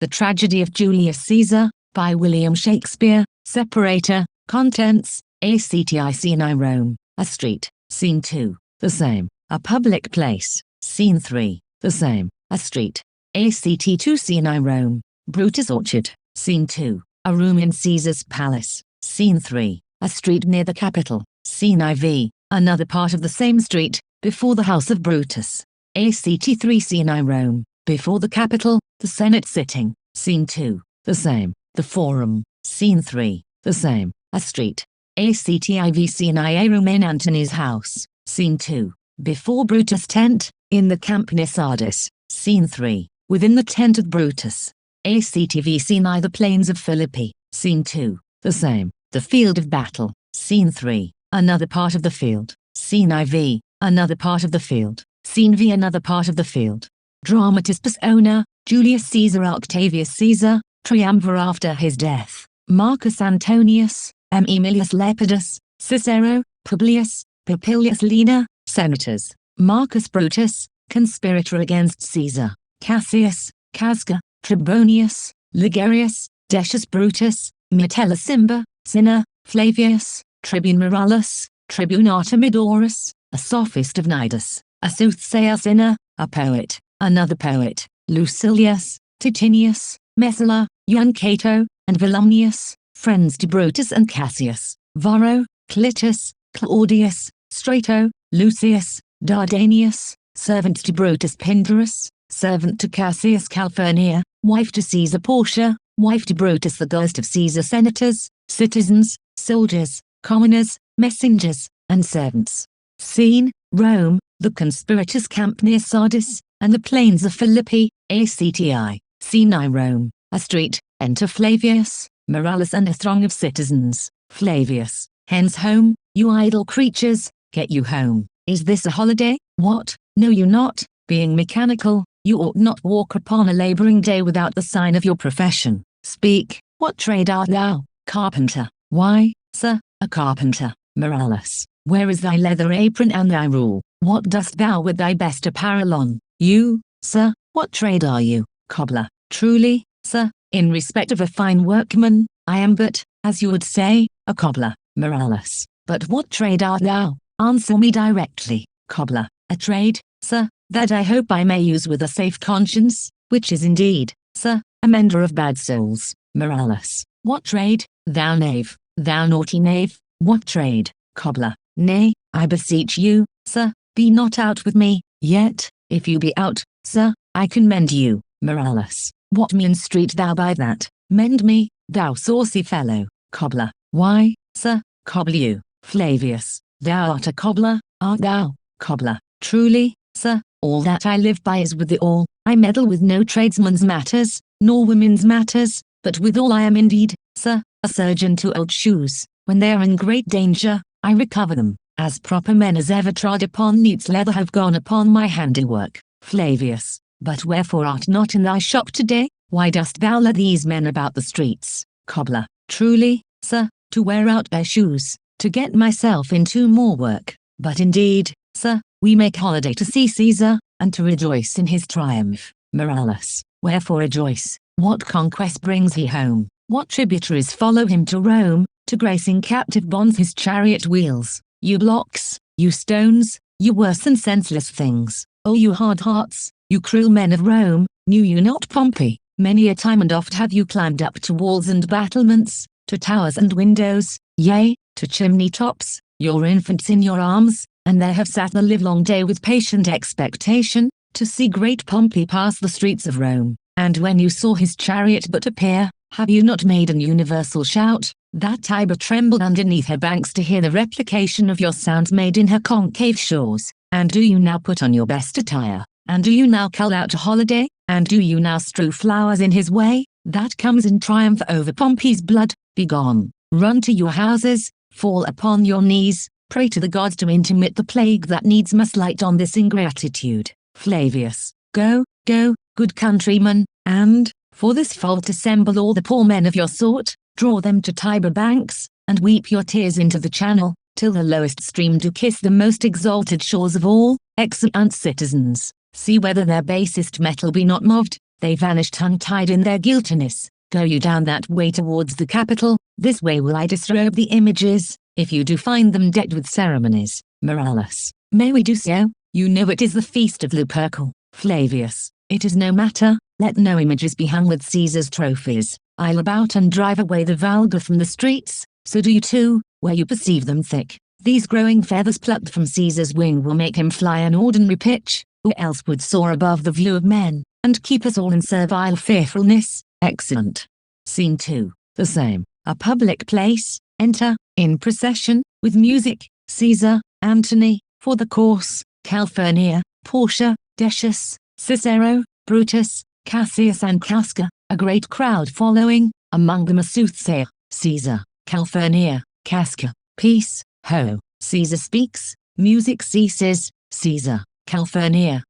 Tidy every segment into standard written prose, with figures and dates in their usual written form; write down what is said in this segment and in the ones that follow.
The Tragedy of Julius Caesar, by William Shakespeare. Separator. Contents. ACTI Scene I Rome. A street. Scene 2. The same. A public place. Scene 3. The same. A street. ACT 2 Scene I Rome. Brutus Orchard. Scene 2. A room in Caesar's palace. Scene 3. A street near the Capitol. Scene IV. Another part of the same street, before the house of Brutus. ACT 3 Scene I Rome. Before the Capitol, the Senate sitting. Scene 2. The same. The Forum. Scene 3. The same. A street. ACT IV Scene IA Room in Antony's house. Scene 2. Before Brutus' tent, in the camp near Sardis. Scene 3. Within the tent of Brutus. ACTV Scene I The plains of Philippi. Scene 2. The same. The field of battle. Scene 3. Another part of the field. Scene IV. Another part of the field. Scene V. Another part of the field. Dramatis Persona. Julius Caesar Octavius Caesar, triumvir after his death. Marcus Antonius, M. Aemilius Lepidus, Cicero, Publius, Popilius Lena, senators. Marcus Brutus, conspirator against Caesar. Cassius, Casca, Trebonius, Ligarius, Decius Brutus, Metellus Cimber, Cinna, Flavius, Tribune Morallus, Tribune Artemidorus, a sophist of Cnidus, a soothsayer Cinna, a poet, another poet, Lucilius, Titinius, Messala, young Cato, and Volumnius, friends to Brutus and Cassius, Varro, Clitus, Claudius, Strato, Lucius, Dardanius, servant to Brutus Pindarus, servant to Cassius Calphurnia, wife to Caesar Portia, wife to Brutus the ghost of Caesar senators, citizens, soldiers, commoners, messengers, and servants. Scene, Rome, the conspirators' camp near Sardis, and the plains of Philippi, ACTI. Scene I Rome, a street, enter Flavius, Morallus and a throng of citizens. Flavius, hence home, you idle creatures, get you home. Is this a holiday? What, know you not, being mechanical, you ought not walk upon a labouring day without the sign of your profession. Speak, what trade art thou? Carpenter. Why, sir, a carpenter. Morallus, where is thy leather apron and thy rule? What dost thou with thy best apparel on? You, sir, what trade are you? Cobbler. Truly, sir, in respect of a fine workman, I am but, as you would say, a cobbler. Morallus. But what trade art thou? Answer me directly. Cobbler. A trade, sir, that I hope I may use with a safe conscience, which is indeed, sir, a mender of bad souls. Morallus. What trade, thou knave, thou naughty knave, what trade? Cobbler. Nay, I beseech you, sir, be not out with me, yet, if you be out, sir, I can mend you. Morallus. What mean street thou by that? Mend me, thou saucy fellow. Cobbler. Why, sir, cobble you. Flavius. Thou art a cobbler, art thou? Cobbler. Truly, sir, all that I live by is with the all. I meddle with no tradesman's matters, nor women's matters, but withal I am indeed, sir, a surgeon to old shoes. When they are in great danger, I recover them, as proper men as ever trod upon neat's leather have gone upon my handiwork. Flavius. But wherefore art not in thy shop today? Why dost thou let these men about the streets? Cobbler. Truly, sir, to wear out their shoes, to get myself into more work. But indeed, sir, we make holiday to see Caesar, and to rejoice in his triumph. Morallus. Wherefore rejoice? What conquest brings he home? What tributaries follow him to Rome, to grace in captive bonds his chariot wheels? You blocks, you stones, you worse and senseless things. O you hard hearts, you cruel men of Rome, knew you not Pompey? Many a time and oft have you climbed up to walls and battlements, to towers and windows, yea, to chimney tops, your infants in your arms, and there have sat the livelong day with patient expectation, to see great Pompey pass the streets of Rome. And when you saw his chariot but appear, have you not made an universal shout, that Tiber trembled underneath her banks to hear the replication of your sounds made in her concave shores? And do you now put on your best attire? And do you now cull out a holiday? And do you now strew flowers in his way? That comes in triumph over Pompey's blood. Begone, run to your houses, fall upon your knees, pray to the gods to intermit the plague that needs must light on this ingratitude. Flavius. Go, go, good countryman, and, for this fault assemble all the poor men of your sort, draw them to Tiber banks, and weep your tears into the channel, till the lowest stream do kiss the most exalted shores of all. Excellent citizens, see whether their basest metal be not moved, they vanish tongue-tied in their guiltiness. Go you down that way towards the capital, this way will I disrobe the images, if you do find them decked with ceremonies. Morales, may we do so? You know it is the feast of Lupercal. Flavius, it is no matter, let no images be hung with Caesar's trophies. I'll about and drive away the vulgar from the streets, so do you too, where you perceive them thick. These growing feathers plucked from Caesar's wing will make him fly an ordinary pitch, who else would soar above the view of men, and keep us all in servile fearfulness. Excellent. Scene 2, the same, a public place, enter, in procession, with music, Caesar, Antony, for the course, Calphurnia, Portia, Decius, Cicero, Brutus, Cassius and Casca, a great crowd following, among them a soothsayer, Caesar, Calphurnia, Casca, peace, ho, Caesar speaks, music ceases, Caesar, Calphurnia,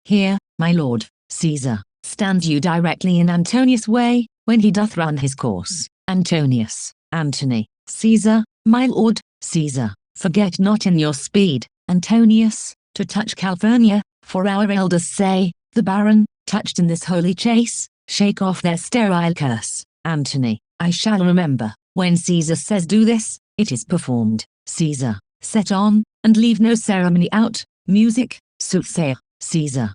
here, my lord, Caesar, stand you directly in Antonius' way, when he doth run his course, Antonius, Antony, Caesar, my lord, Caesar, forget not in your speed, Antonius, to touch Calphurnia, for our elders say, the baron, touched in this holy chase, shake off their sterile curse. Antony, I shall remember, when Caesar says do this, it is performed. Caesar, set on, and leave no ceremony out, music, soothsayer, Caesar,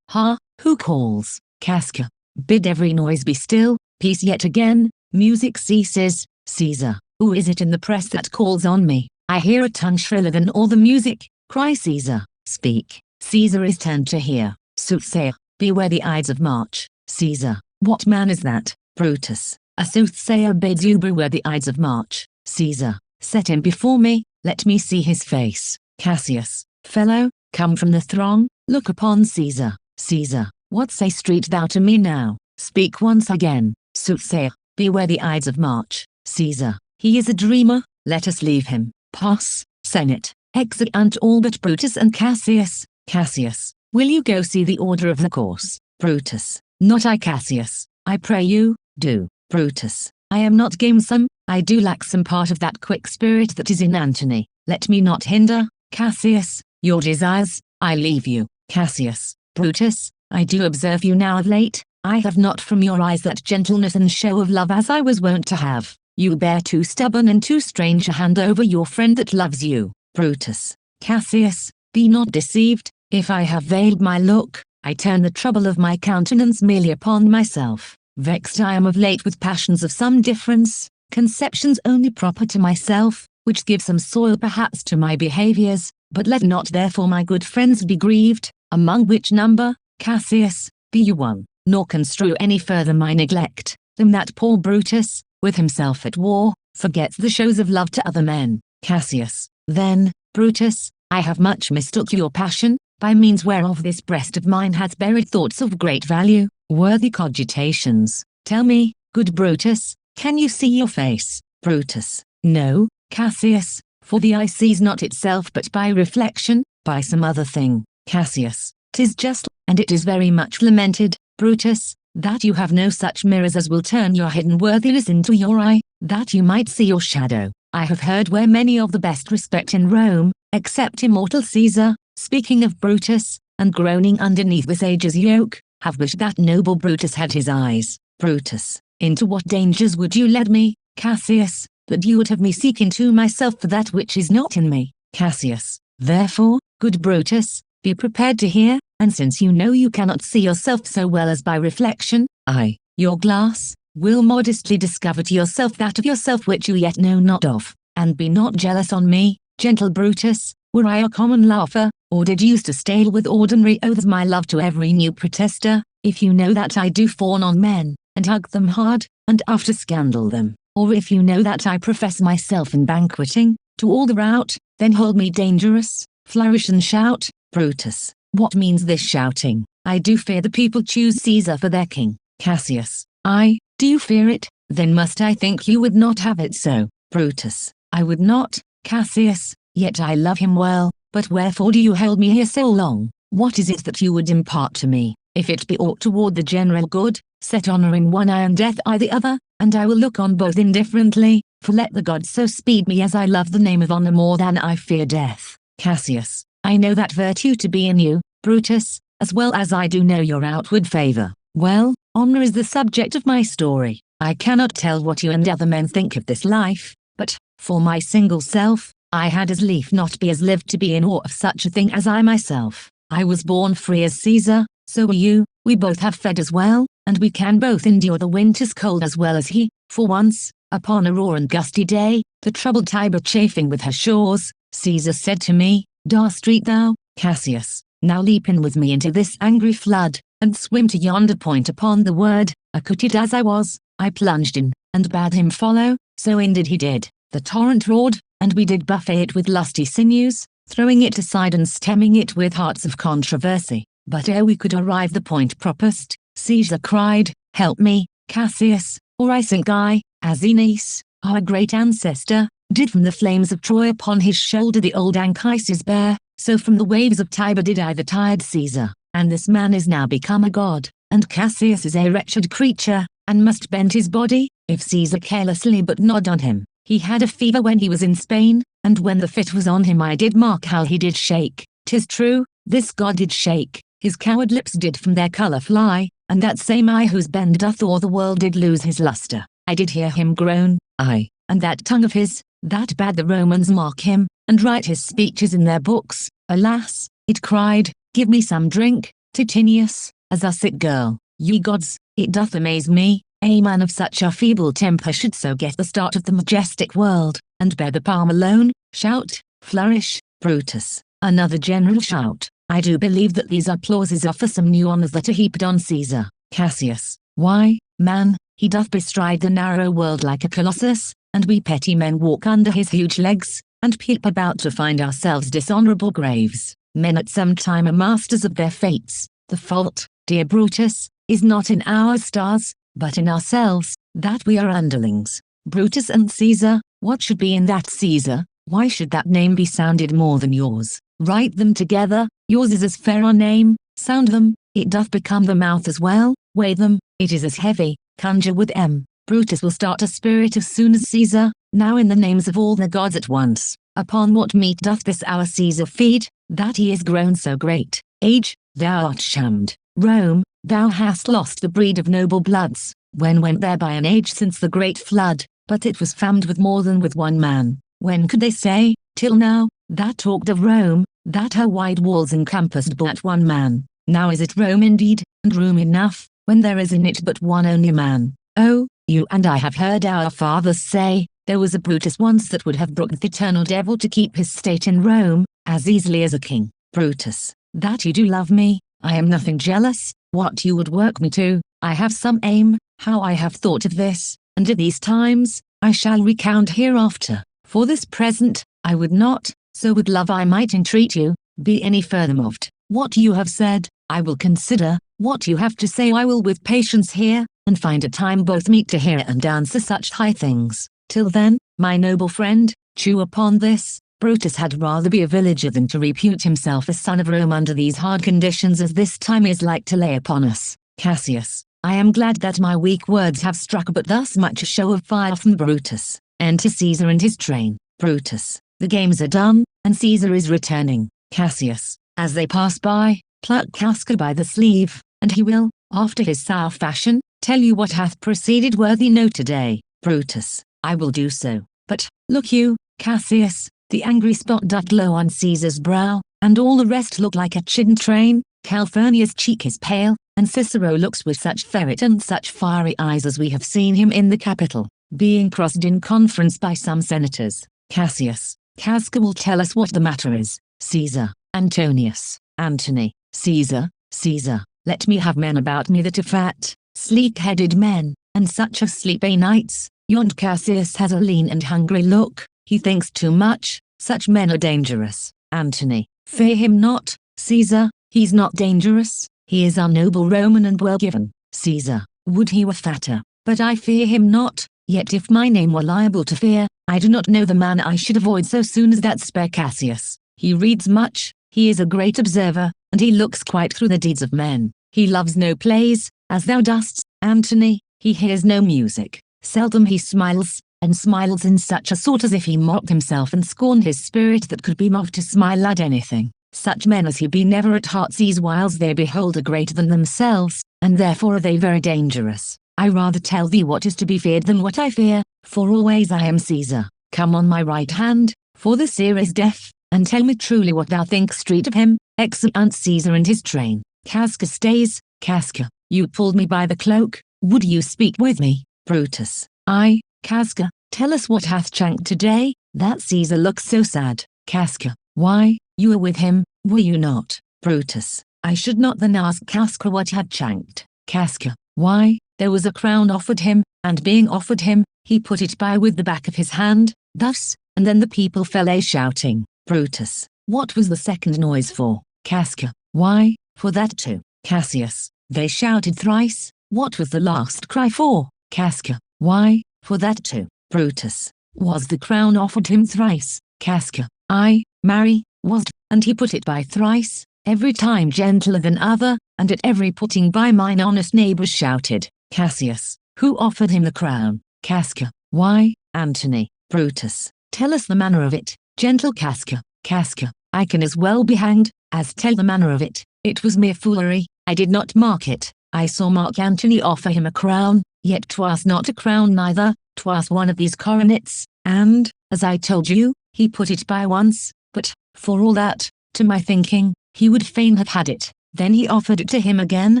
ha, who calls, Casca, bid every noise be still, peace yet again, music ceases, Caesar, who is it in the press that calls on me? I hear a tongue shriller than all the music, cry Caesar, speak. Caesar is turned to hear, soothsayer, beware the Ides of March. Caesar, what man is that? Brutus, a soothsayer bids you beware the Ides of March. Caesar, set him before me, let me see his face. Cassius, fellow, come from the throng, look upon Caesar. Caesar, what say'st thou to me now? Speak once again, soothsayer, beware the Ides of March. Caesar, he is a dreamer, let us leave him. Pass, Senate, exeunt all but Brutus and Cassius. Cassius, will you go see the order of the course? Brutus, not I. Cassius, I pray you, do. Brutus, I am not gamesome, I do lack some part of that quick spirit that is in Antony, let me not hinder. Cassius, your desires, I leave you. Cassius, Brutus, I do observe you now of late, I have not from your eyes that gentleness and show of love as I was wont to have. You bear too stubborn and too strange a hand over your friend that loves you. Brutus, Cassius, be not deceived, if I have veiled my look, I turn the trouble of my countenance merely upon myself. Vexed I am of late with passions of some difference, conceptions only proper to myself, which give some soil perhaps to my behaviors, but let not therefore my good friends be grieved, among which number, Cassius, be you one, nor construe any further my neglect, than that poor Brutus, with himself at war, forgets the shows of love to other men. Cassius, then, Brutus, I have much mistook your passion, by means whereof this breast of mine hath buried thoughts of great value, worthy cogitations. Tell me, good Brutus, can you see your face? Brutus, no, Cassius, for the eye sees not itself but by reflection, by some other thing. Cassius, 'tis just, and it is very much lamented, Brutus, that you have no such mirrors as will turn your hidden worthiness into your eye, that you might see your shadow. I have heard where many of the best respect in Rome, except immortal Caesar, speaking of Brutus, and groaning underneath this age's yoke, have wished that noble Brutus had his eyes. Brutus, into what dangers would you lead me, Cassius, that you would have me seek into myself for that which is not in me? Cassius, therefore, good Brutus, be prepared to hear, and since you know you cannot see yourself so well as by reflection, I, your glass, will modestly discover to yourself that of yourself which you yet know not of, and be not jealous on me, gentle Brutus, were I a common laugher, or did use to stale with ordinary oaths my love to every new protester, if you know that I do fawn on men, and hug them hard, and after scandal them, or if you know that I profess myself in banqueting, to all the rout, then hold me dangerous, flourish and shout. Brutus, what means this shouting? I do fear the people choose Caesar for their king. Cassius, I, do you fear it? Then must I think you would not have it so. Brutus, I would not, Cassius, yet I love him well, but wherefore do you hold me here so long? What is it that you would impart to me? If it be aught toward the general good, set honor in one eye and death I the other, and I will look on both indifferently, for let the gods so speed me as I love the name of honor more than I fear death. Cassius, I know that virtue to be in you, Brutus, as well as I do know your outward favor. Well, honor is the subject of my story. I cannot tell what you and other men think of this life, but, for my single self, I had as lief not be as live to be in awe of such a thing as I myself. I was born free as Caesar, so were you, we both have fed as well, and we can both endure the winter's cold as well as he. For once, upon a raw and gusty day, the troubled Tiber chafing with her shores, Caesar said to me, "Darst thou, Cassius, now leap in with me into this angry flood, and swim to yonder point upon the word." Accoutred as I was, I plunged in, and bade him follow, so indeed he did. The torrent roared, and we did buffet it with lusty sinews, throwing it aside and stemming it with hearts of controversy. But ere we could arrive the point properst, Caesar cried, "Help me, Cassius, or I sink I, as Aeneas, our great ancestor, did from the flames of Troy upon his shoulder the old Anchises bear, so from the waves of Tiber did I the tired Caesar, and this man is now become a god, and Cassius is a wretched creature, and must bend his body, if Caesar carelessly but nod on him. He had a fever when he was in Spain, and when the fit was on him I did mark how he did shake. 'Tis true, this god did shake, his coward lips did from their colour fly, and that same eye whose bend doth o'er the world did lose his lustre. I did hear him groan, aye, and that tongue of his, that bade the Romans mark him, and write his speeches in their books. Alas, it cried, "Give me some drink, Titinius, as a sick girl." Ye gods, it doth amaze me, a man of such a feeble temper should so get the start of the majestic world, and bear the palm alone. Shout, flourish, Brutus. Another general shout. I do believe that these applauses are for some new honors that are heaped on Caesar. Cassius, why, man, he doth bestride the narrow world like a colossus, and we petty men walk under his huge legs, and peep about to find ourselves dishonorable graves. Men at some time are masters of their fates. The fault, dear Brutus, is not in our stars, but in ourselves, that we are underlings. Brutus and Caesar, what should be in that Caesar? Why should that name be sounded more than yours? Write them together, yours is as fair a name, sound them, it doth become the mouth as well, weigh them, it is as heavy, conjure with M. Brutus will start a spirit as soon as Caesar, now in the names of all the gods at once. Upon what meat doth this our Caesar feed, that he is grown so great? Age, thou art shammed. Rome, thou hast lost the breed of noble bloods. When went there by an age since the great flood? But it was fammed with more than with one man. When could they say, till now, that talked of Rome, that her wide walls encompassed but one man? Now is it Rome indeed, and room enough, when there is in it but one only man? Oh, you and I have heard our fathers say, there was a Brutus once that would have brooked the eternal devil to keep his state in Rome, as easily as a king. Brutus, that you do love me, I am nothing jealous, what you would work me to, I have some aim, how I have thought of this, and at these times, I shall recount hereafter. For this present, I would not, so with love I might entreat you, be any further moved. What you have said, I will consider, what you have to say I will with patience hear, and find a time both meet to hear and answer such high things. Till then, my noble friend, chew upon this. Brutus had rather be a villager than to repute himself a son of Rome under these hard conditions as this time is like to lay upon us. Cassius, I am glad that my weak words have struck but thus much a show of fire from Brutus. Enter Caesar and his train. Brutus, the games are done, and Caesar is returning. Cassius, as they pass by, pluck Casca by the sleeve, and he will, after his sour fashion, tell you what hath proceeded worthy know today. Brutus, I will do so, but, look you, Cassius, the angry spot doth glow on Caesar's brow, and all the rest look like a chidden train. Calphurnia's cheek is pale, and Cicero looks with such ferret and such fiery eyes as we have seen him in the Capitol, being crossed in conference by some senators. Cassius, Casca will tell us what the matter is. Caesar, Antonius, Antony, Caesar, Caesar, let me have men about me that are fat, sleek-headed men, and such as sleep a nights. Yond Cassius has a lean and hungry look, he thinks too much, such men are dangerous. Antony, fear him not. Caesar, he's not dangerous, he is our noble Roman and well given. Caesar, would he were fatter, but I fear him not, yet if my name were liable to fear, I do not know the man I should avoid so soon as that spare Cassius. He reads much, he is a great observer, and he looks quite through the deeds of men. He loves no plays, as thou dost, Antony, he hears no music, seldom he smiles, and smiles in such a sort as if he mocked himself and scorned his spirit that could be moved to smile at anything. Such men as he be never at heart seize whiles they behold a greater than themselves, and therefore are they very dangerous. I rather tell thee what is to be feared than what I fear, for always I am Caesar. Come on my right hand, for the seer is deaf, and tell me truly what thou thinkst street of him, excellent Caesar and his train. Casca stays. Casca, you pulled me by the cloak, would you speak with me? Brutus. I, Casca, tell us what hath chanced today, that Caesar looks so sad. Casca. Why, you were with him, were you not? Brutus. I should not then ask Casca what had chanced. Casca. Why, there was a crown offered him, and being offered him, he put it by with the back of his hand, thus, and then the people fell a shouting. Brutus. What was the second noise for? Casca. Why, for that too. Cassius. They shouted thrice. What was the last cry for? Casca. Why, for that too. Brutus. Was the crown offered him thrice? Casca. I, marry, was, and he put it by thrice, every time gentler than other, and at every putting by mine honest neighbours shouted. Cassius. Who offered him the crown? Casca. Why, Antony. Brutus. Tell us the manner of it, gentle Casca. Casca. I can as well be hanged, as tell the manner of it. It was mere foolery, I did not mark it. I saw Mark Antony offer him a crown, yet 'twas not a crown neither, 'twas one of these coronets, and, as I told you, he put it by once, but, for all that, to my thinking, he would fain have had it. Then he offered it to him again,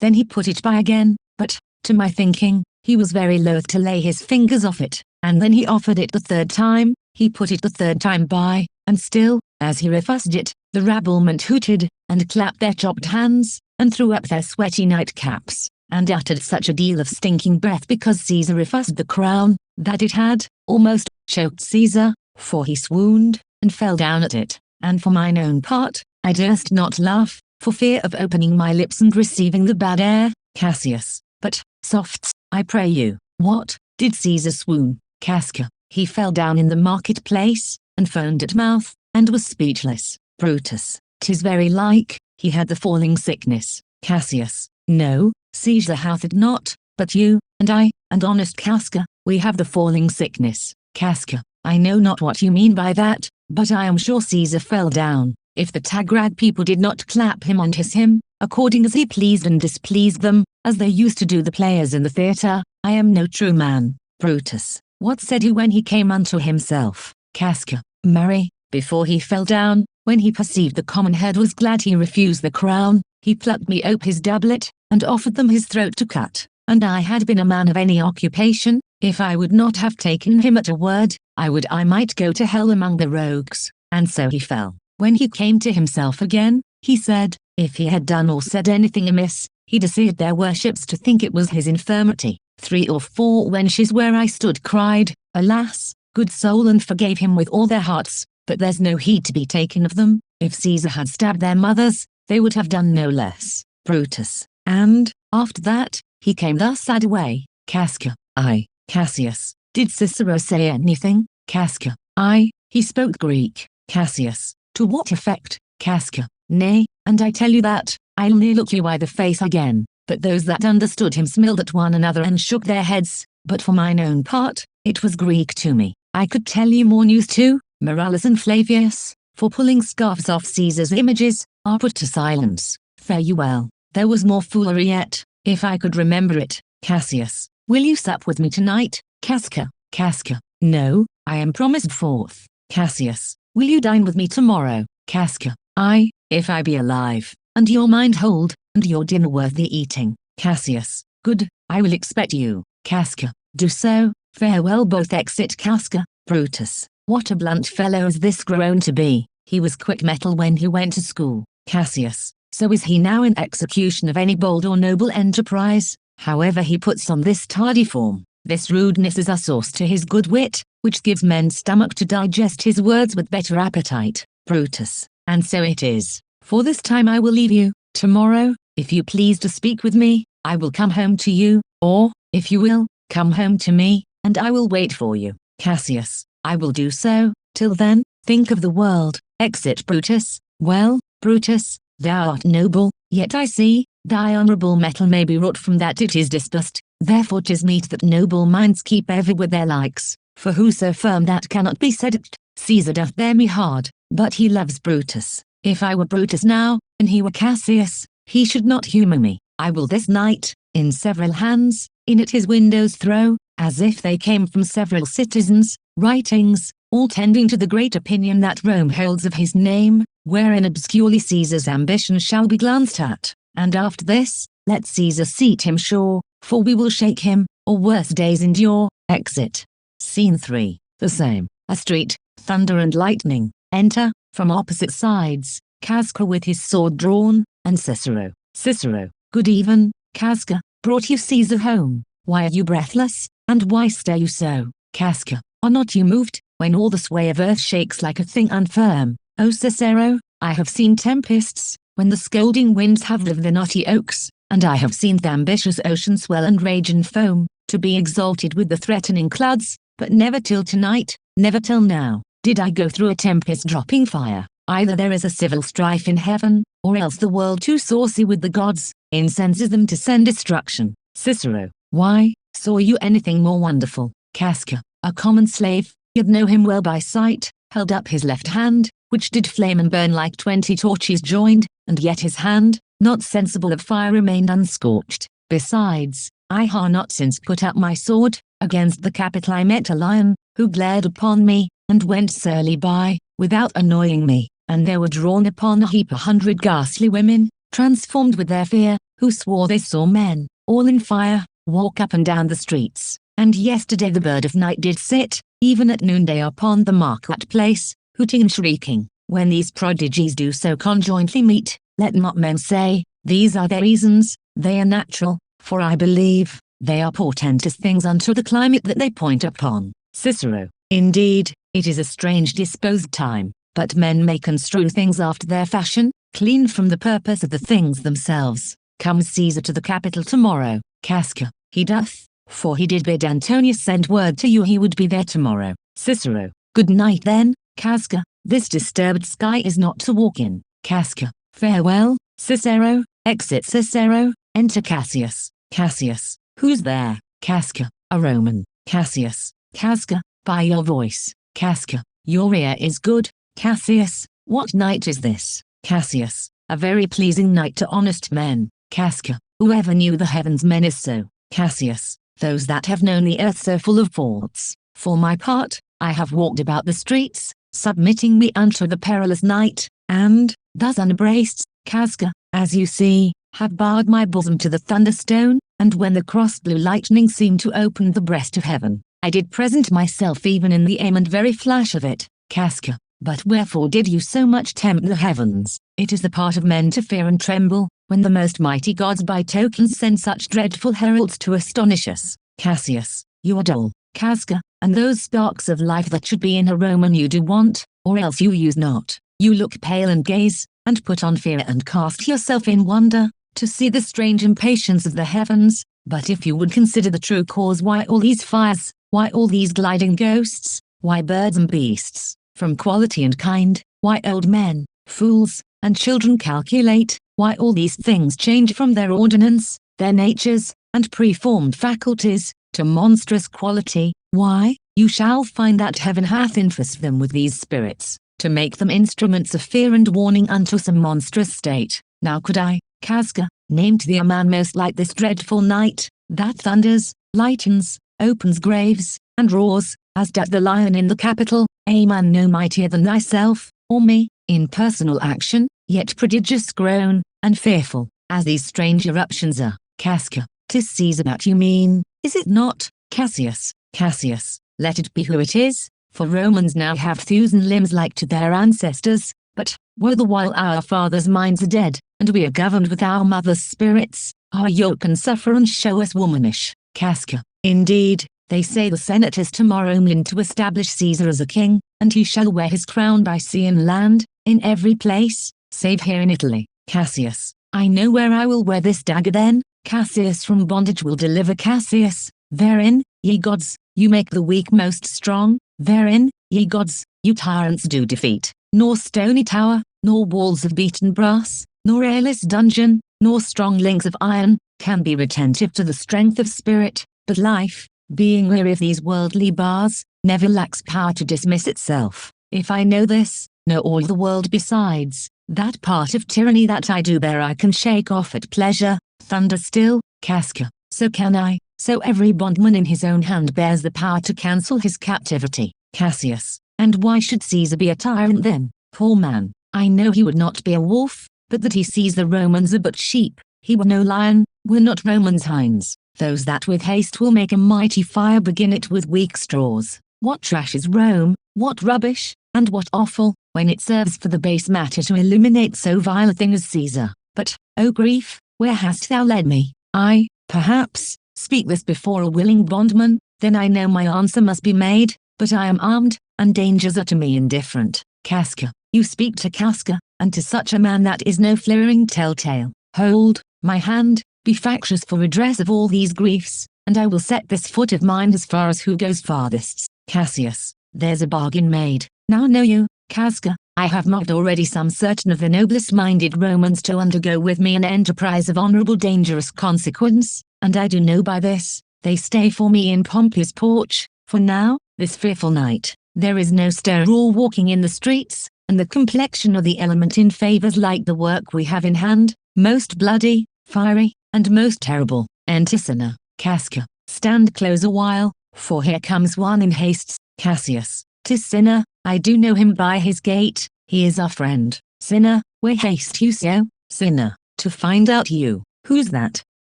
then he put it by again, but, to my thinking, he was very loath to lay his fingers off it, and then he offered it the third time, he put it the third time by, and still, as he refused it, the rabblement hooted, and clapped their chopped hands, and threw up their sweaty nightcaps, and uttered such a deal of stinking breath because Caesar refused the crown, that it had, almost, choked Caesar, for he swooned, and fell down at it, and for mine own part, I durst not laugh, for fear of opening my lips and receiving the bad air. Cassius. But, softs, I pray you, what, did Caesar swoon? Casca. He fell down in the marketplace, and foamed at mouth, and was speechless. Brutus. 'Tis very like, he had the falling sickness. Cassius. No, Caesar hath it not, but you, and I, and honest Casca, we have the falling sickness. Casca. I know not what you mean by that, but I am sure Caesar fell down, if the Tagrag people did not clap him and hiss him, according as he pleased and displeased them, as they used to do the players in the theatre. I am no true man. Brutus. What said he when he came unto himself? Casca. Marry, before he fell down, when he perceived the common head was glad he refused the crown, he plucked me ope his doublet, and offered them his throat to cut, and I had been a man of any occupation, if I would not have taken him at a word, I might go to hell among the rogues, and so he fell. When he came to himself again, he said, if he had done or said anything amiss, he desired their worships to think it was his infirmity. 3 or 4 wenches where I stood cried, alas, good soul, and forgave him with all their hearts, but there's no heed to be taken of them. If Caesar had stabbed their mothers, they would have done no less. Brutus. And, after that, he came thus sad away. Casca. I. Cassius. Did Cicero say anything? Casca. I. He spoke Greek. Cassius. To what effect? Casca. Nay, and I tell you that, I'll near look you by the face again. But those that understood him smiled at one another and shook their heads, but for mine own part, it was Greek to me. I could tell you more news too. Morales and Flavius, for pulling scarfs off Caesar's images, are put to silence. Fare you well. There was more foolery yet, if I could remember it. Cassius. Will you sup with me tonight? Casca. Casca. No, I am promised forth. Cassius. Will you dine with me tomorrow? Casca. I, if I be alive, and your mind hold, and your dinner worthy eating. Cassius. Good, I will expect you. Casca. Do so. Farewell both. Exit Casca. Brutus. What a blunt fellow is this grown to be. He was quick metal when he went to school. Cassius. So is he now in execution of any bold or noble enterprise, however he puts on this tardy form. This rudeness is a sauce to his good wit, which gives men stomach to digest his words with better appetite. Brutus. And so it is. For this time I will leave you. Tomorrow, if you please to speak with me, I will come home to you, or, if you will, come home to me, and I will wait for you. Cassius. I will do so. Till then, think of the world. Exit Brutus. Well, Brutus, thou art noble, yet I see, thy honourable metal may be wrought from that it is dispersed, therefore 'tis meet that noble minds keep ever with their likes, for who so firm that cannot be said it. Caesar doth bear me hard, but he loves Brutus. If I were Brutus now, and he were Cassius, he should not humour me. I will this night, in several hands, in at his windows throw, as if they came from several citizens, writings, all tending to the great opinion that Rome holds of his name, wherein obscurely Caesar's ambition shall be glanced at, and after this, let Caesar seat him sure, for we will shake him, or worse days endure. Exit. Scene 3, the same, a street, thunder and lightning, enter, from opposite sides, Casca with his sword drawn, and Cicero. Cicero, good even, Casca, brought you Caesar home, why are you breathless, and why stare you so? Casca, are not you moved, when all the sway of earth shakes like a thing unfirm? O Cicero, I have seen tempests, when the scolding winds have rived the knotty oaks, and I have seen the ambitious ocean swell and rage and foam, to be exalted with the threatening clouds, but never till tonight, never till now, did I go through a tempest dropping fire. Either there is a civil strife in heaven, or else the world too saucy with the gods, incenses them to send destruction. Cicero, why, saw you anything more wonderful? Casca, a common slave, you'd know him well by sight, held up his left hand, which did flame and burn like 20 torches joined, and yet his hand, not sensible of fire, remained unscorched. Besides, I ha not since put up my sword, against the Capitol I met a lion, who glared upon me, and went surly by, without annoying me, and there were drawn upon a heap 100 ghastly women, transformed with their fear, who swore they saw men, all in fire, walk up and down the streets. And yesterday the bird of night did sit, even at noonday upon the market place, hooting and shrieking. When these prodigies do so conjointly meet, let not men say, these are their reasons, they are natural, for I believe, they are portentous things unto the climate that they point upon. Cicero, indeed, it is a strange disposed time, but men may construe things after their fashion, clean from the purpose of the things themselves. Comes Caesar to the Capitol tomorrow? Casca, he doth, for he did bid Antonius send word to you he would be there tomorrow. Cicero, good night then, Casca, this disturbed sky is not to walk in. Casca, farewell. Cicero, exit Cicero, enter Cassius. Cassius, who's there? Casca, a Roman. Cassius, Casca, by your voice. Casca, your ear is good. Cassius, what night is this? Cassius, a very pleasing night to honest men. Casca, whoever knew the heavens men is so. Cassius, those that have known the earth so full of faults. For my part, I have walked about the streets, submitting me unto the perilous night, and, thus unbraced, Casca, as you see, have barred my bosom to the thunderstone, and when the cross-blue lightning seemed to open the breast of heaven, I did present myself even in the aim and very flash of it. Casca, but wherefore did you so much tempt the heavens? It is the part of men to fear and tremble, when the most mighty gods by tokens send such dreadful heralds to astonish us. Cassius, you are dull. Casca, and those sparks of life that should be in a Roman you do want, or else you use not. You look pale and gaze, and put on fear and cast yourself in wonder, to see the strange impatience of the heavens. But if you would consider the true cause why all these fires, why all these gliding ghosts, why birds and beasts, from quality and kind, why old men, fools, and children calculate, why all these things change from their ordinance, their natures, and preformed faculties, to monstrous quality, why, you shall find that heaven hath infused them with these spirits, to make them instruments of fear and warning unto some monstrous state. Now could I, Casca, name to thee a man most like this dreadful night, that thunders, lightens, opens graves, and roars, as doth the lion in the Capitol, a man no mightier than thyself, or me, in personal action, yet prodigious grown, and fearful, as these strange eruptions are. Casca, 'tis Caesar that you mean, is it not? Cassius, Cassius, let it be who it is, for Romans now have thews and limbs like to their ancestors, but, woe the while our fathers' minds are dead, and we are governed with our mothers' spirits, our yoke and suffer and show us womanish. Casca, indeed, they say the Senate is tomorrow mean to establish Caesar as a king, and he shall wear his crown by sea and land, in every place, save here in Italy. Cassius, I know where I will wear this dagger then. Cassius from bondage will deliver Cassius. Therein, ye gods, you make the weak most strong. Therein, ye gods, you tyrants do defeat. Nor stony tower, nor walls of beaten brass, nor airless dungeon, nor strong links of iron, can be retentive to the strength of spirit, but life, being weary of these worldly bars, never lacks power to dismiss itself. If I know this, know all the world besides. That part of tyranny that I do bear I can shake off at pleasure. Thunder still, Casca, so can I. So every bondman in his own hand bears the power to cancel his captivity. Cassius, and why should Caesar be a tyrant then? Poor man, I know he would not be a wolf, but that he sees the Romans are but sheep. He were no lion, were not Romans hinds. Those that with haste will make a mighty fire begin it with weak straws. What trash is Rome, what rubbish, and what offal, when it serves for the base matter to illuminate so vile a thing as Caesar. But, O grief, where hast thou led me? I, perhaps, speak this before a willing bondman, then I know my answer must be made, but I am armed, and dangers are to me indifferent. Casca, you speak to Casca, and to such a man that is no flaring telltale. Hold, my hand, be factious for redress of all these griefs, and I will set this foot of mine as far as who goes farthest. Cassius, there's a bargain made. Now know you, Casca, I have mocked already some certain of the noblest minded Romans to undergo with me an enterprise of honorable dangerous consequence, and I do know by this, they stay for me in Pompey's porch, for now, this fearful night, there is no stir or walking in the streets, and the complexion of the element in favors like the work we have in hand, most bloody, fiery, and most terrible. Enter Cinna. Casca, stand close a while, for here comes one in haste. Cassius, 'tis Cinna, I do know him by his gait, he is our friend. Cinna, where haste you so? Cinna, to find out you. Who's that?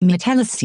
Metellus.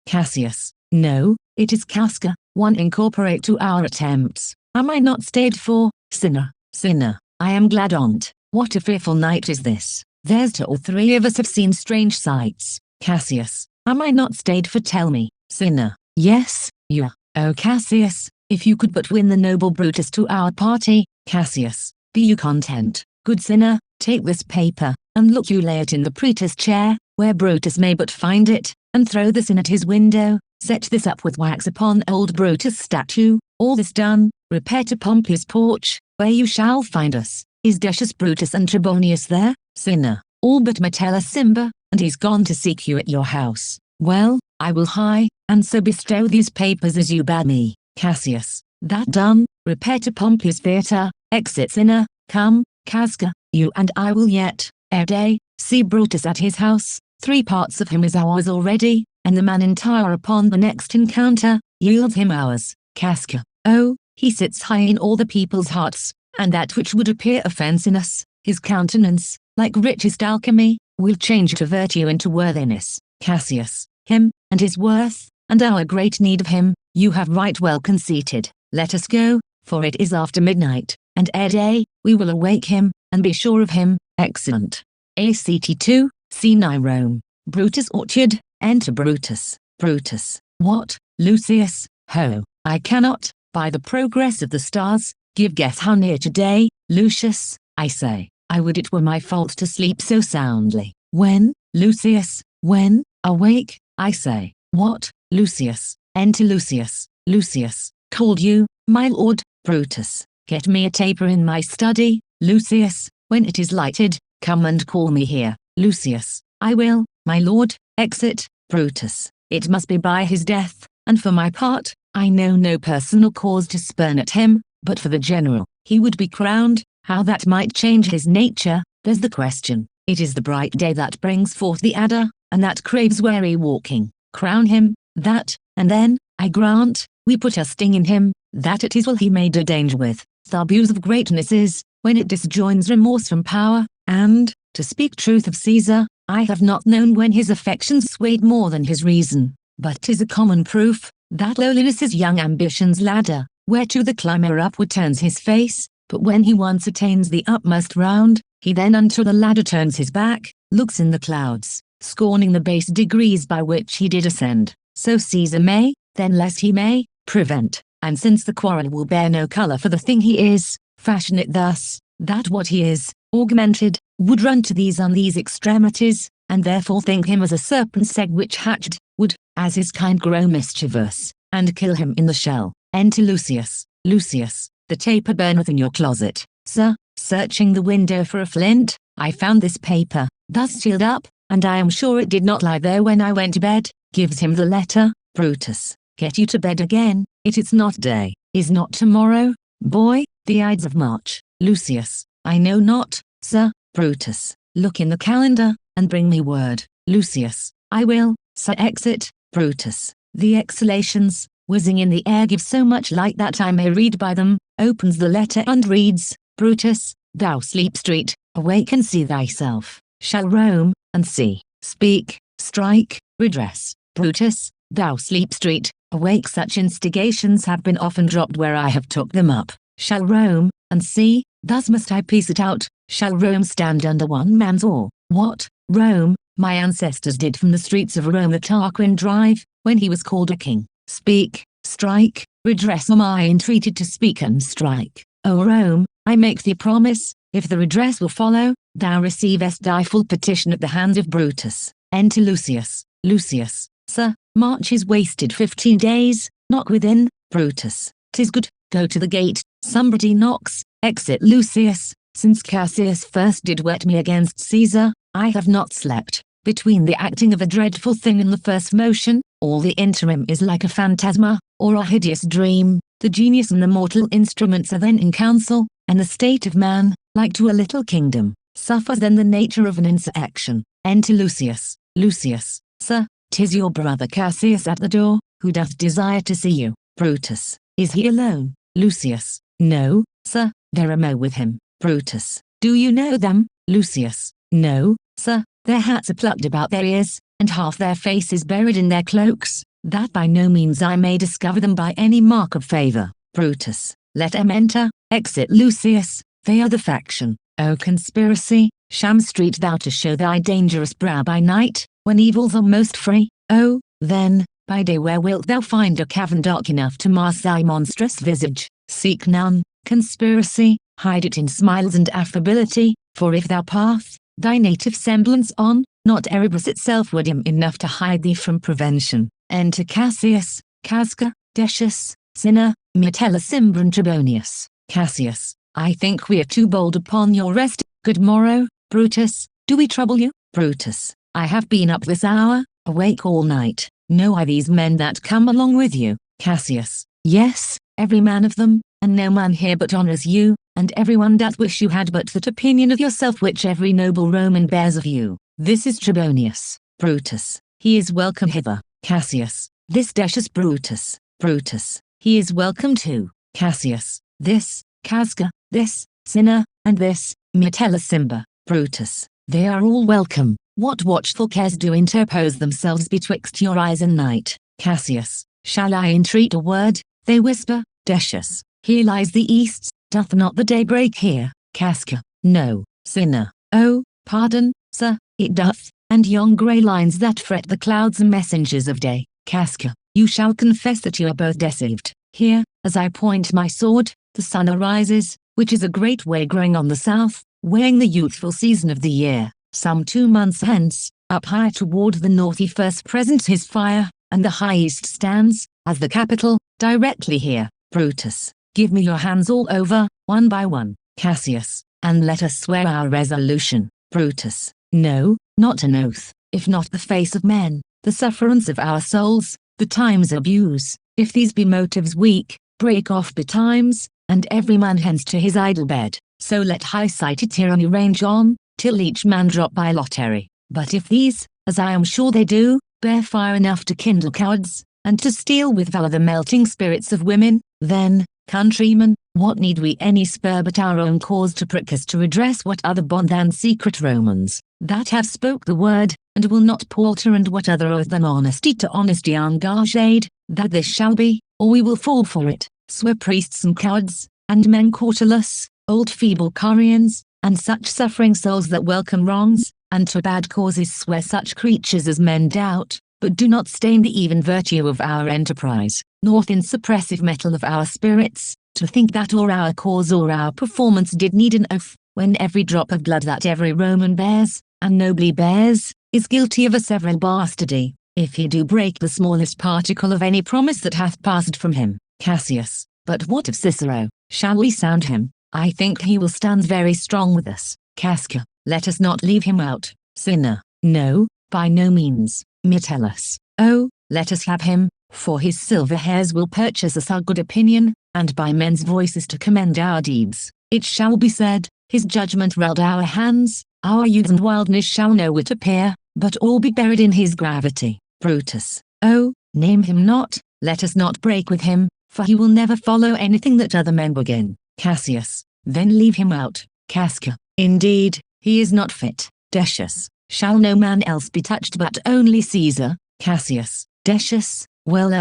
Cassius, no, it is Casca, one incorporate to our attempts. Am I not stayed for? Cinna, Cinna, I am glad on't. What a fearful night is this. There's to all three of us have seen strange sights. Cassius, am I not stayed for? Tell me. Cinna, yes, you are. Oh Cassius, if you could but win the noble Brutus to our party. Cassius, be you content. Good Cinna, take this paper, and look you lay it in the praetor's chair, where Brutus may but find it, and throw this in at his window. Set this up with wax upon old Brutus' statue. All this done, repair to Pompey's porch, where you shall find us. Is Decius Brutus and Trebonius there? Cinna, all but Metellus, and he's gone to seek you at your house. Well, I will hie, and so bestow these papers as you bade me. Cassius, that done, repair to Pompey's theatre, exit Cinna, come, Casca, you and I will yet, ere day, see Brutus at his house. 3 parts of him is ours already, and the man entire upon the next encounter, yields him ours. Casca, oh, he sits high in all the people's hearts, and that which would appear offense in us, his countenance, like richest alchemy, will change to virtue into worthiness. Cassius, him, and his worth, and our great need of him, you have right well conceited. Let us go, for it is after midnight, and ere day, we will awake him, and be sure of him. Excellent. ACT 2, C9 Rome. Brutus Orchard, enter Brutus. Brutus, what, Lucius, ho, I cannot, by the progress of the stars, give guess how near today. Lucius, I say, I would it were my fault to sleep so soundly. When, Lucius, when, awake, I say, what, Lucius, enter Lucius. Lucius, called you, my lord. Brutus, get me a taper in my study. Lucius, when it is lighted, come and call me here. Lucius, I will, my lord. Exit. Brutus, it must be by his death, and for my part, I know no personal cause to spurn at him, but for the general, he would be crowned. How that might change his nature, there's the question. It is the bright day that brings forth the adder, and that craves wary walking. Crown him, that, and then, I grant, we put a sting in him, that it is will he may do danger with. The abuse of greatness is, when it disjoins remorse from power, and, to speak truth of Caesar, I have not known when his affections swayed more than his reason, but 'tis a common proof, that lowliness is young ambition's ladder, whereto the climber upward turns his face, but when he once attains the upmost round, he then unto the ladder turns his back, looks in the clouds, scorning the base degrees by which he did ascend. So Caesar may, then less he may, prevent, and since the quarrel will bear no colour for the thing he is, fashion it thus, that what he is, augmented, would run to these on these extremities, and therefore think him as a serpent's egg which hatched, would, as his kind grow mischievous, and kill him in the shell. Enter Lucius. Lucius, the taper burneth in your closet. Sir, searching the window for a flint, I found this paper, thus sealed up, and I am sure it did not lie there when I went to bed. Gives him the letter. Brutus, get you to bed again, it is not day, is not tomorrow, boy, the Ides of March. Lucius, I know not, sir. Brutus, look in the calendar, and bring me word. Lucius, I will, sir. Exit. Brutus. The exhalations, whizzing in the air, give so much light that I may read by them. Opens the letter and reads, Brutus, thou sleep street, awake and see thyself. Shall roam, and see, speak, strike, redress. Brutus, thou sleep street, awake. Such instigations have been often dropped where I have took them up. Shall roam, and see, thus must I piece it out. Shall Rome stand under one man's awe? What, Rome, my ancestors did from the streets of Rome at Tarquin Drive, when he was called a king. Speak, strike, redress. Am I entreated to speak and strike? O Rome, I make thee promise, if the redress will follow, thou receivest thy full petition at the hands of Brutus. Enter Lucius. Lucius, sir, march is wasted 15 days, knock within. Brutus, 'tis good, go to the gate. Somebody knocks. Exit Lucius. Since Cassius first did wet me against Caesar, I have not slept. Between the acting of a dreadful thing and the first motion, all the interim is like a phantasma, or a hideous dream. The genius and the mortal instruments are then in council, and the state of man, like to a little kingdom, suffers then the nature of an insurrection. Enter Lucius. Lucius, sir, 'tis your brother Cassius at the door, who doth desire to see you. Brutus, is he alone? Lucius, no, sir, there are more with him. Brutus, do you know them? Lucius, no, sir, their hats are plucked about their ears, and half their faces buried in their cloaks, that by no means I may discover them by any mark of favor. Brutus, let them enter. Exit Lucius, they are the faction. O conspiracy, sham street thou to show thy dangerous brow by night, when evils are most free? Oh, then, by day where wilt thou find a cavern dark enough to mask thy monstrous visage? Seek none. Conspiracy, hide it in smiles and affability, for if thou pass thy native semblance on, not Erebus itself would enough to hide thee from prevention. Enter Cassius, Casca, Decius, Cinna, Metellus, Cimber, and Trebonius. Cassius, I think we are too bold upon your rest. Good morrow. Brutus, do we trouble you? Brutus, I have been up this hour, awake all night. Know I these men that come along with you? Cassius, yes, every man of them, and no man here but honors you, and everyone doth wish you had but that opinion of yourself which every noble Roman bears of you. This is Trebonius. Brutus, he is welcome hither. Cassius, this Decius. Brutus, Brutus, he is welcome too. Cassius, this, Casca, this, Cinna, and this, Metellus. Cimber. Brutus, they are all welcome. What watchful cares do interpose themselves betwixt your eyes and night? Cassius, shall I entreat a word? They whisper. Decius, here lies the east, doth not the day break here? Casca, no. Cinna, oh, pardon, sir, it doth, and yon grey lines that fret the clouds are messengers of day. Casca, you shall confess that you are both deceived. Here, as I point my sword, the sun arises, which is a great way growing on the south, weighing the youthful season of the year. Some 2 months hence, up high toward the north he first presents his fire, and the high east stands, as the capital, directly here. Brutus, give me your hands all over, one by one. Cassius, and let us swear our resolution. Brutus, no, not an oath, if not the face of men, the sufferance of our souls, the time's abuse. If these be motives weak, break off betimes, and every man hence to his idle bed. So let high-sighted tyranny range on, till each man drop by lottery. But if these, as I am sure they do, bear fire enough to kindle cowards, and to steal with valor the melting spirits of women, then, countrymen, what need we any spur but our own cause to prick us to redress what other bond than secret Romans, that have spoke the word, and will not palter, and what other oath than honesty to honesty engaged, that this shall be, or we will fall for it. Swear priests and cowards, and men cautelous, old feeble Carians, and such suffering souls that welcome wrongs, and to bad causes swear such creatures as men doubt, but do not stain the even virtue of our enterprise, nor thin suppressive metal of our spirits, to think that or our cause or our performance did need an oath, when every drop of blood that every Roman bears, and nobly bears, is guilty of a several bastardy, if he do break the smallest particle of any promise that hath passed from him. Cassius, but what of Cicero? Shall we sound him? I think he will stand very strong with us. Casca, let us not leave him out. Cinna, no, by no means. Metellus, oh, let us have him, for his silver hairs will purchase us our good opinion, and by men's voices to commend our deeds. It shall be said, his judgment ruled our hands, Our youth and wildness shall nowhere appear, but all be buried in his gravity. Brutus. Oh, name him not, let us not break with him, for he will never follow anything that other men begin. Cassius. Then leave him out. Casca. Indeed, he is not fit. Decius. Shall no man else be touched but only Caesar? Cassius. Decius. Well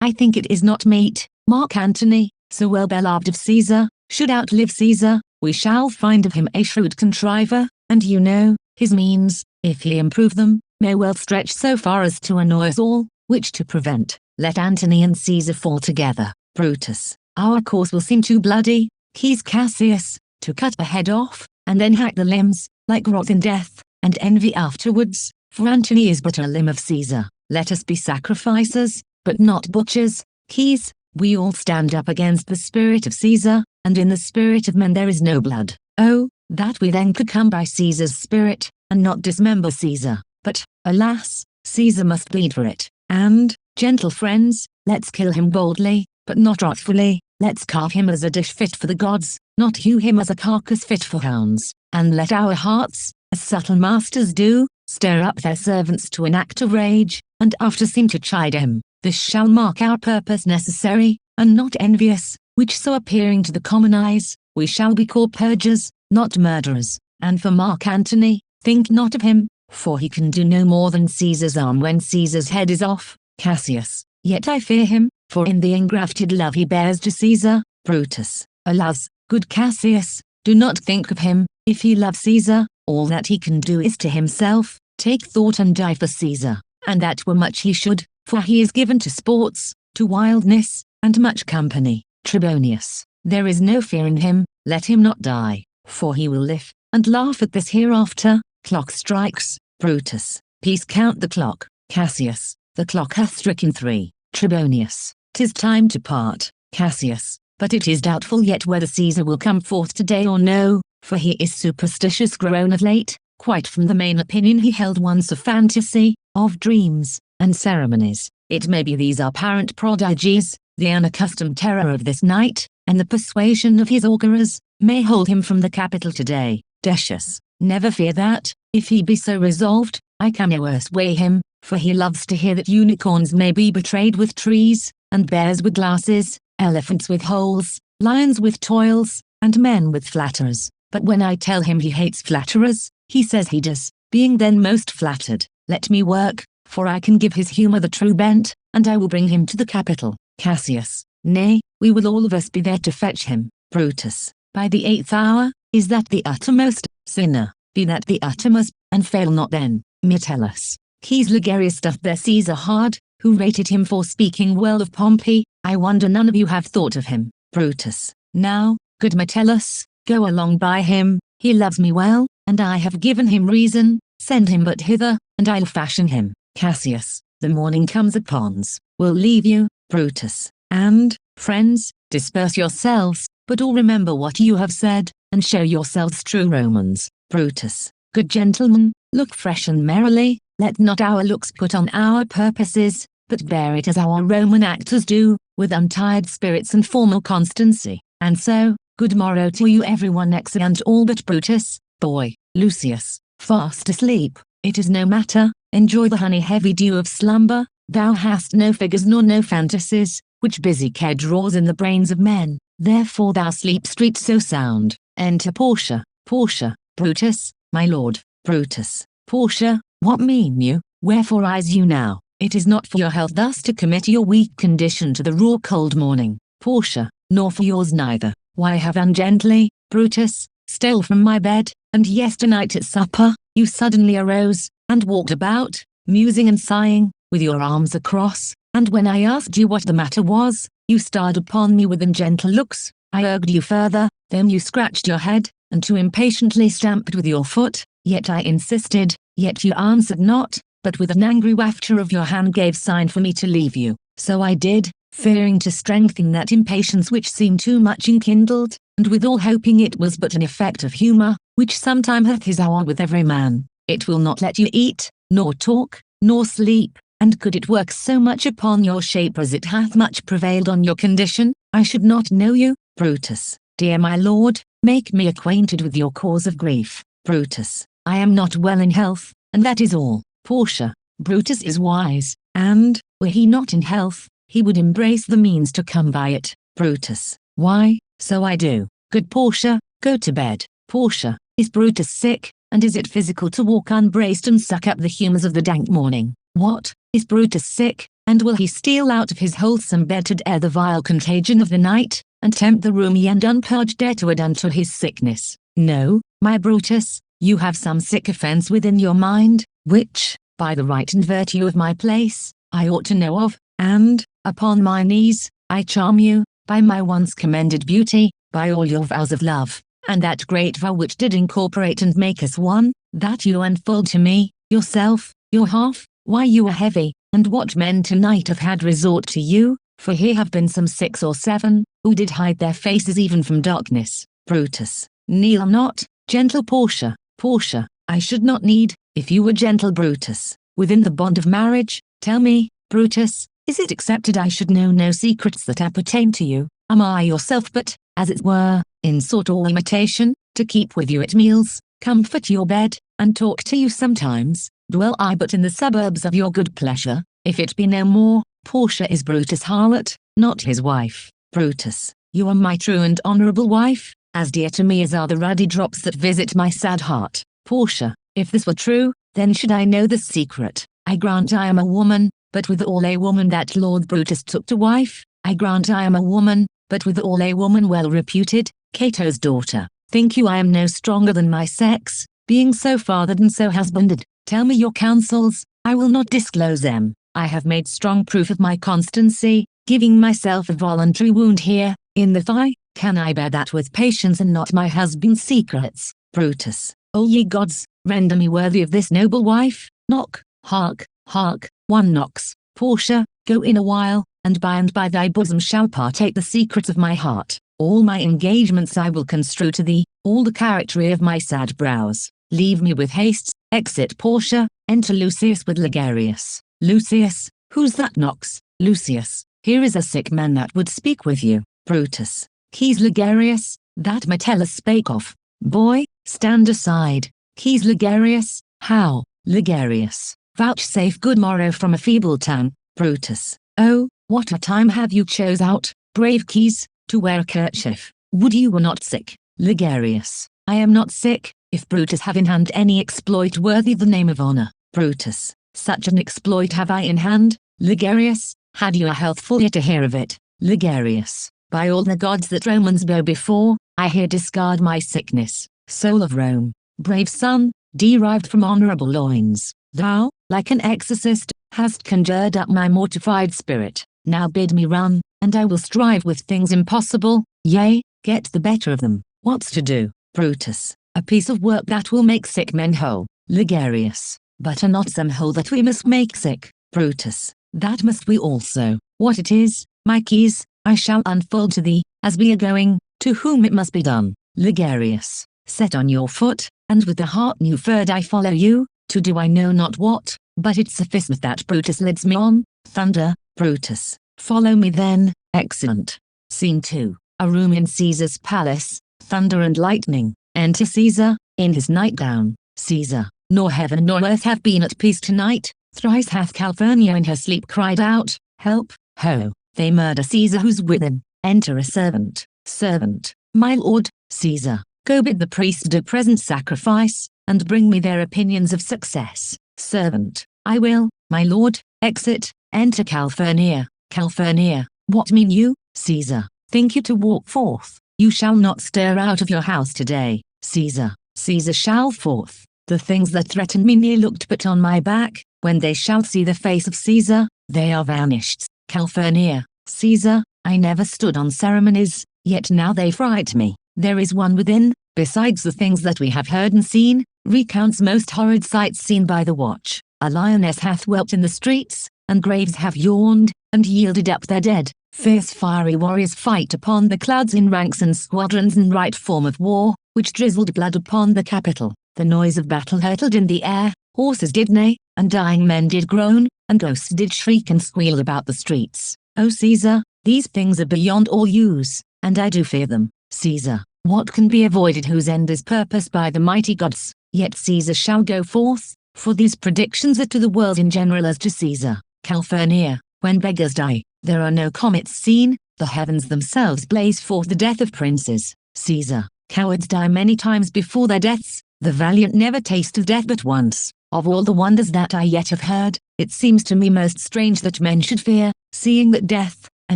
I think it is not meet, Mark Antony, so well beloved of Caesar, should outlive Caesar. We shall find of him a shrewd contriver, and you know, his means, if he improve them, may well stretch so far as to annoy us all, which to prevent, let Antony and Caesar fall together. Brutus. Our course will seem too bloody, Quis Cassius, to cut the head off, and then hack the limbs, like wrath in death, and envy afterwards, for Antony is but a limb of Caesar. Let us be sacrificers, but not butchers. Quis, we all stand up against the spirit of Caesar, and in the spirit of men there is no blood. Oh, that we then could come by Caesar's spirit, and not dismember Caesar. But, alas, Caesar must bleed for it. And, gentle friends, let's kill him boldly, but not wrathfully. Let's carve him as a dish fit for the gods, not hew him as a carcass fit for hounds. And let our hearts, as subtle masters do, stir up their servants to an act of rage, and after seem to chide him. This shall mark our purpose necessary, and not envious, which so appearing to the common eyes, we shall be called purgers, not murderers. And for Mark Antony, think not of him, for he can do no more than Caesar's arm when Caesar's head is off. Cassius. Yet I fear him, for in the engrafted love he bears to Caesar. Brutus. Alas, good Cassius, do not think of him. If he loves Caesar, all that he can do is to himself, take thought and die for Caesar. And that were much he should, for he is given to sports, to wildness, and much company. Trebonius. There is no fear in him, let him not die, for he will live, and laugh at this hereafter. Clock strikes. Brutus. Peace, count the clock. Cassius. The clock hath stricken 3. Trebonius. 'Tis time to part. Cassius. But it is doubtful yet whether Caesar will come forth today or no, for he is superstitious grown of late, quite from the main opinion he held once of fantasy, of dreams, and ceremonies. It may be these are apparent prodigies, the unaccustomed terror of this night, and the persuasion of his augurers, may hold him from the capital today. Decius. Never fear that, if he be so resolved, I can no worse sway him, for he loves to hear that unicorns may be betrayed with trees, and bears with glasses, elephants with holes, lions with toils, and men with flatterers. But when I tell him he hates flatterers, he says he does, being then most flattered. Let me work, for I can give his humor the true bent, and I will bring him to the capital. Cassius. Nay, we will all of us be there to fetch him. Brutus. By the 8th hour, is that the uttermost? Sinner, be that the uttermost, and fail not then. Metellus. Quis Ligarius doth their Caesar hard, who rated him for speaking well of Pompey. I wonder none of you have thought of him. Brutus. Now, good Metellus, go along by him, he loves me well, and I have given him reason. Send him but hither, and I'll fashion him. Cassius. The morning comes upon us. We'll leave you. Brutus. And, friends, disperse yourselves, but all remember what you have said, and show yourselves true Romans. Brutus. Good gentlemen, look fresh and merrily, let not our looks put on our purposes, but bear it as our Roman actors do, with untired spirits and formal constancy. And so, good morrow to you everyone exeunt all but Brutus, boy, Lucius, fast asleep. It is no matter, enjoy the honey-heavy dew of slumber. Thou hast no figures nor no fantasies, which busy care draws in the brains of men, therefore thou sleep street so sound. Enter Portia. Portia. Brutus, my lord. Brutus. Portia, what mean you? Wherefore rise you now? It is not for your health thus to commit your weak condition to the raw cold morning. Portia. Nor for yours neither. Why have ungently, Brutus, stole from my bed, and yesternight at supper, you suddenly arose, and walked about, musing and sighing, with your arms across, and when I asked you what the matter was, you stared upon me with ungentle looks. I urged you further, then you scratched your head, and too impatiently stamped with your foot, yet I insisted, yet you answered not, but with an angry wafture of your hand gave sign for me to leave you. So I did, fearing to strengthen that impatience which seemed too much enkindled, and withal hoping it was but an effect of humour, which sometime hath his hour with every man. It will not let you eat, nor talk, nor sleep, and could it work so much upon your shape as it hath much prevailed on your condition, I should not know you. Brutus. Dear my lord, make me acquainted with your cause of grief. Brutus. I am not well in health, and that is all. Portia. Brutus is wise, and, were he not in health, he would embrace the means to come by it. Brutus. Why, so I do. Good Portia, go to bed. Portia. Is Brutus sick, and is it physical to walk unbraced and suck up the humours of the dank morning? What, is Brutus sick, and will he steal out of his wholesome bed to dare the vile contagion of the night, and tempt the roomy and unpurged air to add unto his sickness? No, my Brutus, you have some sick offence within your mind, which, by the right and virtue of my place, I ought to know of, and, upon my knees, I charm you, by my once commended beauty, by all your vows of love, and that great vow which did incorporate and make us one, that you unfold to me, yourself, your half, why you are heavy, and what men tonight have had resort to you, for here have been some 6 or 7, who did hide their faces even from darkness. Brutus. Kneel not, gentle Portia. Portia. I should not need, if you were gentle Brutus, within the bond of marriage. Tell me, Brutus, is it accepted I should know no secrets that appertain to you? Am I yourself but, as it were, in sort or imitation, to keep with you at meals, comfort your bed, and talk to you sometimes? Dwell I but in the suburbs of your good pleasure, if it be no more? Portia is Brutus' harlot, not his wife. Brutus. You are my true and honourable wife, as dear to me as are the ruddy drops that visit my sad heart. Portia. If this were true, then should I know the secret. I grant I am a woman, but withal a woman that Lord Brutus took to wife. I grant I am a woman, but withal a woman well reputed, Cato's daughter. Think you I am no stronger than my sex, being so fathered and so husbanded? Tell me your counsels, I will not disclose them. I have made strong proof of my constancy, giving myself a voluntary wound here, in the thigh. Can I bear that with patience and not my husband's secrets? Brutus. O ye gods, render me worthy of this noble wife. Knock, hark, hark, one knocks. Portia, go in a while, and by thy bosom shall partake the secrets of my heart. All my engagements I will construe to thee, all the charactery of my sad brows. Leave me with haste. Exit Portia, enter Lucius with Ligarius. Lucius. Who's that knocks? Lucius. Here is a sick man that would speak with you. Brutus. Keys Ligarius, that Metellus spake of. Boy, stand aside. Keys Ligarius. How? Ligarius. Vouchsafe good morrow from a feeble tongue. Brutus. Oh, what a time have you chose out, brave Keys, to wear a kerchief. Would you were not sick. Ligarius. I am not sick, if Brutus have in hand any exploit worthy the name of honor. Brutus. Such an exploit have I in hand. Ligarius. Had you a healthful ear to hear of it. Ligarius. By all the gods that Romans go before, I here discard my sickness. Soul of Rome. Brave son, derived from honorable loins. Thou, like an exorcist, hast conjured up my mortified spirit. Now bid me run, and I will strive with things impossible, yea, get the better of them. What's to do? Brutus. A piece of work that will make sick men whole. Ligarius. But are not some whole that we must make sick? Brutus. That must we also. What it is, my Keys, I shall unfold to thee, as we are going, to whom it must be done. Ligarius. Set on your foot, and with the heart new furred I follow you, to do I know not what, but it sufficeth that Brutus leads me on. Thunder. Brutus. Follow me then. Excellent. Scene 2. A room in Caesar's palace. Thunder and lightning. Enter Caesar, in his nightgown. Caesar. Nor heaven nor earth have been at peace tonight. Thrice hath Calphurnia in her sleep cried out, help, ho, they murder Caesar who's within. Enter a servant. Servant. My lord, Caesar, go bid the priest do present sacrifice, and bring me their opinions of success. Servant. I will, my lord. Exit. Enter Calphurnia. Calphurnia. What mean you, Caesar? Think you to walk forth? You shall not stir out of your house today. Caesar. Caesar shall forth. The things that threaten me near looked but on my back. When they shall see the face of Caesar, they are vanished. Calphurnia. Caesar, I never stood on ceremonies, yet now they fright me. There is one within, besides the things that we have heard and seen, recounts most horrid sights seen by the watch. A lioness hath whelped in the streets, and graves have yawned, and yielded up their dead. Fierce fiery warriors fight upon the clouds in ranks and squadrons in right form of war, which drizzled blood upon the Capitol. The noise of battle hurtled in the air, horses did neigh, and dying men did groan, and ghosts did shriek and squeal about the streets. O Caesar, these things are beyond all use, and I do fear them. Caesar, what can be avoided whose end is purposed by the mighty gods? Yet Caesar shall go forth, for these predictions are to the world in general as to Caesar. Calphurnia, when beggars die, there are no comets seen, the heavens themselves blaze forth the death of princes. Caesar, cowards die many times before their deaths, the valiant never tasted death but once. Of all the wonders that I yet have heard, it seems to me most strange that men should fear, seeing that death, a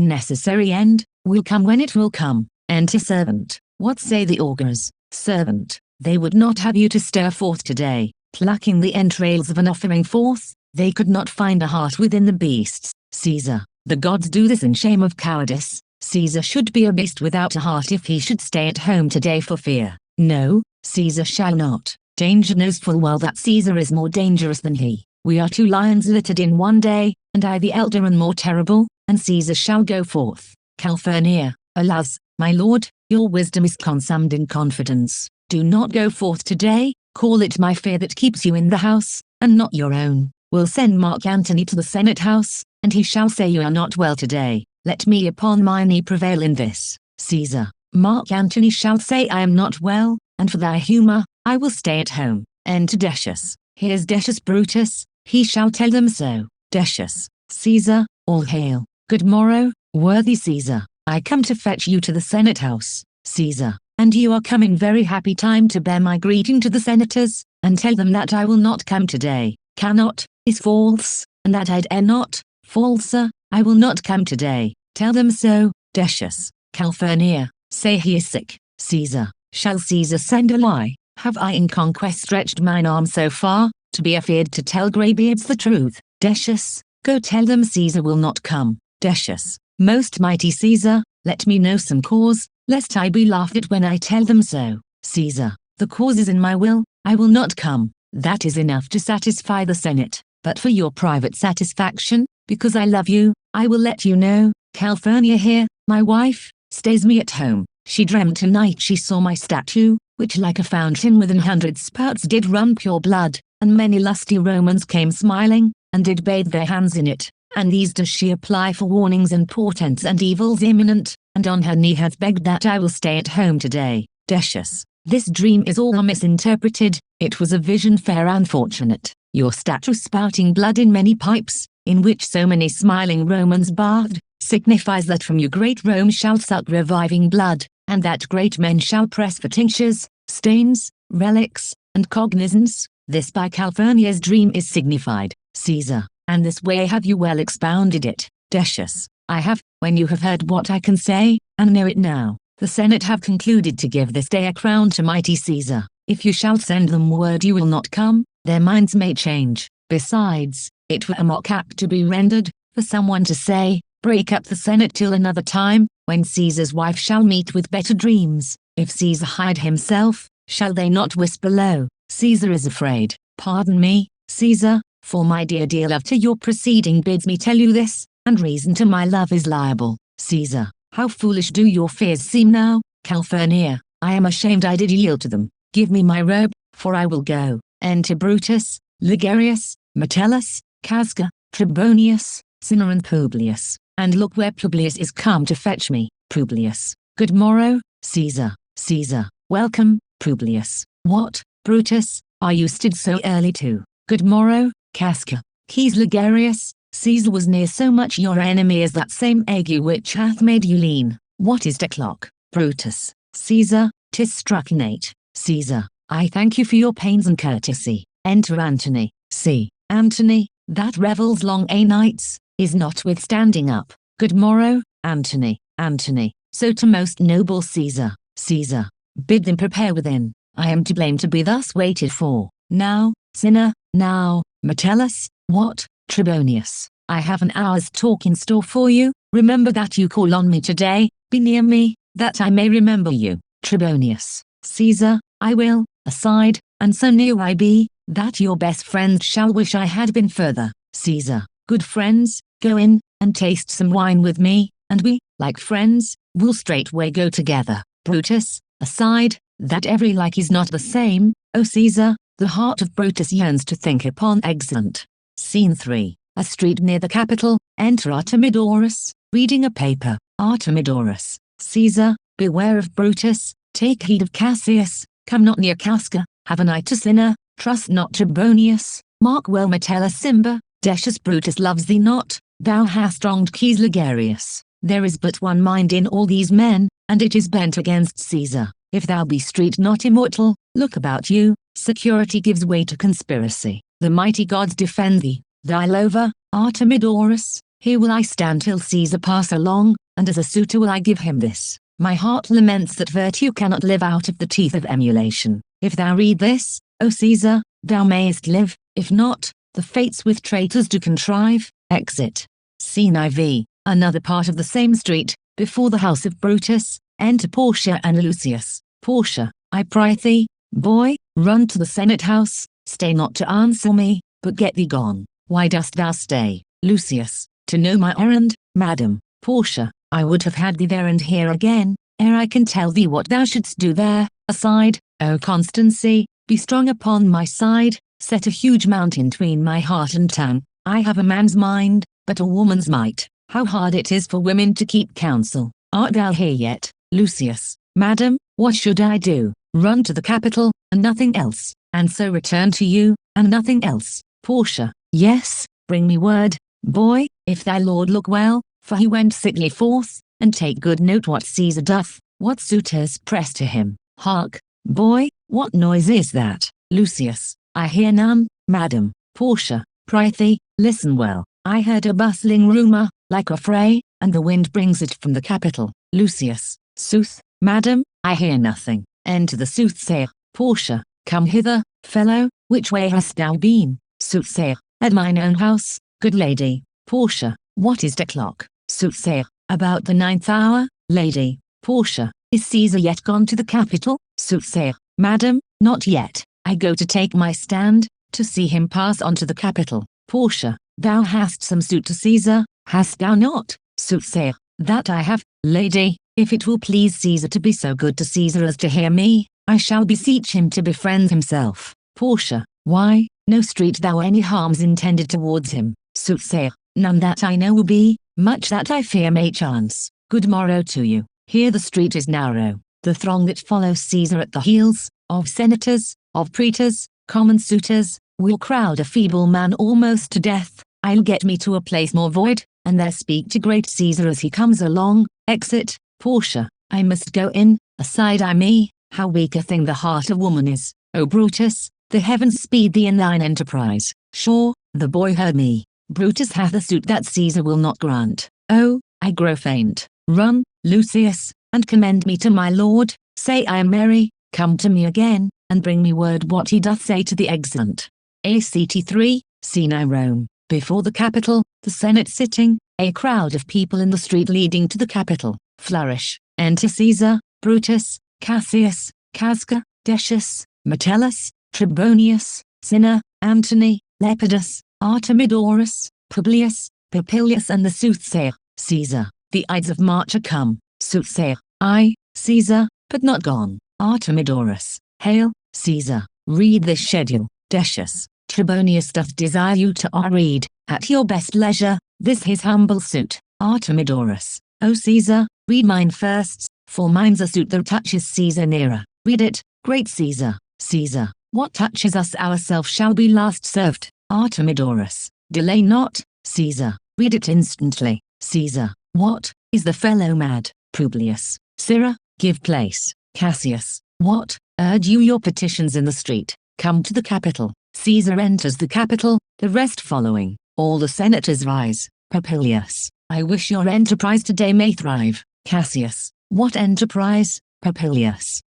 necessary end, will come when it will come. Enter servant. What say the augurs? Servant, they would not have you to stir forth today, plucking the entrails of an offering forth, they could not find a heart within the beasts. Caesar, the gods do this in shame of cowardice. Caesar should be a beast without a heart if he should stay at home today for fear. No, Caesar shall not. Danger knows full well that Caesar is more dangerous than he. We are two lions littered in one day, and I the elder and more terrible, and Caesar shall go forth. Calphurnia, alas, my lord, your wisdom is consumed in confidence. Do not go forth today, call it my fear that keeps you in the house, and not your own. We'll send Mark Antony to the Senate house, and he shall say you are not well today. Let me upon my knee prevail in this. Caesar, Mark Antony shall say I am not well, and for thy humour, I will stay at home. Enter Decius. Here's Decius Brutus, he shall tell them so. Decius, Caesar, all hail. Good morrow, worthy Caesar, I come to fetch you to the Senate house. Caesar, and you are coming very happy time to bear my greeting to the senators, and tell them that I will not come today. Cannot, is false, and that I dare not, falser, I will not come today. Tell them so. Decius, Calphurnia, say he is sick. Caesar, shall Caesar send a lie? Have I in conquest stretched mine arm so far, to be afeard to tell greybeards the truth? Decius, go tell them Caesar will not come. Decius, most mighty Caesar, let me know some cause, lest I be laughed at when I tell them so. Caesar, the cause is in my will, I will not come. That is enough to satisfy the Senate, but for your private satisfaction, because I love you, I will let you know. Calphurnia here, my wife, stays me at home. She dreamt tonight she saw my statue, which like a fountain with 100 spouts did run pure blood, and many lusty Romans came smiling, and did bathe their hands in it, and these does she apply for warnings and portents and evils imminent, and on her knee hath begged that I will stay at home today. Decius, this dream is all misinterpreted, it was a vision fair and fortunate. Your statue spouting blood in many pipes, in which so many smiling Romans bathed, signifies that from you great Rome shall suck reviving blood, and that great men shall press for tinctures, stains, relics, and cognizance. This by Calphurnia's dream is signified. Caesar, and this way have you well expounded it. Decius, I have, when you have heard what I can say, and know it now. The Senate have concluded to give this day a crown to mighty Caesar. If you shall send them word you will not come, their minds may change. Besides, it were a mock act to be rendered, for someone to say, break up the Senate till another time, when Caesar's wife shall meet with better dreams. If Caesar hide himself, shall they not whisper low, Caesar is afraid? Pardon me, Caesar, for my dear love to your proceeding bids me tell you this, and reason to my love is liable. Caesar, how foolish do your fears seem now? Calphurnia, I am ashamed I did yield to them. Give me my robe, for I will go. Enter Brutus, Ligarius, Metellus, Casca, Trebonius, Cinna and Publius. And look where Publius is come to fetch me. Publius, good morrow, Caesar. Caesar, welcome, Publius. What, Brutus, are you stood so early too? Good morrow, Casca. Keys Ligarius, Caesar was near so much your enemy as that same ague which hath made you lean. What is o'clock? Brutus, Caesar, 'tis struck in 8. Caesar, I thank you for your pains and courtesy. Enter Antony. See, Antony, that revels long nights, is notwithstanding up. Good morrow, Antony. Antony, so to most noble Caesar. Caesar, bid them prepare within. I am to blame to be thus waited for. Now, Cinna, now, Metellus, what, Trebonius, I have an hour's talk in store for you. Remember that you call on me today, be near me, that I may remember you. Trebonius, Caesar, I will, aside, and so near I be, that your best friends shall wish I had been further. Caesar, good friends, go in, and taste some wine with me, and we, like friends, will straightway go together. Brutus, aside, that every like is not the same, O Caesar, the heart of Brutus yearns to think upon excellent. Scene 3, a street near the Capitol, enter Artemidorus, reading a paper. Artemidorus, Caesar, beware of Brutus, take heed of Cassius, come not near Casca, Have I to sinner, trust not Trebonius, mark well Metellus Cimber, Decius Brutus loves thee not, thou hast wronged Caius Ligarius. There is but one mind in all these men, and it is bent against Caesar. If thou be street not immortal, look about you, security gives way to conspiracy. The mighty gods defend thee, thy lover, Artemidorus. Here will I stand till Caesar pass along, and as a suitor will I give him this. My heart laments that virtue cannot live out of the teeth of emulation. If thou read this, O Caesar, thou mayest live, if not, the fates with traitors do contrive. Exit. Scene IV. Another part of the same street, before the house of Brutus, enter Portia and Lucius. Portia, I prythee, boy, run to the Senate house, stay not to answer me, but get thee gone. Why dost thou stay? Lucius, to know my errand, madam. Portia, I would have had thee there and here again, ere I can tell thee what thou shouldst do there. Aside, O Constancy, be strong upon my side, set a huge mountain between my heart and tongue. I have a man's mind, but a woman's might. How hard it is for women to keep counsel. Art thou here yet? Lucius, madam, what should I do? Run to the capital, and nothing else, and so return to you, and nothing else. Portia, yes, bring me word, boy, if thy lord look well, for he went sickly forth, and take good note what Caesar doth, what suitors press to him. Hark, boy, what noise is that? Lucius, I hear none, madam. Portia, prythee, listen well. I heard a bustling rumour, like a fray, and the wind brings it from the capital. Lucius, sooth, madam, I hear nothing. Enter the soothsayer. Portia, come hither, fellow, which way hast thou been? Soothsayer, at mine own house, good lady. Portia, what is o'clock? Soothsayer, about the 9th hour, lady. Portia, is Caesar yet gone to the capital? Soothsayer, madam, not yet. I go to take my stand, to see him pass on to the capital. Portia, thou hast some suit to Caesar, hast thou not? Soothsayer, that I have, lady. If it will please Caesar to be so good to Caesar as to hear me, I shall beseech him to befriend himself. Portia, why, no street thou any harms intended towards him. Soothsayer, none that I know will be, much that I fear may chance. Good morrow to you. Here the street is narrow, the throng that follows Caesar at the heels, of senators, of praetors, common suitors, will crowd a feeble man almost to death. I'll get me to a place more void, and there speak to great Caesar as he comes along. Exit. Portia, I must go in, aside I me, how weak a thing the heart of woman is. O Brutus, the heavens speed thee in thine enterprise. Sure, the boy heard me. Brutus hath a suit that Caesar will not grant. Oh, I grow faint. Run, Lucius, and commend me to my lord. Say I am merry, come to me again, and bring me word what he doth say to the exeunt. ACT 3, Scene I Rome. Before the Capitol, the Senate sitting, a crowd of people in the street leading to the Capitol. Flourish. Enter Caesar, Brutus, Cassius, Casca, Decius, Metellus, Trebonius, Cinna, Antony, Lepidus, Artemidorus, Publius, Popilius and the soothsayer. Caesar, the Ides of March are come. Soothsayer, I, Caesar, but not gone. Artemidorus, hail, Caesar, read this schedule. Decius, Trebonius doth desire you to read, at your best leisure, this his humble suit. Artemidorus, O Caesar, read mine first, for mine's a suit that touches Caesar nearer. Read it, great Caesar. Caesar, what touches us ourselves shall be last served. Artemidorus, delay not. Caesar, read it instantly. Caesar, what, is the fellow mad? Publius, Sirrah, give place. Cassius, what, urge you your petitions in the street? Come to the Capitol. Caesar enters the Capitol, the rest following. All the senators rise. Popilius, I wish your enterprise today may thrive. Cassius, what enterprise? Popilius,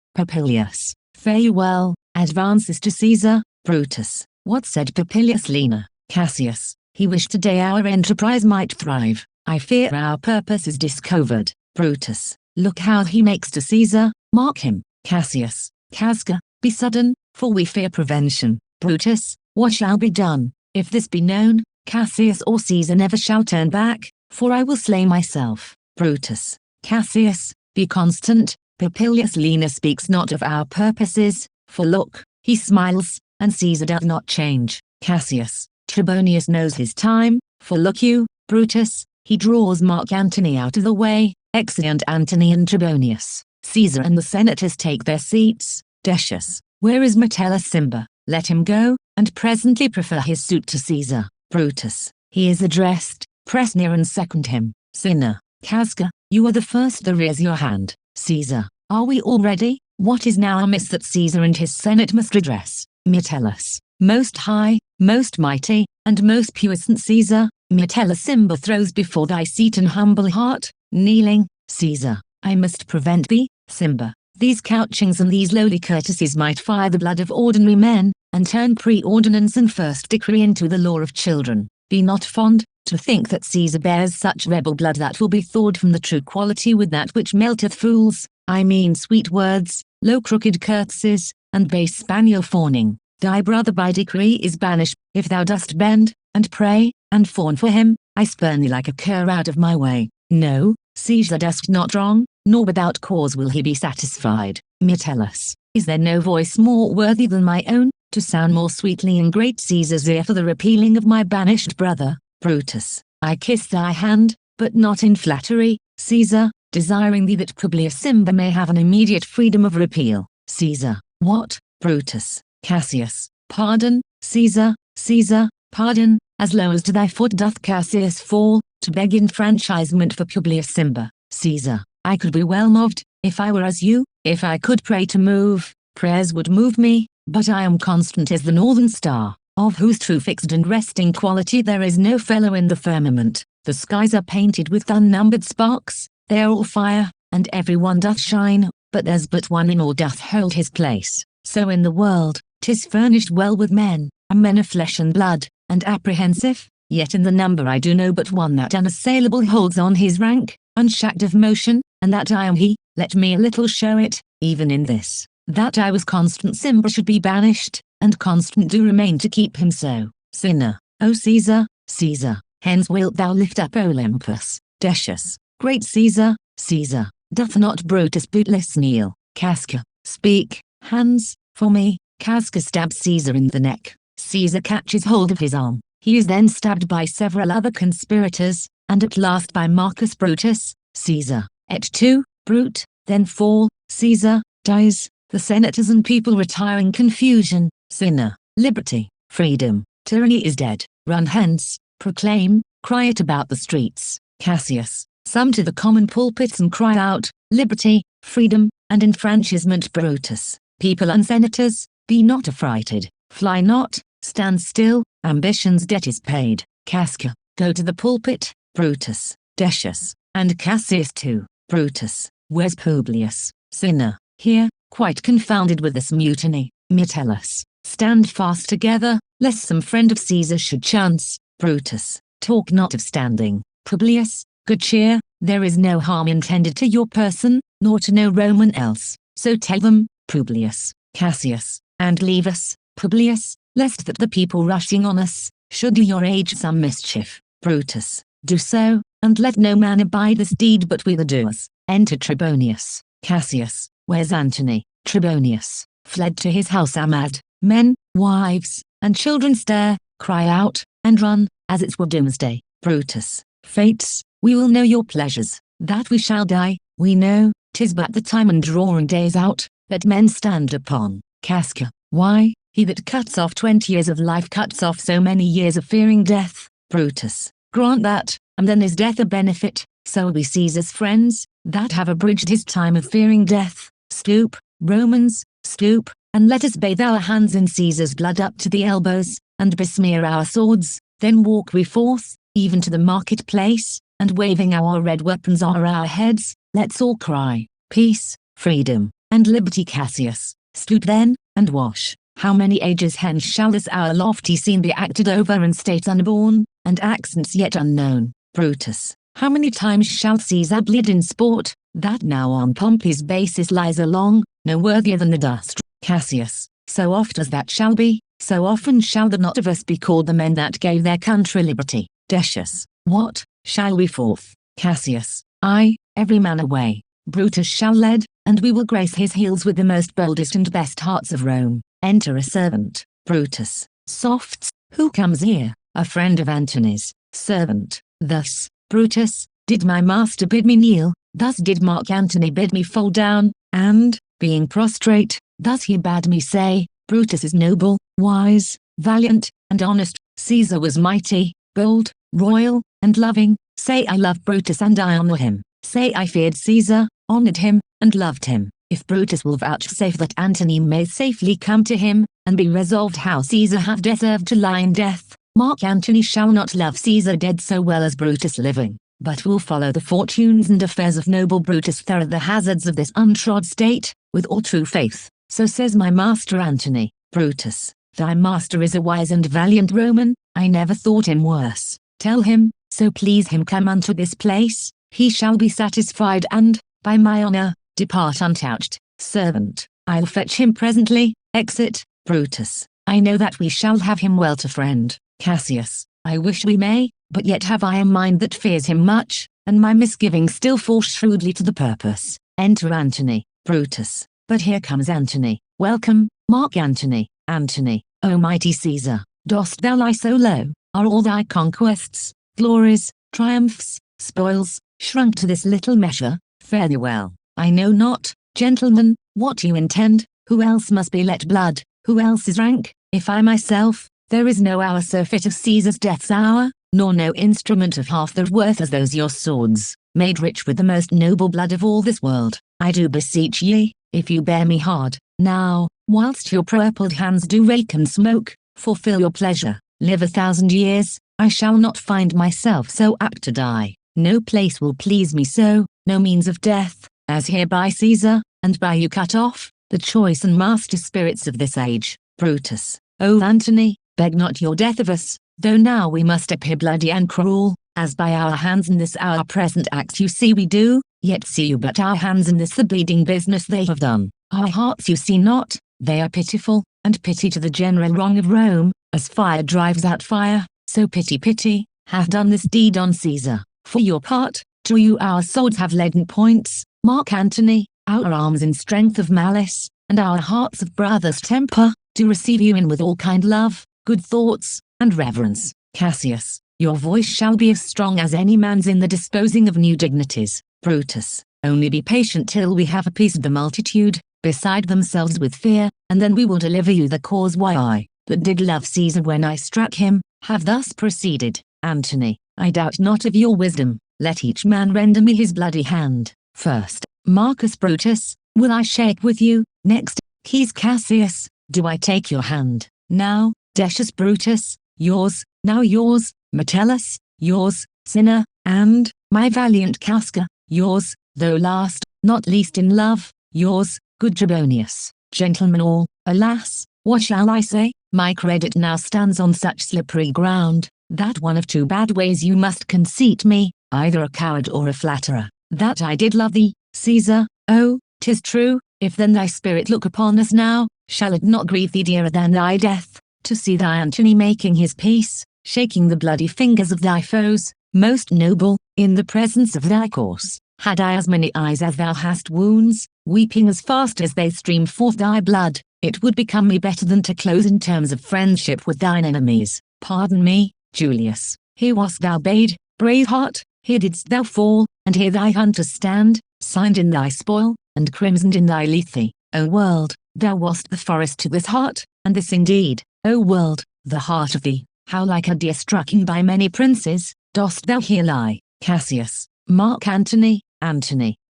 fare you well, advances to Caesar. Brutus, what said Popilius Lena? Cassius, he wished today our enterprise might thrive. I fear our purpose is discovered. Brutus, look how he makes to Caesar, mark him. Cassius, Casca, be sudden, for we fear prevention. Brutus, what shall be done? If this be known, Cassius or Caesar never shall turn back, for I will slay myself. Brutus, Cassius, be constant. Popilius Lena speaks not of our purposes, for look, he smiles, and Caesar doth not change. Cassius, Trebonius knows his time, for look you, Brutus, he draws Mark Antony out of the way. Exeunt Antony and Trebonius. Caesar and the senators take their seats. Decius, Where is Metellus Cimber? Let him go, and presently prefer his suit to Caesar. Brutus. He is addressed. Press near and second him. Cinna. Casca, you are the first to raise your hand. Caesar. Are we all ready? What is now amiss that Caesar and his senate must redress? Metellus. Most high, most mighty, and most puissant Caesar, Metellus Cimber throws before thy seat an humble heart, kneeling. Caesar. I must prevent thee, Cimber. These couchings and these lowly courtesies might fire the blood of ordinary men, and turn pre-ordinance and first decree into the law of children. Be not fond, to think that Caesar bears such rebel blood that will be thawed from the true quality with that which melteth fools, I mean sweet words, low crooked courtesies, and base spaniel fawning. Thy brother by decree is banished. If thou dost bend, and pray, and fawn for him, I spurn thee like a cur out of my way. No, Caesar dost not wrong, nor without cause will he be satisfied. Metellus. Is there no voice more worthy than my own, to sound more sweetly in great Caesar's ear for the repealing of my banished brother? Brutus. I kiss thy hand, but not in flattery, Caesar, desiring thee that Publius Cimber may have an immediate freedom of repeal. Caesar. What? Brutus. Cassius. Pardon, Caesar, Caesar, pardon, as low as to thy foot doth Cassius fall, to beg enfranchisement for Publius Cimber. Caesar. I could be well moved, if I were as you, if I could pray to move, prayers would move me, but I am constant as the northern star, of whose true fixed and resting quality there is no fellow in the firmament. The skies are painted with unnumbered sparks, they are all fire, and every one doth shine, but there's but one in all doth hold his place. So in the world, 'tis furnished well with men, and men of flesh and blood, and apprehensive, yet in the number I do know but one that unassailable holds on his rank, unshacked of motion, and that I am he. Let me a little show it, even in this, that I was constant Cimber should be banished, and constant do remain to keep him so. Cinna. O Caesar, Caesar, hence wilt thou lift up Olympus. Decius. Great Caesar, Caesar, doth not Brutus bootless kneel? Casca. Speak. Hands, for me. Casca stabs Caesar in the neck. Caesar catches hold of his arm. He is then stabbed by several other conspirators, and at last by Marcus Brutus. Caesar. Et tu, Brute, then fall. Caesar, dies. The senators and people retire in confusion. Cinna. Liberty, freedom, tyranny is dead. Run hence, proclaim, cry it about the streets. Cassius. Some to the common pulpits and cry out, liberty, freedom, and enfranchisement. Brutus. People and senators, be not affrighted, fly not, stand still, ambition's debt is paid. Casca. Go to the pulpit. Brutus. Decius. And Cassius too. Brutus. Where's Publius? Cinna. Here, quite confounded with this mutiny. Metellus. Stand fast together, lest some friend of Caesar should chance. Brutus. Talk not of standing. Publius. Good cheer, there is no harm intended to your person, nor to no Roman else, so tell them. Publius. Cassius. And leave us, Publius, lest that the people rushing on us, should do your age some mischief. Brutus. Do so, and let no man abide this deed but we the doers. Enter Trebonius. Cassius. Where's Antony? Trebonius. Fled to his house amad. Men, wives, and children stare, cry out, and run, as it were doomsday. Brutus. Fates, we will know your pleasures, that we shall die, we know, 'tis but the time and drawing days out, that men stand upon. Casca. Why, he that cuts off 20 years of life cuts off so many years of fearing death. Brutus. Grant that, and then is death a benefit, so we Caesar's friends, that have abridged his time of fearing death. Stoop, Romans, stoop, and let us bathe our hands in Caesar's blood up to the elbows, and besmear our swords, then walk we forth, even to the marketplace, and waving our red weapons o'er our heads, let's all cry, peace, freedom, and liberty. Cassius. Stoop then, and wash. How many ages hence shall this our lofty scene be acted over in states unborn, and accents yet unknown? Brutus. How many times shall Caesar bleed in sport, that now on Pompey's basis lies along, no worthier than the dust? Cassius. So oft as that shall be, so often shall the not of us be called the men that gave their country liberty. Decius. What, shall we forth? Cassius. Aye, every man away. Brutus shall lead, and we will grace his heels with the most boldest and best hearts of Rome. Enter a servant. Brutus. Softs, who comes here? A friend of Antony's. Servant. Thus, Brutus, did my master bid me kneel, thus did Mark Antony bid me fall down, and, being prostrate, Thus he bade me say, Brutus is noble, wise, valiant, and honest. Caesar was mighty, bold, royal, and loving. Say I love Brutus and I honor him. Say I feared Caesar, honored him, and loved him. If Brutus will vouchsafe that Antony may safely come to him, and be resolved how Caesar hath deserved to lie in death, Mark Antony shall not love Caesar dead so well as Brutus living, but will follow the fortunes and affairs of noble Brutus through the hazards of this untrod state, with all true faith. So says my master Antony. Brutus, thy master is a wise and valiant Roman, I never thought him worse. Tell him, so please him come unto this place, he shall be satisfied and, by my honor, depart untouched. Servant, I'll fetch him presently. Exit. Brutus, I know that we shall have him well to friend. Cassius, I wish we may, but yet have I a mind that fears him much, and my misgivings still fall shrewdly to the purpose. Enter Antony. Brutus, but here comes Antony. Welcome, Mark Antony. Antony, O mighty Caesar, dost thou lie so low? Are all thy conquests, glories, triumphs, spoils, shrunk to this little measure? Fare thee well. I know not, gentlemen, what you intend. Who else must be let blood? Who else is rank? If I myself, there is no hour so fit of Caesar's death's hour, nor no instrument of half the worth as those your swords, made rich with the most noble blood of all this world. I do beseech ye, if you bear me hard, now, whilst your purpled hands do rake and smoke, fulfill your pleasure, live 1,000 years, I shall not find myself so apt to die. No place will please me so, no means of death, as here by Caesar, and by you cut off, the choice and master spirits of this age. Brutus, O Antony, beg not your death of us, though now we must appear bloody and cruel, as by our hands in this our present act you see we do, yet see you but our hands in this the bleeding business they have done. Our hearts you see not, they are pitiful, and pity to the general wrong of Rome, as fire drives out fire, so pity, hath done this deed on Caesar. For your part, to you our swords have leaden points, Mark Antony, our arms in strength of malice, and our hearts of brother's temper, to receive you in with all kind love, good thoughts, and reverence. Cassius, your voice shall be as strong as any man's in the disposing of new dignities. Brutus, only be patient till we have appeased the multitude, beside themselves with fear, and then we will deliver you the cause why I, that did love Caesar when I struck him, have thus proceeded. Antony, I doubt not of your wisdom, let each man render me his bloody hand. First, Marcus Brutus, will I shake with you. Next, Caius Cassius, do I take your hand. Now, Decius Brutus, yours, now yours, Metellus, yours, Cinna, and, my valiant Casca, yours, though last, not least in love, yours, good Trebonius. Gentlemen all, alas, what shall I say? My credit now stands on such slippery ground, that one of two bad ways you must conceit me, either a coward or a flatterer, that I did love thee, Caesar. Oh, 'tis true, if then thy spirit look upon us now, shall it not grieve thee dearer than thy death, to see thy Antony making his peace, shaking the bloody fingers of thy foes, most noble, in the presence of thy corse, had I as many eyes as thou hast wounds, weeping as fast as they stream forth thy blood, it would become me better than to close in terms of friendship with thine enemies. Pardon me, Julius, here wast thou bade, brave heart, here didst thou fall, and here thy hunters stand, signed in thy spoil, and crimsoned in thy lethe. O world, thou wast the forest to this heart, and this indeed, O world, the heart of thee, how like a deer stricken by many princes, dost thou here lie. Cassius, Mark Antony,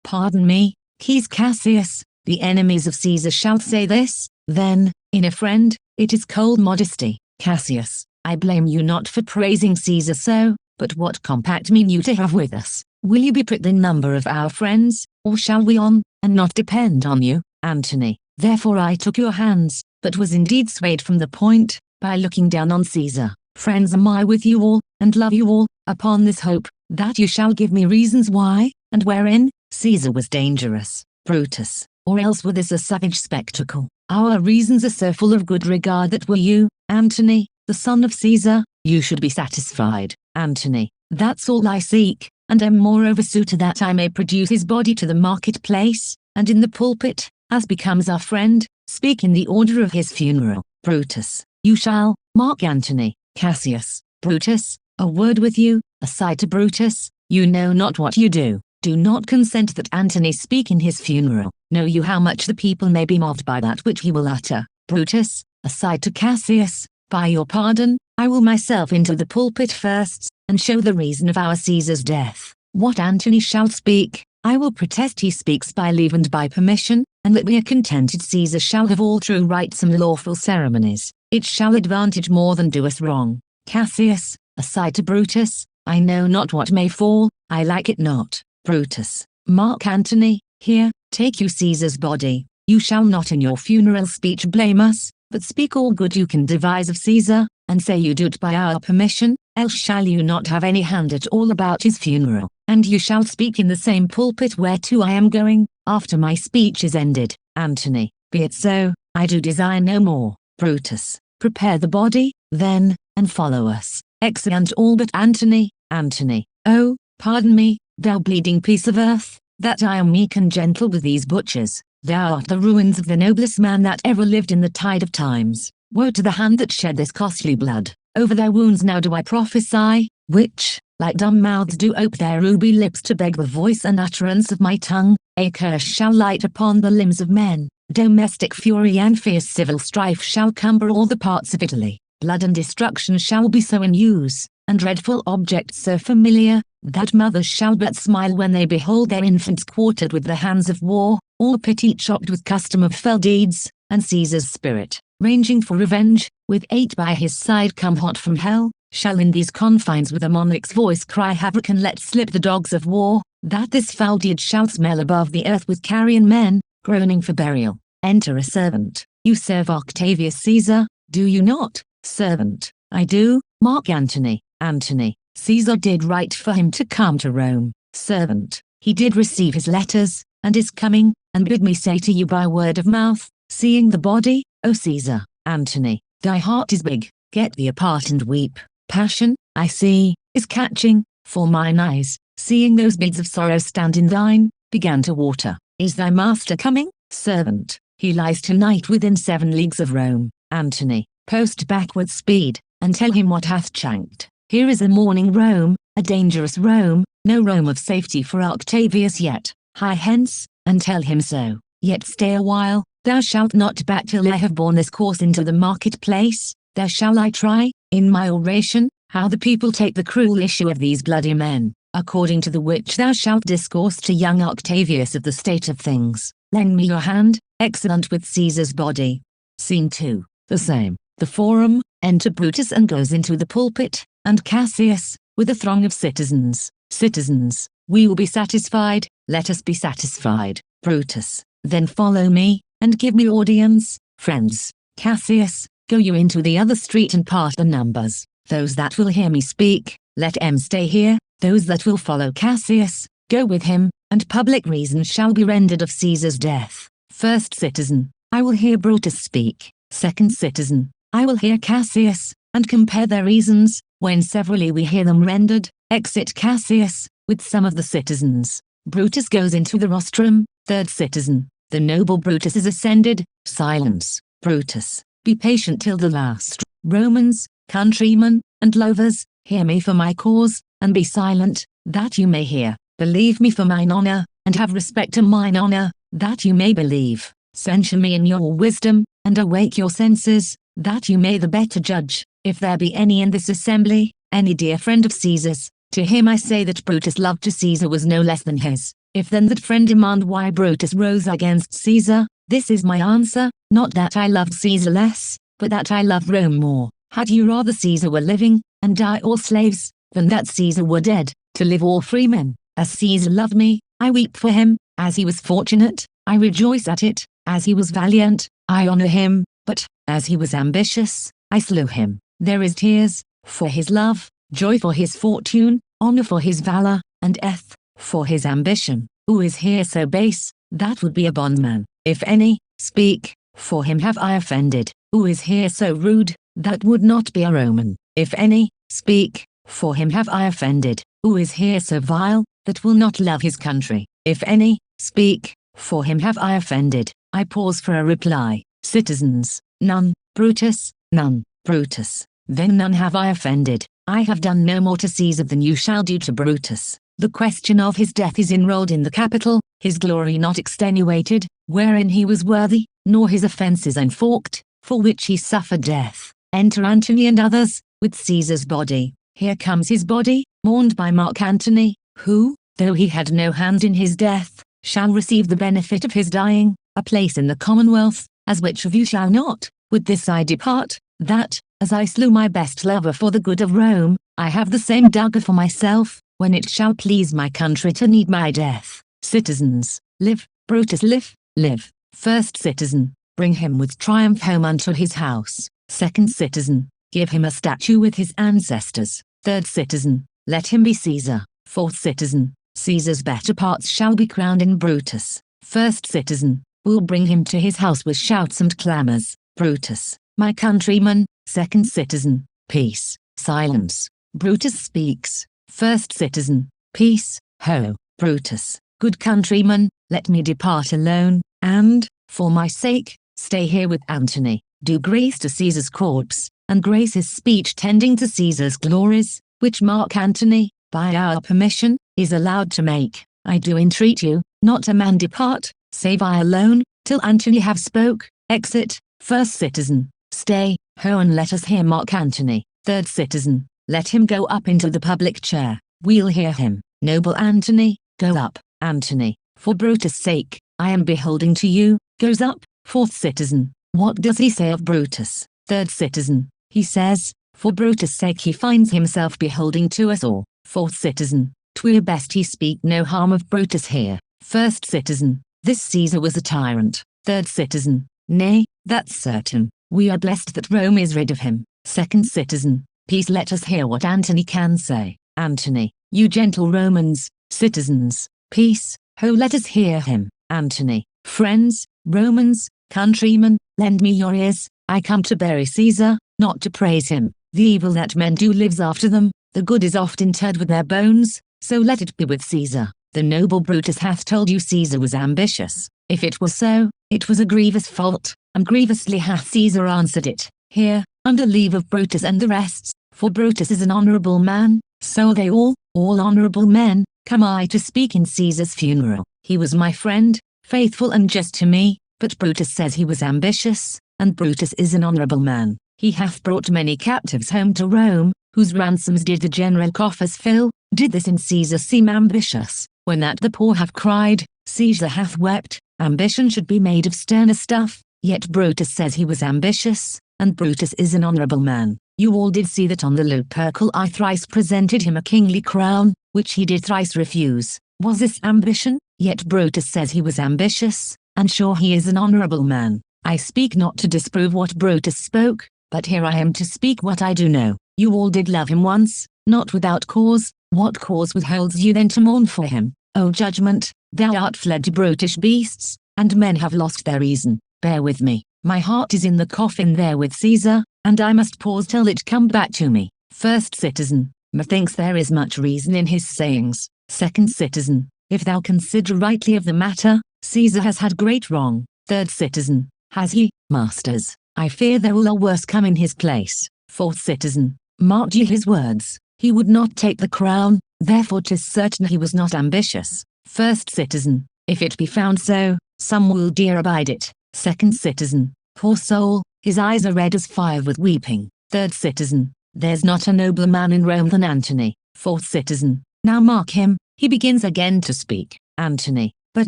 pardon me, Caius Cassius, the enemies of Caesar shall say this, then, in a friend, it is cold modesty. Cassius, I blame you not for praising Caesar so, but what compact mean you to have with us? Will you be pricked the number of our friends, or shall we on, and not depend on you? Antony, therefore I took your hands, but was indeed swayed from the point, by looking down on Caesar. Friends am I with you all, and love you all, upon this hope, that you shall give me reasons why, and wherein, Caesar was dangerous. Brutus, or else were this a savage spectacle. Our reasons are so full of good regard that were you, Antony, the son of Caesar, you should be satisfied. Antony, that's all I seek, and am moreover suitor that I may produce his body to the marketplace, and in the pulpit, as becomes our friend, speak in the order of his funeral. Brutus, you shall. Mark Antony, Cassius, Brutus, a word with you, aside to Brutus, you know not what you do. do not consent that Antony speak in his funeral. Know you how much the people may be moved by that which he will utter. Brutus, aside to Cassius, by your pardon, I will myself into the pulpit first, and show the reason of our Caesar's death. What Antony shall speak, I will protest he speaks by leave and by permission, and that we are contented Caesar shall have all true rights and lawful ceremonies. It shall advantage more than do us wrong. Cassius, aside to Brutus, I know not what may fall, I like it not. Brutus, Mark Antony, here, take you Caesar's body. You shall not in your funeral speech blame us, but speak all good you can devise of Caesar, and say you do it by our permission, else shall you not have any hand at all about his funeral. And you shall speak in the same pulpit whereto I am going, after my speech is ended. Antony, be it so, I do desire no more. Brutus, prepare the body, then, and follow us. Exeunt all but Antony. Antony, oh, pardon me, thou bleeding piece of earth, that I am meek and gentle with these butchers. Thou art the ruins of the noblest man that ever lived in the tide of times. Woe to the hand that shed this costly blood. Over thy wounds now do I prophesy, which, like dumb mouths do ope their ruby lips to beg the voice and utterance of my tongue. A curse shall light upon the limbs of men. Domestic fury and fierce civil strife shall cumber all the parts of Italy. Blood and destruction shall be so in use, and dreadful objects so familiar, that mothers shall but smile when they behold their infants quartered with the hands of war, all pity chopped with custom of fell deeds, and Caesar's spirit, ranging for revenge, with 8 by his side come hot from hell, shall in these confines with a monarch's voice cry havoc and let slip the dogs of war, that this foul deed shall smell above the earth with carrion men, groaning for burial. Enter a servant. You serve Octavius Caesar, do you not? Servant, I do. Mark Antony. Antony, Caesar did write for him to come to Rome. Servant, he did receive his letters, and is coming, and bid me say to you by word of mouth, seeing the body, O Caesar. Antony, thy heart is big, get thee apart and weep. Passion, I see, is catching, for mine eyes, seeing those beads of sorrow stand in thine, began to water. Is thy master coming? Servant, he lies tonight within 7 leagues of Rome. Antony, post backward speed, and tell him what hath chanced. Here is a mourning Rome, a dangerous Rome, no Rome of safety for Octavius yet. Hie hence, and tell him so. Yet stay a while, thou shalt not back till I have borne this course into the marketplace. There shall I try, in my oration, how the people take the cruel issue of these bloody men, according to the which thou shalt discourse to young Octavius of the state of things. Lend me your hand. Exeunt with Caesar's body. Scene 2, the same. The Forum, enter Brutus and goes into the pulpit, and Cassius, with a throng of citizens. Citizens, we will be satisfied, let us be satisfied. Brutus, then follow me, and give me audience. Friends, Cassius, go you into the other street and part the numbers. Those that will hear me speak, let them stay here. Those that will follow Cassius, go with him, and public reason shall be rendered of Caesar's death. First citizen, I will hear Brutus speak. Second citizen, I will hear Cassius, and compare their reasons. When severally we hear them rendered, exit Cassius, with some of the citizens. Brutus goes into the rostrum. Third citizen, the noble Brutus is ascended. Silence. Brutus, be patient till the last. Romans, countrymen, and lovers, hear me for my cause, and be silent, that you may hear. Believe me for mine honor, and have respect to mine honor, that you may believe. Censure me in your wisdom, and awake your senses, that you may the better judge. If there be any in this assembly, any dear friend of Caesar's, to him I say that Brutus' love to Caesar was no less than his. If then that friend demand why Brutus rose against Caesar, this is my answer, not that I loved Caesar less, but that I love Rome more. Had you rather Caesar were living, and die all slaves, than that Caesar were dead, to live all free men? As Caesar loved me, I weep for him. As he was fortunate, I rejoice at it. As he was valiant, I honor him. But, as he was ambitious, I slew him. There is tears, for his love, joy for his fortune, honor for his valor, and death, for his ambition. Who is here so base, that would be a bondman? If any, speak, for him have I offended. Who is here so rude, that would not be a Roman? If any, speak, for him have I offended. Who is here so vile, that will not love his country? If any, speak, for him have I offended. I pause for a reply. Citizens, none. Brutus, none. Brutus, then none have I offended. I have done no more to Caesar than you shall do to Brutus. The question of his death is enrolled in the Capitol, his glory not extenuated, wherein he was worthy, nor his offences enforced, for which he suffered death. Enter Antony and others, with Caesar's body. Here comes his body, mourned by Mark Antony, who, though he had no hand in his death, shall receive the benefit of his dying, a place in the commonwealth, as which of you shall not? With this I depart, that, as I slew my best lover for the good of Rome, I have the same dagger for myself, when it shall please my country to need my death. Citizens, live, Brutus, live, live. First citizen, bring him with triumph home unto his house. Second citizen, give him a statue with his ancestors. Third citizen, let him be Caesar. Fourth citizen, Caesar's better parts shall be crowned in Brutus. First citizen, we'll bring him to his house with shouts and clamors. Brutus, my countryman. Second citizen, peace, silence. Brutus speaks. First citizen, peace, ho. Brutus, good countryman, let me depart alone, and, for my sake, stay here with Antony. Do grace to Caesar's corpse, and grace his speech tending to Caesar's glories, which Mark Antony, by our permission, is allowed to make. I do entreat you, not a man depart, save I alone, till Antony have spoke. Exit. First citizen, stay, ho, and let us hear Mark Antony. Third citizen, let him go up into the public chair, we'll hear him. Noble Antony, go up. Antony, for Brutus' sake, I am beholding to you, goes up. Fourth citizen, what does he say of Brutus? Third citizen, he says, for Brutus' sake he finds himself beholding to us all. Fourth citizen, 'twere best he speak no harm of Brutus here. First citizen, this Caesar was a tyrant. Third citizen, nay, that's certain, we are blessed that Rome is rid of him. Second citizen, peace, let us hear what Antony can say. Antony, you gentle Romans. Citizens, peace, ho, let us hear him. Antony, friends, Romans, countrymen, lend me your ears, I come to bury Caesar, not to praise him. The evil that men do lives after them, the good is oft interred with their bones, so let it be with Caesar. The noble Brutus hath told you Caesar was ambitious. If it was so, it was a grievous fault, and grievously hath Caesar answered it. Here, under leave of Brutus and the rest, for Brutus is an honourable man, so are they all honourable men, come I to speak in Caesar's funeral. He was my friend, faithful and just to me, but Brutus says he was ambitious, and Brutus is an honourable man. He hath brought many captives home to Rome, whose ransoms did the general coffers fill. Did this in Caesar seem ambitious, when that the poor have cried, Caesar hath wept? Ambition should be made of sterner stuff, yet Brutus says he was ambitious, and Brutus is an honourable man. You all did see that on the Lupercal I thrice presented him a kingly crown, which he did thrice refuse. Was this ambition? Yet Brutus says he was ambitious, and sure he is an honourable man. I speak not to disprove what Brutus spoke, but here I am to speak what I do know. You all did love him once, not without cause. What cause withholds you then to mourn for him? O judgment, thou art fled to brutish beasts, and men have lost their reason. Bear with me, my heart is in the coffin there with Caesar, and I must pause till it come back to me. First citizen, methinks there is much reason in his sayings. Second citizen, if thou consider rightly of the matter, Caesar has had great wrong. Third citizen, has he? Masters, I fear there will a worse come in his place. Fourth citizen, marked ye his words, he would not take the crown, therefore 'tis certain he was not ambitious. First citizen, if it be found so, some will dear abide it. Second citizen, poor soul, his eyes are red as fire with weeping. Third citizen, there's not a nobler man in Rome than Antony. Fourth citizen, now mark him, he begins again to speak. Antony, but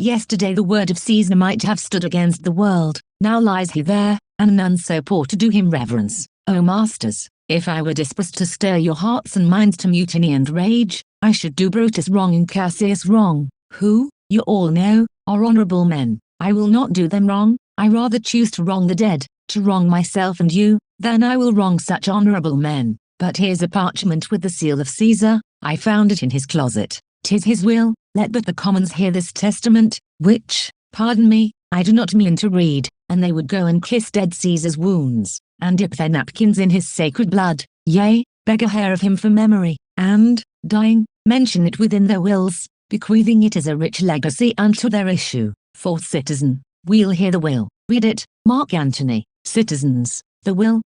yesterday the word of Caesar might have stood against the world, now lies he there, and none so poor to do him reverence. O masters, if I were disposed to stir your hearts and minds to mutiny and rage, I should do Brutus wrong and Cassius wrong, who, you all know, are honourable men. I will not do them wrong, I rather choose to wrong the dead, to wrong myself and you, than I will wrong such honourable men. But here's a parchment with the seal of Caesar, I found it in his closet. 'Tis his will, let but the commons hear this testament, which, pardon me, I do not mean to read, and they would go and kiss dead Caesar's wounds, and dip their napkins in his sacred blood, yea, beg a hair of him for memory, and, dying, mention it within their wills, bequeathing it as a rich legacy unto their issue. Fourth citizen, we'll hear the will, read it. Mark Antony. Citizens, the will,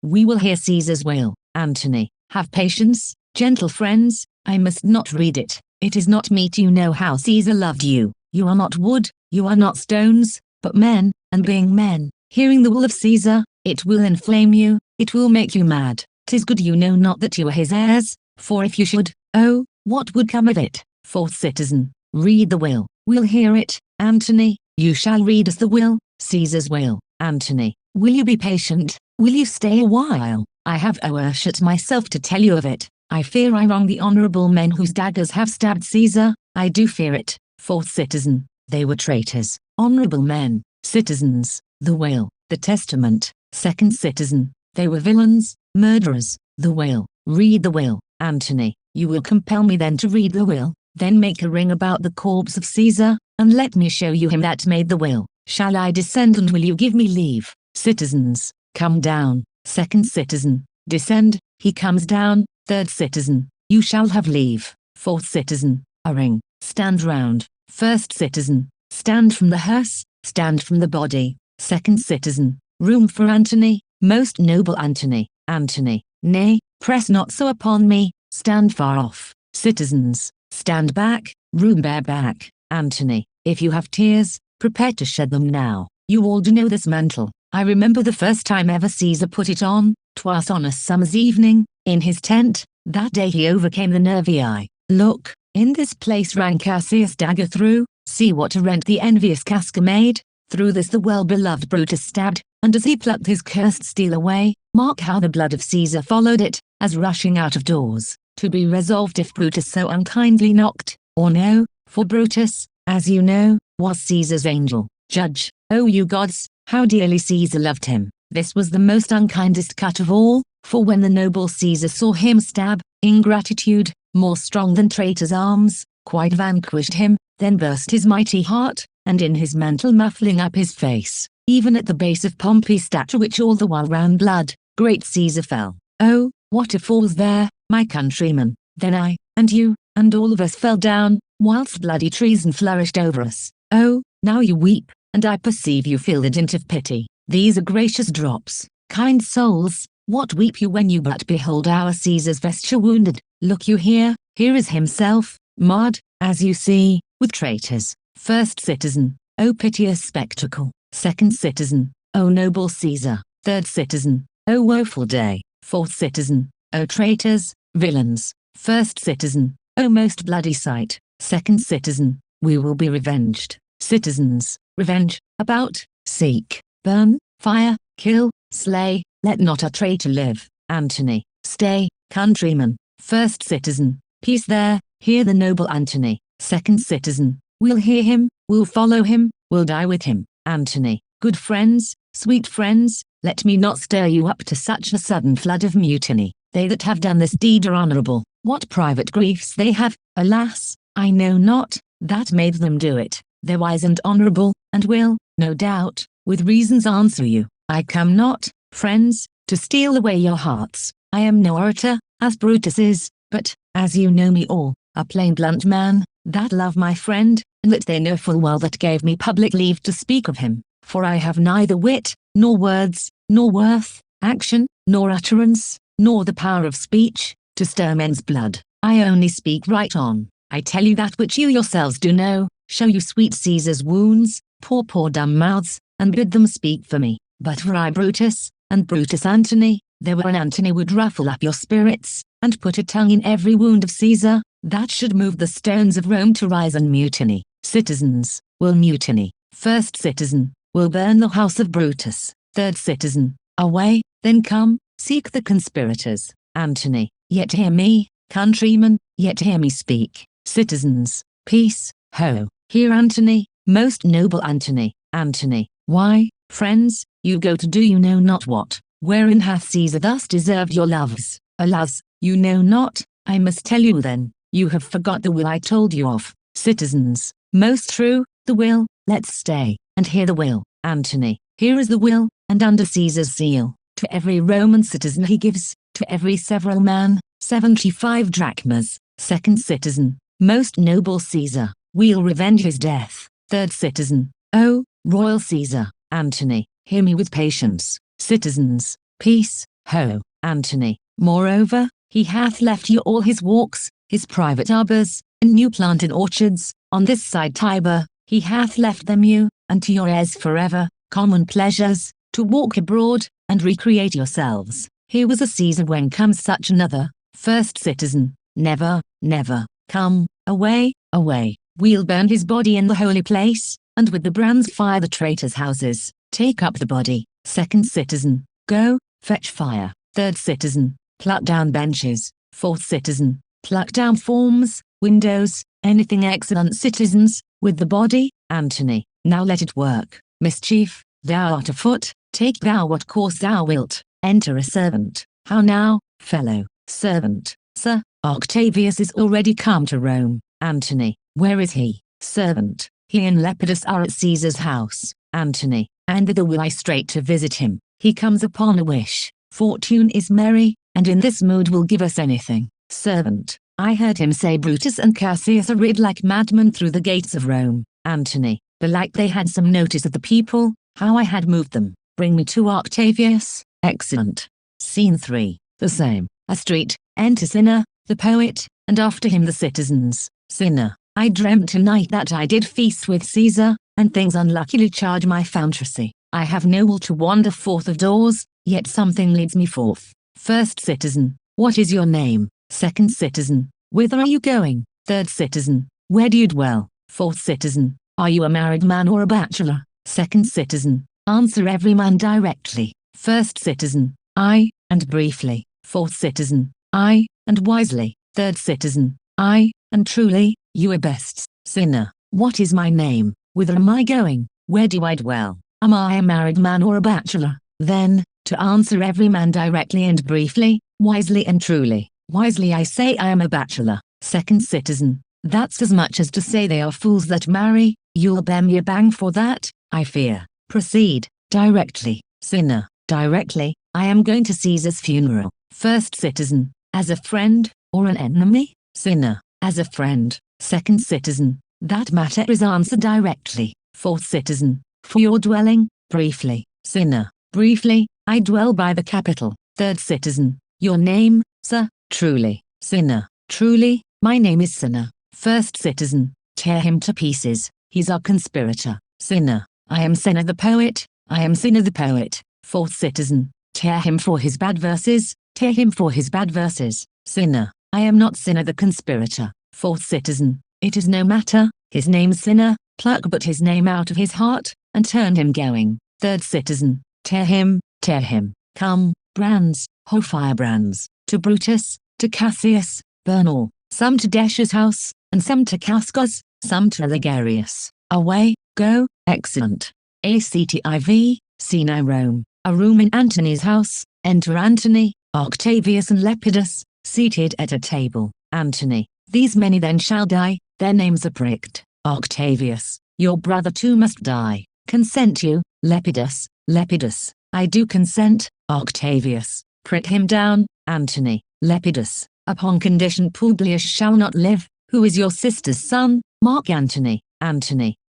we will hear Caesar's will. Antony, have patience, gentle friends, I must not read it, It is not meet. You know how Caesar loved you. You are not wood, you are not stones, but men, and being men, hearing the will of Caesar, it will inflame you, it will make you mad. 'Tis good you know not that you are his heirs, for if you should, oh, what would come of it? 4th citizen, read the will. We'll hear it, Antony. You shall read us the will, Caesar's will. Antony, will you be patient? Will you stay a while? I have worshipped myself to tell you of it. I fear I wrong the honorable men whose daggers have stabbed Caesar. I do fear it. 4th citizen, they were traitors. Honorable men, citizens, the will, the testament. 2nd citizen, they were villains, murderers. The will, read the will. Antony, you will compel me then to read the will, then make a ring about the corpse of Caesar, and let me show you him that made the will. Shall I descend, and will you give me leave? Citizens, come down. 2nd citizen, descend. He comes down. 3rd citizen, you shall have leave. 4th citizen, a ring. Stand round. 1st citizen, stand from the hearse, stand from the body. 2nd citizen, room for Antony, most noble Antony. Antony, nay, press not so upon me, stand far off. Citizens, stand back, room bear back. Antony, if you have tears, prepare to shed them now. You all do know this mantle. I remember the first time ever Caesar put it on. 'Twas on a summer's evening, in his tent. That day he overcame the Nervii. Look, in this place ran Cassius' dagger through. See what a rent the envious Casca made. Through this the well-beloved Brutus stabbed, and as he plucked his cursed steel away, mark how the blood of Caesar followed it, as rushing out of doors. To be resolved if Brutus so unkindly knocked, or no, for Brutus, as you know, was Caesar's angel. Judge, O you gods, how dearly Caesar loved him. This was the most unkindest cut of all, for when the noble Caesar saw him stab, ingratitude, more strong than traitor's arms, quite vanquished him, then burst his mighty heart, and in his mantle muffling up his face, even at the base of Pompey's statue which all the while ran blood, great Caesar fell. Oh, what a falls there, my countrymen! Then I, and you, and all of us fell down, whilst bloody treason flourished over us. Oh, now you weep, and I perceive you feel the dint of pity. These are gracious drops. Kind souls, what weep you when you but behold our Caesar's vesture wounded? Look you here, here is himself, marred, as you see, with traitors. 1st citizen, O piteous spectacle. 2nd citizen, O noble Caesar. 3rd citizen, O woeful day. 4th citizen, O traitors, villains. 1st citizen, O most bloody sight. 2nd citizen, we will be revenged. Citizens, revenge, about, seek, burn, fire, kill, slay, let not a traitor live. Antony, stay, countrymen. 1st citizen, peace there, hear the noble Antony. 2nd citizen, we'll hear him, we'll follow him, we'll die with him. Antony, good friends, sweet friends, let me not stir you up to such a sudden flood of mutiny. They that have done this deed are honorable. What private griefs they have, alas, I know not, that made them do it. They're wise and honorable, and will, no doubt, with reasons answer you. I come not, friends, to steal away your hearts. I am no orator, as Brutus is, but, as you know me all, a plain blunt man, that love my friend, and that they know full well that gave me public leave to speak of him. For I have neither wit, nor words, nor worth, action, nor utterance, nor the power of speech, to stir men's blood. I only speak right on. I tell you that which you yourselves do know, show you sweet Caesar's wounds, poor dumb mouths, and bid them speak for me. But were I Brutus, and Brutus Antony, there were an Antony would ruffle up your spirits, and put a tongue in every wound of Caesar, that should move the stones of Rome to rise and mutiny. Citizens, will mutiny. 1st citizen, will burn the house of Brutus. 3rd citizen, away, then come, seek the conspirators. Antony, yet hear me, countrymen, yet hear me speak. Citizens, peace, ho, hear Antony, most noble Antony. Antony, why, friends, you go to do you know not what, wherein hath Caesar thus deserved your loves? Alas, you know not, I must tell you then, you have forgot the will I told you of. Citizens, most true, the will, let's stay, and hear the will. Antony, here is the will, and under Caesar's seal, to every Roman citizen he gives, to every several man, 75 drachmas. 2nd citizen, most noble Caesar, we'll revenge his death. 3rd citizen, O, royal Caesar. Antony, hear me with patience. Citizens, peace, ho, Antony, moreover, he hath left you all his walks, his private arbors, and new plant in orchards, on this side Tiber, he hath left them you, and to your heirs forever, common pleasures, to walk abroad, and recreate yourselves. Here was a Caesar when comes such another, first citizen, never, never, come, away, away, we'll burn his body in the holy place, and with the brands fire the traitors' houses, take up the body, second citizen, go, fetch fire, third citizen, pluck down benches, fourth citizen, pluck down forms, windows, anything excellent citizens, with the body, Antony, now let it work, mischief, thou art afoot, take thou what course thou wilt, enter a servant, how now, fellow, servant, sir, Octavius is already come to Rome, Antony, where is he, servant, he and Lepidus are at Caesar's house, Antony, and thither will I straight to visit him, he comes upon a wish, fortune is merry, and in this mood will give us anything, servant, I heard him say Brutus and Cassius are rid like madmen through the gates of Rome, Antony, belike they had some notice of the people, how I had moved them, bring me to Octavius, excellent. Scene 3, the same, a street, enter Cinna, the poet, and after him the citizens, Cinna, I dreamt tonight that I did feast with Caesar, and things unluckily charge my fantasy, I have no will to wander forth of doors, yet something leads me forth. First citizen, what is your name? Second citizen, whither are you going? Third citizen, where do you dwell? Fourth citizen, are you a married man or a bachelor? Second citizen, answer every man directly. First citizen, I, and briefly. Fourth citizen, I, and wisely. Third citizen, I, and truly, you are best. Cinna, what is my name? Whither am I going? Where do I dwell? Am I a married man or a bachelor? Then, to answer every man directly and briefly, wisely and truly. Wisely I say I am a bachelor. Second citizen, that's as much as to say they are fools that marry, you'll bear me a bang for that, I fear. Proceed, directly. Cinna, directly, I am going to Caesar's funeral. First citizen, as a friend, or an enemy? Cinna, as a friend. Second citizen, that matter is answered directly. Fourth citizen, for your dwelling, briefly. Cinna, briefly, I dwell by the Capitol. Third citizen, your name, sir? Truly. Cinna, truly, my name is Cinna. First citizen, tear him to pieces, he's our conspirator. Cinna, I am Cinna the poet, I am Cinna the poet. Fourth citizen, tear him for his bad verses, tear him for his bad verses. Cinna, I am not Cinna the conspirator. Fourth citizen, it is no matter, his name's Cinna, pluck but his name out of his heart, and turn him going. Third citizen, tear him, come, brands, whole firebrands, to Brutus, to Cassius, burn all, some to Decius' house, and some to Cascas, some to Ligarius. Away, go, excellent. Activ, Sina Rome, a room in Antony's house, enter Antony, Octavius and Lepidus, seated at a table. Antony, these many then shall die, their names are pricked. Octavius, your brother too must die. Consent you, Lepidus, I do consent. Octavius, prick him down. Antony, Lepidus, upon condition Publius shall not live, who is your sister's son. Mark Antony,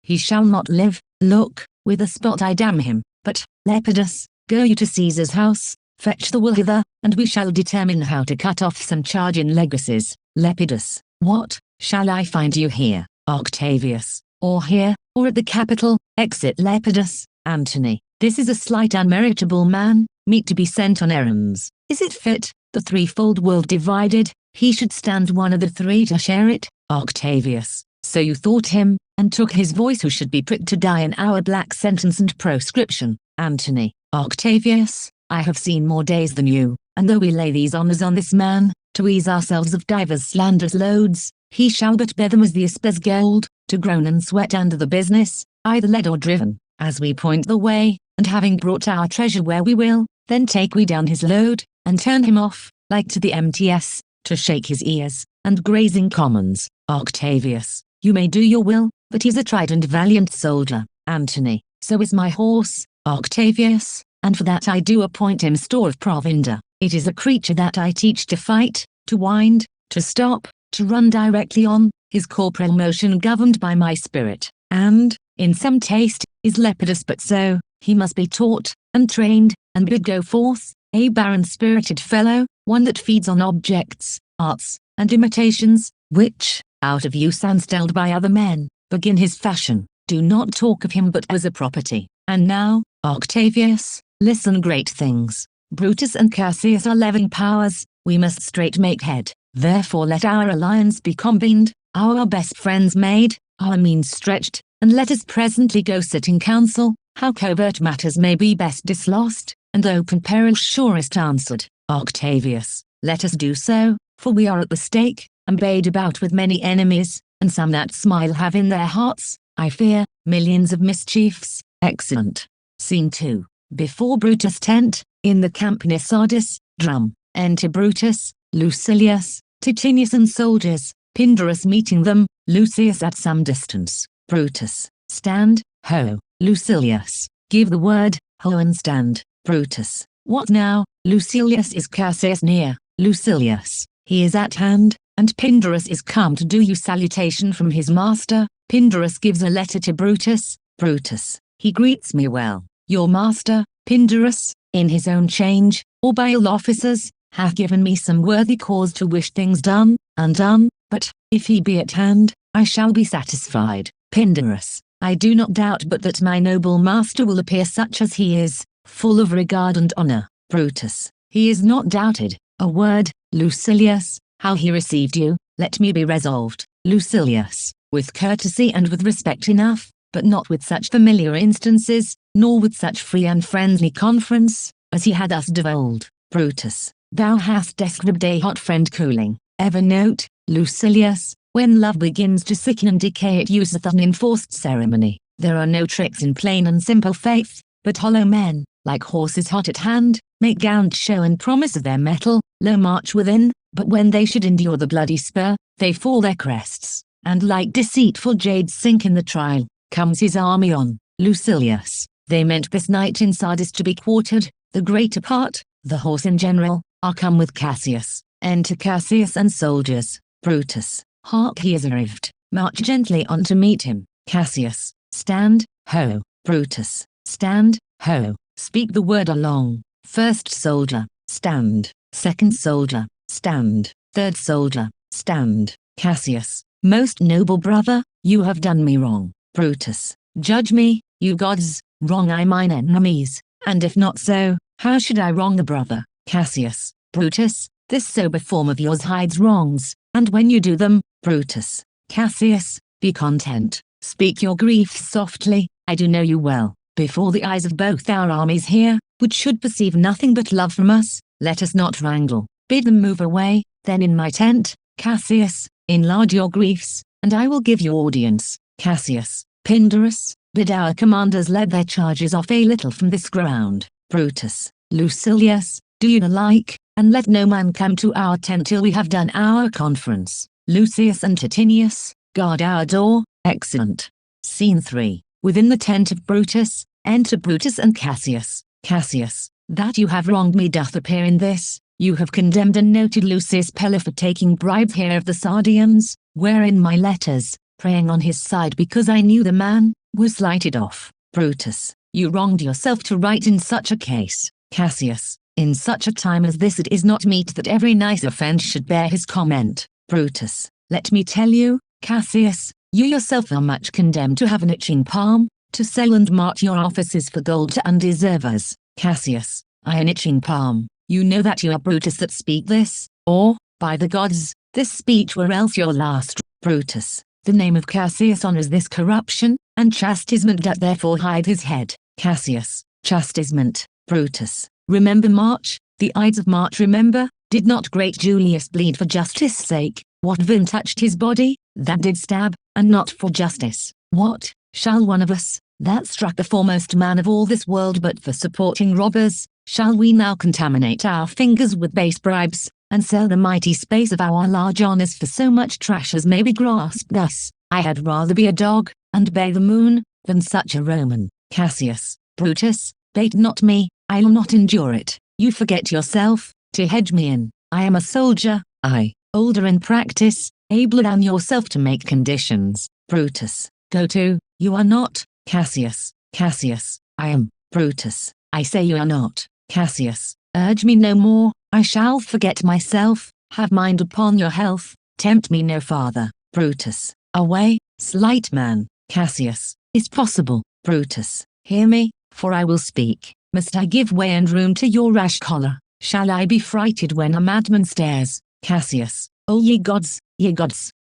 he shall not live, look, with a spot I damn him. But, Lepidus, go you to Caesar's house, fetch the will hither, and we shall determine how to cut off some charge in legacies. Lepidus, what, shall I find you here? Octavius, or here, or at the Capitol? Exit Lepidus. Antony, this is a slight unmeritable man, meet to be sent on errands. Is it fit, the threefold world divided, he should stand one of the three to share it? Octavius, so you thought him, and took his voice who should be pricked to die in our black sentence and proscription. Antony, Octavius, I have seen more days than you, and though we lay these honors on this man, to ease ourselves of divers slanderous loads, he shall but bear them as the aspers gold, to groan and sweat under the business, either led or driven, as we point the way, and having brought our treasure where we will, then take we down his load, and turn him off, like to the MTS, to shake his ears, and grazing commons. Octavius, you may do your will, but he's a tried and valiant soldier. Antony, so is my horse. Octavius, and for that I do appoint him store of provender. It is a creature that I teach to fight, to wind, to stop, to run directly on, his corporal motion governed by my spirit, and, in some taste, is Lepidus but so, he must be taught, and trained, and bid go forth, a barren-spirited fellow, one that feeds on objects, arts, and imitations, which, out of use and stilled by other men, begin his fashion, do not talk of him but as a property. And now, Octavius, listen great things. Brutus and Cassius are living powers, we must straight make head, therefore let our alliance be combined, our best friends made, our means stretched, and let us presently go sit in council, how covert matters may be best dislost, and open peril surest answered. Octavius, let us do so, for we are at the stake, embayed about with many enemies, and some that smile have in their hearts, I fear, millions of mischiefs. Excellent. Scene 2. Before Brutus' tent, in the camp near Sardis, drum, enter Brutus, Lucilius, Titinius and soldiers, Pindarus meeting them, Lucius at some distance. Brutus, stand, ho, Lucilius, give the word, ho and stand. Brutus, what now? Lucilius, is Cassius near? Lucilius, he is at hand, and Pindarus is come to do you salutation from his master. Pindarus gives a letter to Brutus. Brutus, he greets me well. Your master, Pindarus, in his own change, or by ill officers, hath given me some worthy cause to wish things done, undone, but, if he be at hand, I shall be satisfied. Pindarus, I do not doubt but that my noble master will appear such as he is, full of regard and honor. Brutus, he is not doubted. A word, Lucilius, how he received you, let me be resolved. Lucilius, with courtesy and with respect enough, but not with such familiar instances, nor with such free and friendly conference, as he had us of old. Brutus, thou hast described a hot friend cooling. Ever note, Lucilius, when love begins to sicken and decay it useth an enforced ceremony. There are no tricks in plain and simple faith, but hollow men, like horses hot at hand, make gallant show and promise of their mettle, low march within, but when they should endure the bloody spur, they fall their crests, and like deceitful jades sink in the trial. Comes his army on, Lucilius, they meant this night in Sardis to be quartered, the greater part, the horse in general, are come with Cassius. Enter Cassius and soldiers. Brutus, hark, he is arrived, march gently on to meet him. Cassius, stand, ho. Brutus, stand, ho, speak the word along. First soldier, stand. Second soldier, stand. Third soldier, stand. Cassius, most noble brother, you have done me wrong. Brutus, judge me, you gods, wrong I mine enemies, and if not so, how should I wrong the brother? Cassius, Brutus, this sober form of yours hides wrongs, and when you do them, Brutus, Cassius, be content, speak your griefs softly, I do know you well, before the eyes of both our armies here, which should perceive nothing but love from us, let us not wrangle, bid them move away, then in my tent, Cassius, enlarge your griefs, and I will give you audience. Cassius, Pindarus, bid our commanders let their charges off a little from this ground. Brutus, Lucilius, do you the like, and let no man come to our tent till we have done our conference. Lucius and Titinius, guard our door. Excellent. Scene 3. Within the tent of Brutus, enter Brutus and Cassius. Cassius, that you have wronged me doth appear in this, you have condemned and noted Lucius Pella for taking bribes here of the Sardians, wherein my letters, praying on his side because I knew the man, was slighted off. Brutus, you wronged yourself to write in such a case. Cassius, in such a time as this it is not meet that every nice offense should bear his comment. Brutus, let me tell you, Cassius, you yourself are much condemned to have an itching palm, to sell and mart your offices for gold to undeservers. Cassius, I an itching palm, you know that you are Brutus that speak this, or, by the gods, this speech were else your last. Brutus, the name of Cassius honors this corruption, and chastisement doth therefore hide his head. Cassius, chastisement. Brutus, remember March, the Ides of March remember, did not great Julius bleed for justice' sake? What vin touched his body, that did stab, and not for justice? What, shall one of us, that struck the foremost man of all this world but for supporting robbers, shall we now contaminate our fingers with base bribes, and sell the mighty space of our large honors for so much trash as may be grasped thus? I had rather be a dog, and bay the moon, than such a Roman. Cassius, Brutus, bait not me, I'll not endure it. You forget yourself, to hedge me in. I am a soldier, I, older in practice, abler than yourself to make conditions. Brutus, go to, you are not. Cassius, Cassius, I am. Brutus, I say you are not. Cassius, urge me no more, I shall forget myself, have mind upon your health, tempt me no farther. Brutus. Away, slight man. Cassius. Is possible. Brutus. Hear me, for I will speak. Must I give way and room to your rash choler? Shall I be frighted when a madman stares? Cassius. O ye gods,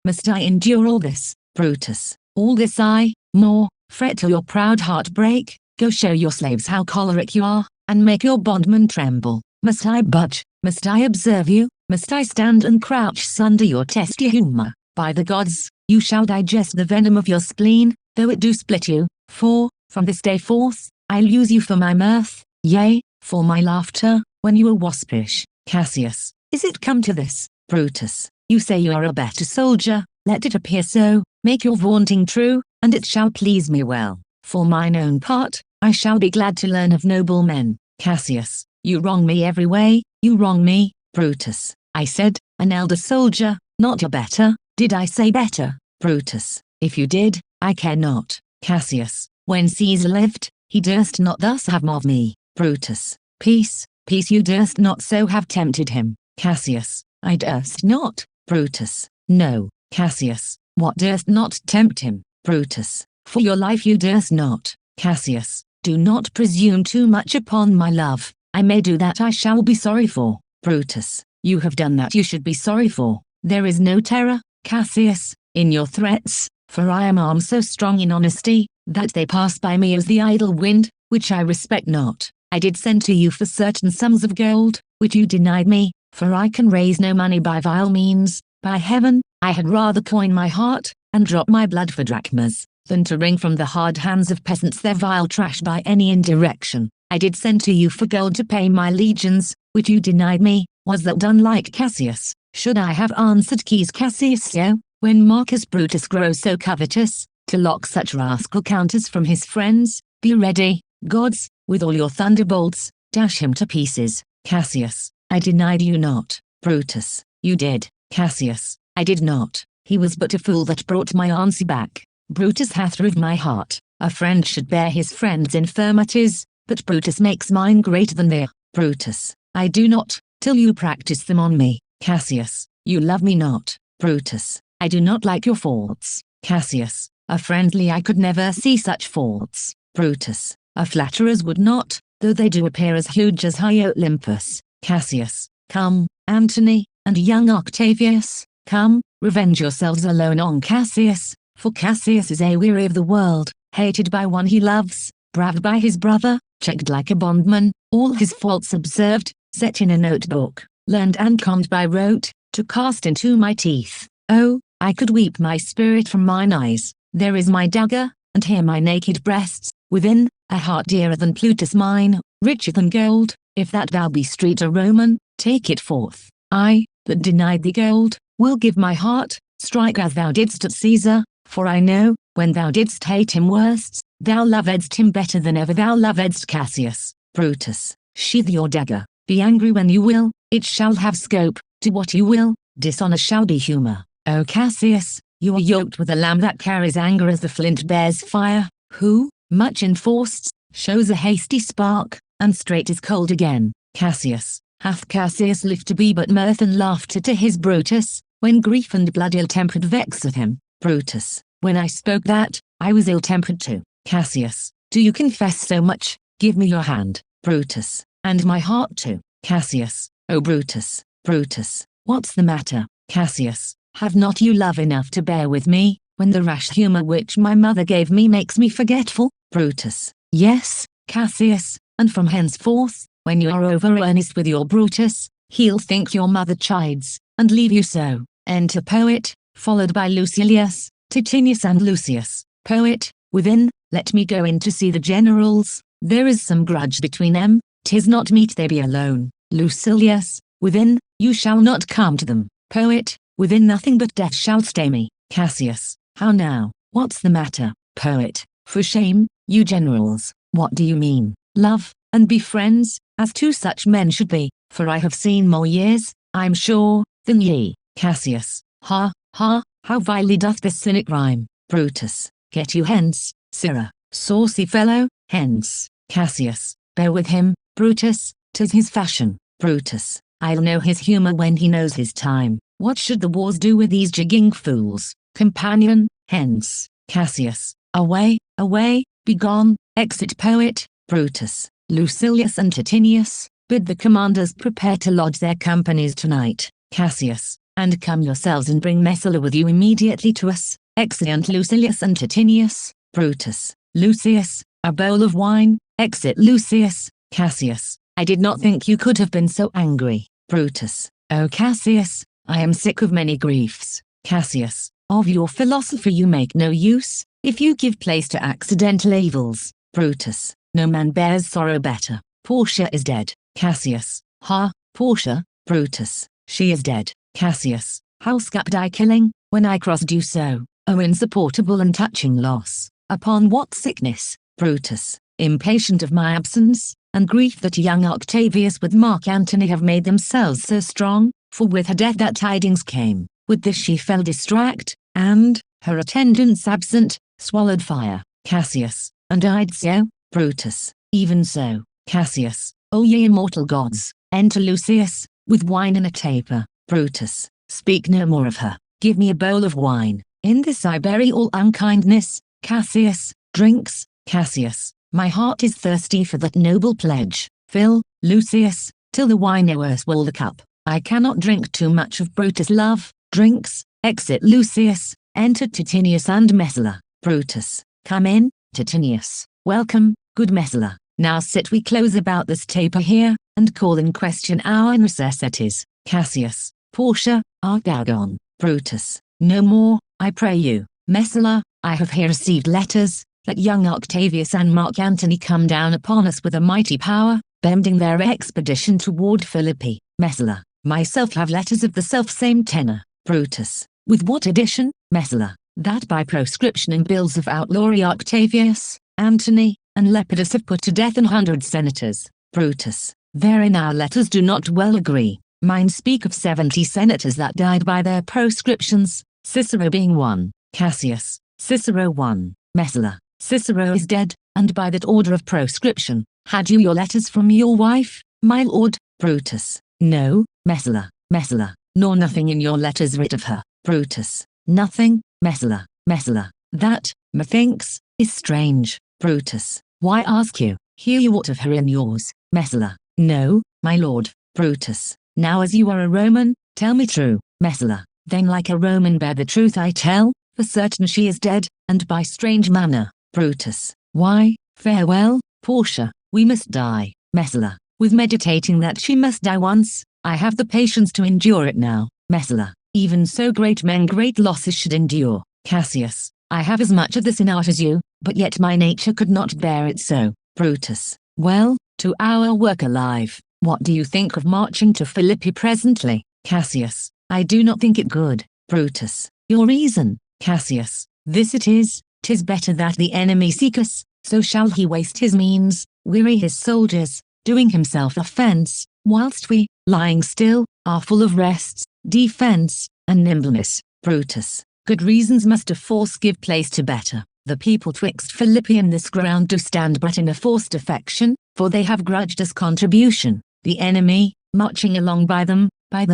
must I endure all this? Brutus. All this I, more, fret till your proud heart break. Go show your slaves how choleric you are, and make your bondmen tremble. Must I budge? Must I observe you? Must I stand and crouch sunder your testy humour? By the gods, you shall digest the venom of your spleen, though it do split you, for, from this day forth, I'll use you for my mirth, yea, for my laughter, when you are waspish. Cassius. Is it come to this? Brutus. You say you are a better soldier, let it appear so, make your vaunting true, and it shall please me well. For mine own part, I shall be glad to learn of noble men. Cassius. You wrong me every way, you wrong me. Brutus. I said, an elder soldier, not a better. Did I say better? Brutus. If you did, I care not. Cassius. When Caesar lived, he durst not thus have of me. Brutus. Peace, peace, you durst not so have tempted him. Cassius. I durst not. Brutus. No. Cassius. What durst not tempt him? Brutus. For your life you durst not. Cassius. Do not presume too much upon my love. I may do that I shall be sorry for. Brutus. You have done that you should be sorry for. There is no terror, Cassius, in your threats, for I am armed so strong in honesty, that they pass by me as the idle wind, which I respect not. I did send to you for certain sums of gold, which you denied me, for I can raise no money by vile means. By heaven, I had rather coin my heart, and drop my blood for drachmas, than to wring from the hard hands of peasants their vile trash by any indirection. I did send to you for gold to pay my legions, which you denied me. Was that done like Cassius? Should I have answered Quis Cassiusio, when Marcus Brutus grows so covetous, to lock such rascal counters from his friends? Be ready, gods, with all your thunderbolts, dash him to pieces. Cassius. I denied you not. Brutus. You did. Cassius. I did not. He was but a fool that brought my answer back. Brutus hath roved my heart. A friend should bear his friend's infirmities, but Brutus makes mine greater than their. Brutus. I do not, till you practice them on me. Cassius. You love me not. Brutus. I do not like your faults. Cassius. A friendly I could never see such faults. Brutus. A flatterers would not, though they do appear as huge as high Olympus. Cassius. Come, Antony, and young Octavius, come, revenge yourselves alone on Cassius, for Cassius is a weary of the world, hated by one he loves, braved by his brother, checked like a bondman, all his faults observed, set in a notebook, learned and conned by rote, to cast into my teeth. Oh, I could weep my spirit from mine eyes. There is my dagger, and here my naked breasts, within, a heart dearer than Plutus mine, richer than gold. If that thou be street a Roman, take it forth. I, that denied thee gold, will give my heart, strike as thou didst at Caesar, for I know, when thou didst hate him worst, thou lovedst him better than ever thou lovedst Cassius. Brutus. Sheathe your dagger, be angry when you will, it shall have scope, do what you will, dishonor shall be humor. O Cassius, you are yoked with a lamb that carries anger as the flint bears fire, who, much enforced, shows a hasty spark, and straight is cold again. Cassius. Hath Cassius lived to be but mirth and laughter to his Brutus, when grief and blood ill-tempered vexed him? Brutus. When I spoke that, I was ill-tempered too. Cassius. Do you confess so much? Give me your hand. Brutus. And my heart too. Cassius. O Brutus. Brutus. What's the matter? Cassius. Have not you love enough to bear with me, when the rash humor which my mother gave me makes me forgetful? Brutus. Yes, Cassius, and from henceforth, when you are over earnest with your Brutus, he'll think your mother chides, and leave you so. Enter Poet, followed by Lucilius, Titinius and Lucius. Poet. Within, let me go in to see the generals, there is some grudge between them, 'tis not meet they be alone. Lucilius. Within, you shall not come to them. Poet. Within, nothing but death shall stay me. Cassius. How now, what's the matter? Poet. For shame, you generals, what do you mean? Love, and be friends, as two such men should be, for I have seen more years, I'm sure, than ye. Cassius. Ha, ha, how vilely doth this cynic rhyme. Brutus. Get you hence, sirrah, saucy fellow, hence. Cassius. Bear with him, Brutus, 'tis his fashion. Brutus. I'll know his humor when he knows his time. What should the wars do with these jigging fools? companion, hence. Cassius, away, away, begone, exit poet, Brutus, Lucilius and Titinius, bid the commanders prepare to lodge their companies tonight, Cassius, and come yourselves and bring Messala with you immediately to us, exeunt Lucilius and Titinius, Brutus, Lucius, a bowl of wine, exit Lucius, Cassius, I did not think you could have been so angry, Brutus, O Cassius, I am sick of many griefs, Cassius, of your philosophy you make no use, if you give place to accidental evils, Brutus, no man bears sorrow better, Portia is dead, Cassius, ha, Portia, Brutus, she is dead, Cassius, how scapped I killing, when I crossed you so, O insupportable and touching loss, upon what sickness, Brutus, impatient of my absence, and grief that young Octavius with Mark Antony have made themselves so strong, for with her death that tidings came, with this she fell distract, and, her attendants absent, swallowed fire, Cassius, and died so, Brutus, even so, Cassius, O ye immortal gods, enter Lucius, with wine in a taper, Brutus, speak no more of her, give me a bowl of wine, in this I bury all unkindness, Cassius, drinks, Cassius, my heart is thirsty for that noble pledge, fill, Lucius, till the wine o'erswell the cup, I cannot drink too much of Brutus' love, drinks, exit Lucius, enter Titinius and Messala, Brutus, come in, Titinius, welcome, good Messala, now sit we close about this taper here, and call in question our necessities, Cassius, Portia, art thou gone, Brutus, no more, I pray you, Messala, I have here received letters, that young Octavius and Mark Antony come down upon us with a mighty power, bending their expedition toward Philippi, Messala, myself have letters of the self-same tenor, Brutus, with what addition, Messala, that by proscription and bills of outlawry Octavius, Antony, and Lepidus have put to death 100 senators, Brutus, therein our letters do not well agree, mine speak of 70 senators that died by their proscriptions, Cicero being one, Cassius, Cicero one, Messala, Cicero is dead, and by that order of proscription, had you your letters from your wife, my lord, Brutus, no, Messala, Messala, nor nothing in your letters writ of her, Brutus, nothing, Messala, Messala, that, methinks, is strange, Brutus, why ask you, hear you aught of her in yours, Messala, no, my lord, Brutus, now as you are a Roman, tell me true, Messala, then like a Roman bear the truth I tell, for certain she is dead, and by strange manner, Brutus, why, farewell, Portia, we must die, Messala, with meditating that she must die once, I have the patience to endure it now, Messala, even so great men great losses should endure, Cassius, I have as much of this in art as you, but yet my nature could not bear it so, Brutus, well, to our work alive, what do you think of marching to Philippi presently, Cassius, I do not think it good, Brutus, your reason, Cassius, this it is, 'tis better that the enemy seek us, so shall he waste his means, weary his soldiers, doing himself offense, whilst we, lying still, are full of rests, defense, and nimbleness, Brutus, good reasons must of force give place to better, the people twixt Philippi and this ground do stand but in a forced affection, for they have grudged us contribution, the enemy, marching along by them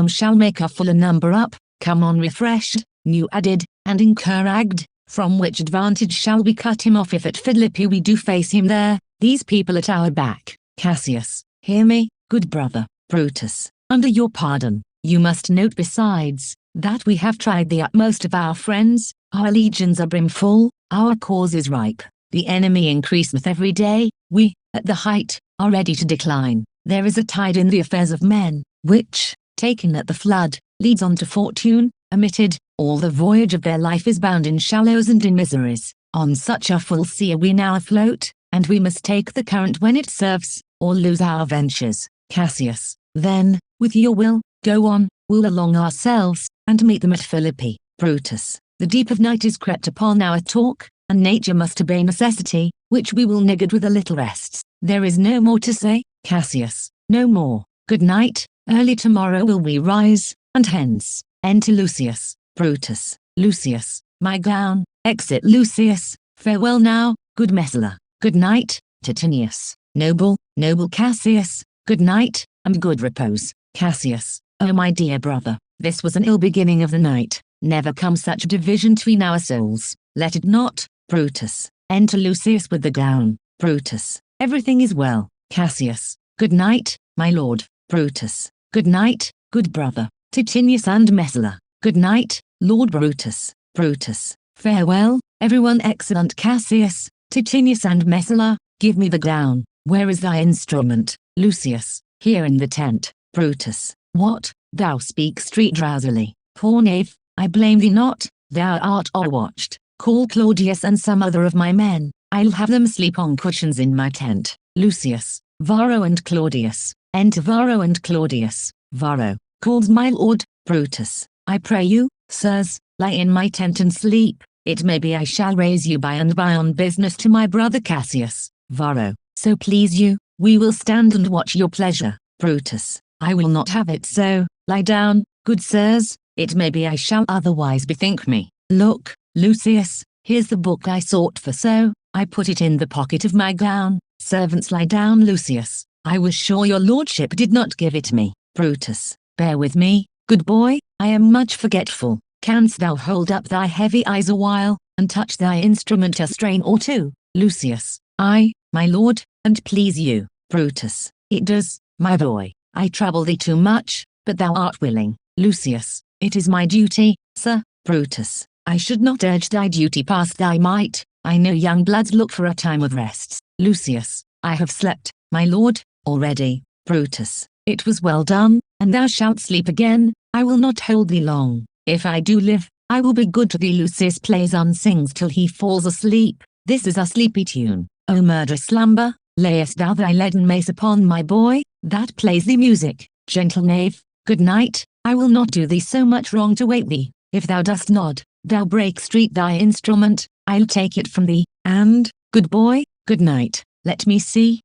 shall make a fuller number up, come on refreshed, new added, and incuragged, from which advantage shall we cut him off if at Philippi we do face him there, these people at our back, Cassius, hear me, good brother, Brutus, under your pardon, you must note besides, that we have tried the utmost of our friends, our legions are brimful, our cause is ripe, the enemy increaseth every day, we, at the height, are ready to decline, there is a tide in the affairs of men, which, taken at the flood, leads on to fortune, omitted, all the voyage of their life is bound in shallows and in miseries, on such a full sea are we now afloat, and we must take the current when it serves, or lose our ventures, Cassius, then, with your will, go on, we'll along ourselves, and meet them at Philippi, Brutus, the deep of night is crept upon our talk, and nature must obey necessity, which we will negate with a little rests, there is no more to say, Cassius, no more, good night, early tomorrow will we rise, and hence, enter Lucius, Brutus, Lucius, my gown, exit Lucius, farewell now, good Messala, good night, Titinius, noble Cassius, good night, and good repose, Cassius, oh my dear brother, this was an ill beginning of the night, never come such division tween our souls. Let it not, Brutus. Enter Lucius with the gown. Brutus. Everything is well. Cassius. Good night, my lord. Brutus. Good night, good brother. Titinius and Messala. Good night, Lord Brutus. Brutus. Farewell, everyone. Excellent. Cassius. Titinius and Messala, give me the gown. Where is thy instrument? Lucius. Here in the tent. Brutus. What? Thou speak street drowsily. Poor knave, I blame thee not, thou art o'erwatched. Call Claudius and some other of my men, I'll have them sleep on cushions in my tent. Lucius. Varro and Claudius. Enter Varro and Claudius. Varro. Calls my lord. Brutus. I pray you, sirs, lie in my tent and sleep. It may be I shall raise you by and by on business to my brother Cassius. Varro. So please you, we will stand and watch your pleasure. Brutus. I will not have it so. Lie down, good sirs, it may be I shall otherwise bethink me. Look, Lucius, here's the book I sought for, so I put it in the pocket of my gown. Servants, lie down. Lucius. I was sure your lordship did not give it me. Brutus. Bear with me, good boy, I am much forgetful. Canst thou hold up thy heavy eyes a while, and touch thy instrument a strain or two? Lucius. I, my lord, and please you. Brutus. It does, my boy. I trouble thee too much, but thou art willing. Lucius. It is my duty, sir. Brutus. I should not urge thy duty past thy might. I know young bloods look for a time of rest. Lucius. I have slept, my lord, already. Brutus. It was well done, and thou shalt sleep again. I will not hold thee long. If I do live, I will be good to thee. Lucius plays and sings till he falls asleep. This is a sleepy tune. O murderous slumber, layest thou thy leaden mace upon my boy, that plays thee music. Gentle knave, good night, I will not do thee so much wrong to wake thee. If thou dost nod, thou break street thy instrument, I'll take it from thee. And, good boy, good night. Let me see,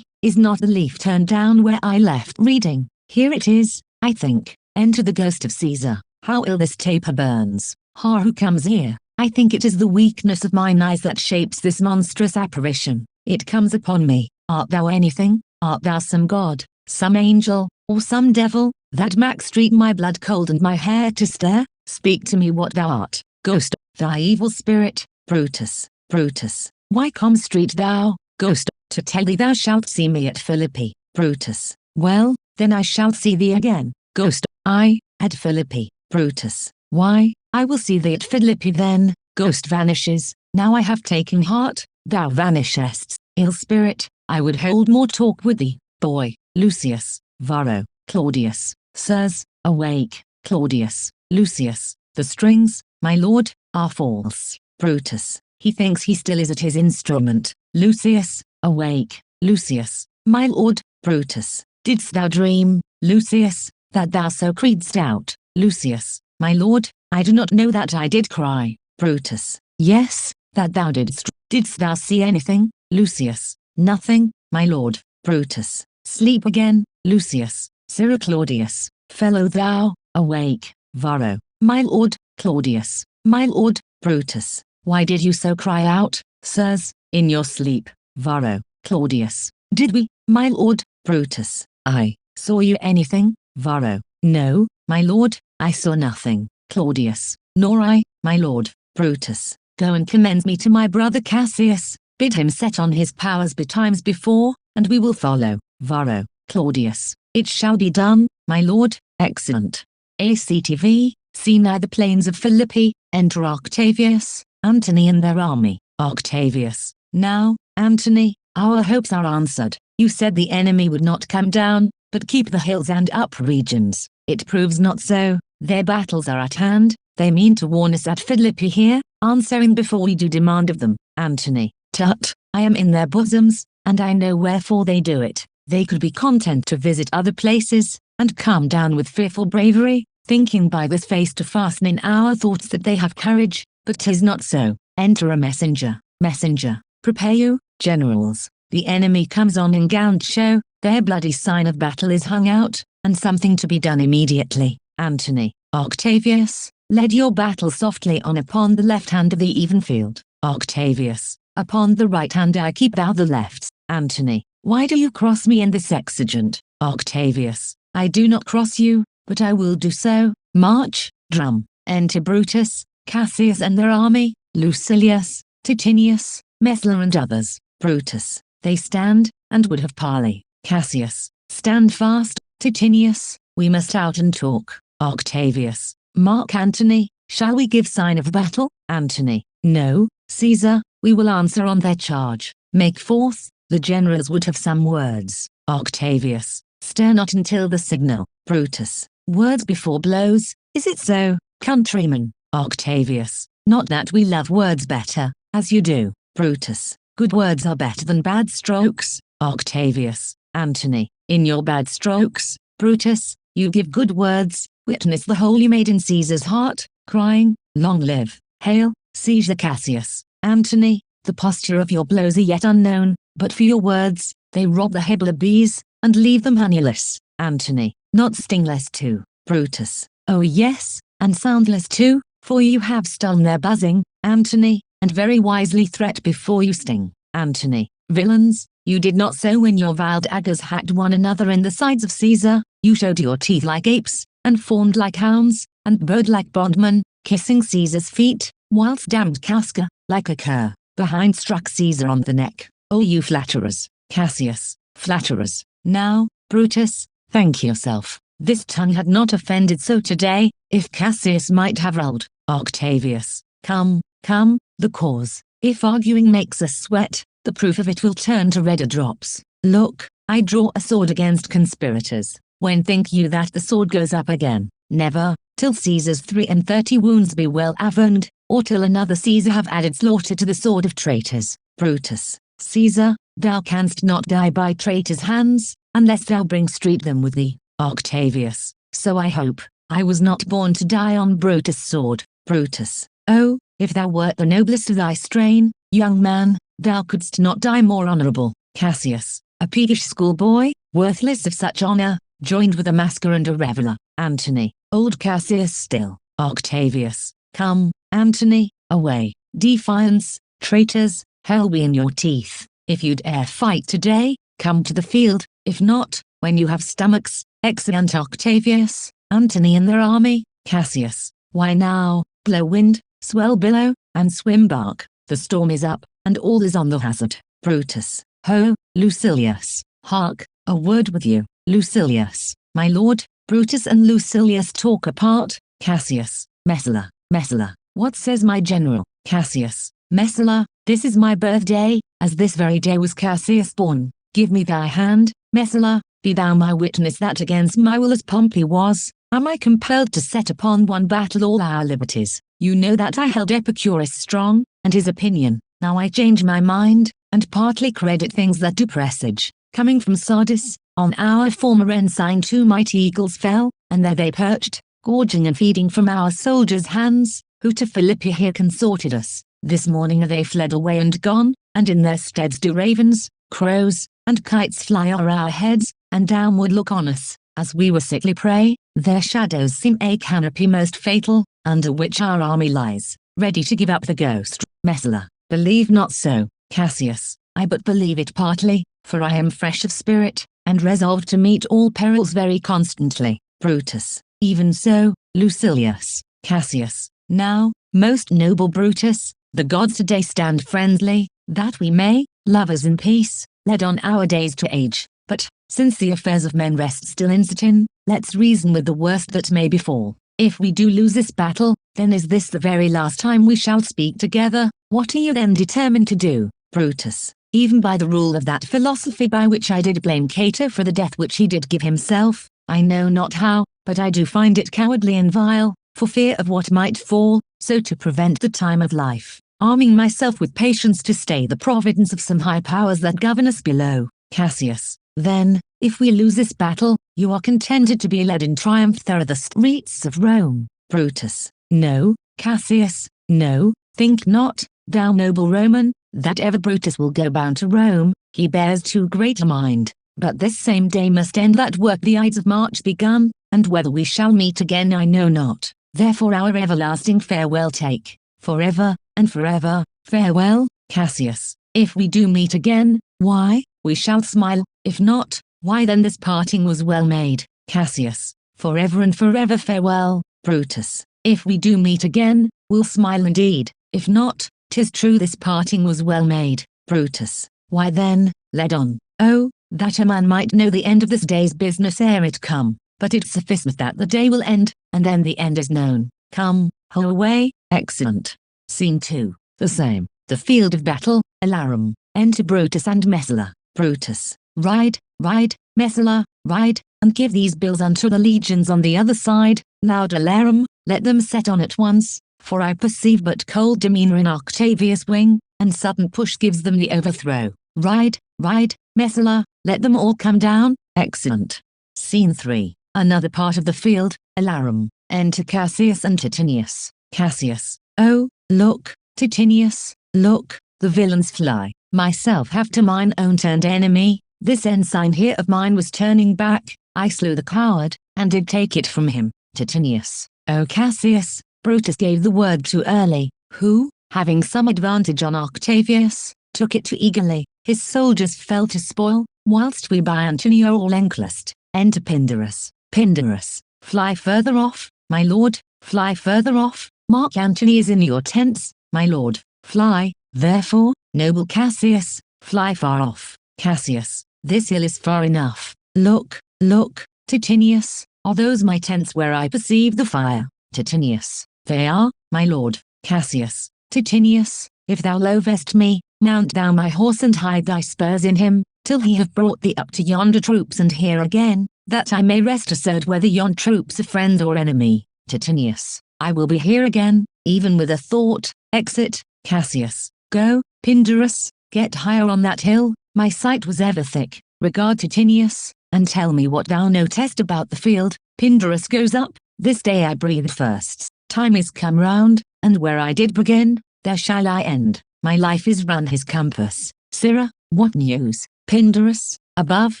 is not the leaf turned down where I left reading? Here it is, I think. Enter the ghost of Caesar. How ill this taper burns. Ha, who comes here? I think it is the weakness of mine eyes that shapes this monstrous apparition. It comes upon me. Art thou anything? Art thou some god, some angel, or some devil, that makes street my blood cold and my hair to stir? Speak to me what thou art, ghost, thy evil spirit. Brutus. Brutus. Why come street thou, ghost, to tell thee thou shalt see me at Philippi? Brutus. Well, then I shall see thee again, ghost. I, at Philippi. Brutus. Why, I will see thee at Philippi then. Ghost vanishes. Now I have taken heart, thou vanishest. Ill spirit, I would hold more talk with thee, boy. Lucius. Varro. Claudius. Sirs, awake. Claudius. Lucius. The strings, my lord, are false. Brutus. He thinks he still is at his instrument. Lucius. Awake. Lucius. My lord. Brutus. Didst thou dream, Lucius, that thou so criedst out? Lucius. My lord, I do not know that I did cry. Brutus. Yes, that thou didst. Didst thou see anything? Lucius. Nothing, my lord. Brutus. Sleep again, Lucius. Sir Claudius. Fellow thou, awake. Varro. My lord, Claudius. My lord, Brutus. Why did you so cry out, sirs, in your sleep? Varro. Claudius. Did we, my lord? Brutus. I. Saw you anything? Varro. No, my lord, I saw nothing. Claudius. Nor I, my lord. Brutus. Go and commend me to my brother Cassius, bid him set on his powers betimes before, and we will follow. Varro. Claudius. It shall be done, my lord. Excellent. ACTV, see nigh the plains of Philippi, enter Octavius, Antony and their army. Octavius. Now, Antony, our hopes are answered. You said the enemy would not come down, but keep the hills and up regions. It proves not so. Their battles are at hand. They mean to warn us at Philippi here, answering before we do demand of them. Antony. Tut, I am in their bosoms, and I know wherefore they do it. They could be content to visit other places, and come down with fearful bravery, thinking by this face to fasten in our thoughts that they have courage, but 'tis not so. Enter a messenger. Messenger. Prepare you, generals. The enemy comes on in gallant show, their bloody sign of battle is hung out, and something to be done immediately. Antony. Octavius, lead your battle softly on upon the left hand of the even field. Octavius. Upon the right hand I keep thou the left. Antony. Why do you cross me in this exigent? Octavius. I do not cross you, but I will do so. March, drum. Enter Brutus, Cassius and their army, Lucilius, Titinius, Messala and others. Brutus, they stand, and would have parley. Cassius, stand fast. Titinius, we must out and talk. Octavius, Mark Antony, shall we give sign of battle? Antony, no, Caesar, we will answer on their charge. Make forth, the generals would have some words. Octavius, stir not until the signal. Brutus, words before blows, is it so, countryman? Octavius, not that we love words better, as you do. Brutus, good words are better than bad strokes. Octavius, Antony, in your bad strokes, Brutus, you give good words. Witness the hole you made in Caesar's heart, crying, long live, hail, Caesar. Cassius, Antony, the posture of your blows are yet unknown, but for your words, they rob the Hybla bees, and leave them honeyless. Antony, not stingless too. Brutus, oh yes, and soundless too, for you have stolen their buzzing. Antony, and very wisely threat before you sting. Antony, villains, you did not so when your vile daggers hacked one another in the sides of Caesar. You showed your teeth like apes, and fawned like hounds, and bowed like bondmen, kissing Caesar's feet, whilst damned Casca, like a cur, behind struck Caesar on the neck. O you flatterers! Cassius, flatterers! Now, Brutus, thank yourself. This tongue had not offended so today, if Cassius might have ruled. Octavius, come, come, the cause. If arguing makes us sweat, the proof of it will turn to redder drops. Look, I draw a sword against conspirators. When think you that the sword goes up again? Never, till Caesar's 33 wounds be well avenged, or till another Caesar have added slaughter to the sword of traitors. Brutus, Caesar, thou canst not die by traitors' hands, unless thou bring street them with thee. Octavius, so I hope. I was not born to die on Brutus' sword. Brutus, oh, if thou wert the noblest of thy strain, young man, thou couldst not die more honorable. Cassius, a peevish schoolboy, worthless of such honor, joined with a masker and a reveler. Antony, old Cassius still. Octavius, come, Antony, away. Defiance, traitors, hell be in your teeth. If you dare fight today, come to the field. If not, when you have stomachs, exeunt. Octavius, Antony and their army. Cassius, why now, blow wind, swell billow, and swim bark. The storm is up, and all is on the hazard. Brutus, ho, Lucilius, hark, a word with you. Lucilius, my lord. Brutus and Lucilius talk apart. Cassius, Messala, Messala, what says my general? Cassius, Messala, this is my birthday, as this very day was Cassius born. Give me thy hand, Messala, be thou my witness that against my will as Pompey was, am I compelled to set upon one battle all our liberties. You know that I held Epicurus strong, and his opinion. Now I change my mind, and partly credit things that do presage. Coming from Sardis, on our former ensign 2 mighty eagles fell, and there they perched, gorging and feeding from our soldiers' hands, who to Philippi here consorted us. This morning are they fled away and gone, and in their steads do ravens, crows, and kites fly o'er our heads, and downward look on us, as we were sickly prey. Their shadows seem a canopy most fatal, under which our army lies, ready to give up the ghost. Messala, believe not so. Cassius, I but believe it partly, for I am fresh of spirit, and resolved to meet all perils very constantly. Brutus, even so. Lucilius, Cassius, now, most noble Brutus, the gods today stand friendly, that we may, lovers in peace, lead on our days to age. But, since the affairs of men rest still uncertain, let's reason with the worst that may befall. If we do lose this battle, then is this the very last time we shall speak together. What are you then determined to do? Brutus, even by the rule of that philosophy by which I did blame Cato for the death which he did give himself, I know not how, but I do find it cowardly and vile, for fear of what might fall, so to prevent the time of life, arming myself with patience to stay the providence of some high powers that govern us below. Cassius, then, if we lose this battle, you are contented to be led in triumph through the streets of Rome. Brutus, no, Cassius, no, think not, thou noble Roman, that ever Brutus will go bound to Rome. He bears too great a mind. But this same day must end that work the Ides of March begun, and whether we shall meet again I know not. Therefore our everlasting farewell take, forever, and forever, farewell. Cassius, if we do meet again, why, we shall smile, if not, why then this parting was well made. Cassius, forever and forever farewell. Brutus, If we do meet again, we'll smile indeed. If not, 'tis true this parting was well made. Brutus. Why then, lead on. Oh, that a man might know the end of this day's business ere it come. But it sufficeth that the day will end, and then the end is known. Come, ho away. Excellent. Scene 2. The same. The field of battle. Alarum. Enter Brutus and Messala. Brutus. Ride, ride, Messala, ride, and give these bills unto the legions on the other side. Loud alarum, let them set on at once, for I perceive but cold demeanor in Octavius' wing, and sudden push gives them the overthrow. Ride, ride, Messala, let them all come down. Excellent. Scene 3. Another part of the field. Alarum. Enter Cassius and Titinius. Cassius. Oh, look, Titinius, look, the villains fly. Myself have to mine own turned enemy. This ensign here of mine was turning back. I slew the coward, and did take it from him. Titinius. O Cassius, Brutus gave the word too early, who, having some advantage on Octavius, took it too eagerly. His soldiers fell to spoil, whilst we by Antony are all enclosed. Enter Pindarus. Pindarus. Fly further off, my lord, fly further off. Mark Antony is in your tents, my lord. Fly, therefore, noble Cassius, fly far off. Cassius. This hill is far enough. Look, look, Titinius, are those my tents where I perceive the fire? Titinius. They are, my lord. Cassius. Titinius, if thou lovest me, mount thou my horse and hide thy spurs in him, till he have brought thee up to yonder troops and here again, that I may rest assured whether yon troops are friend or enemy. Titinius. I will be here again, even with a thought. Exit. Cassius. Go, Pindarus, get higher on that hill, my sight was ever thick. Regard Titinius, and tell me what thou knowest about the field. Pindarus goes up. This day I breathed first. Time is come round, and where I did begin, there shall I end. My life is run his compass. Sirrah, what news? Pindarus. Above,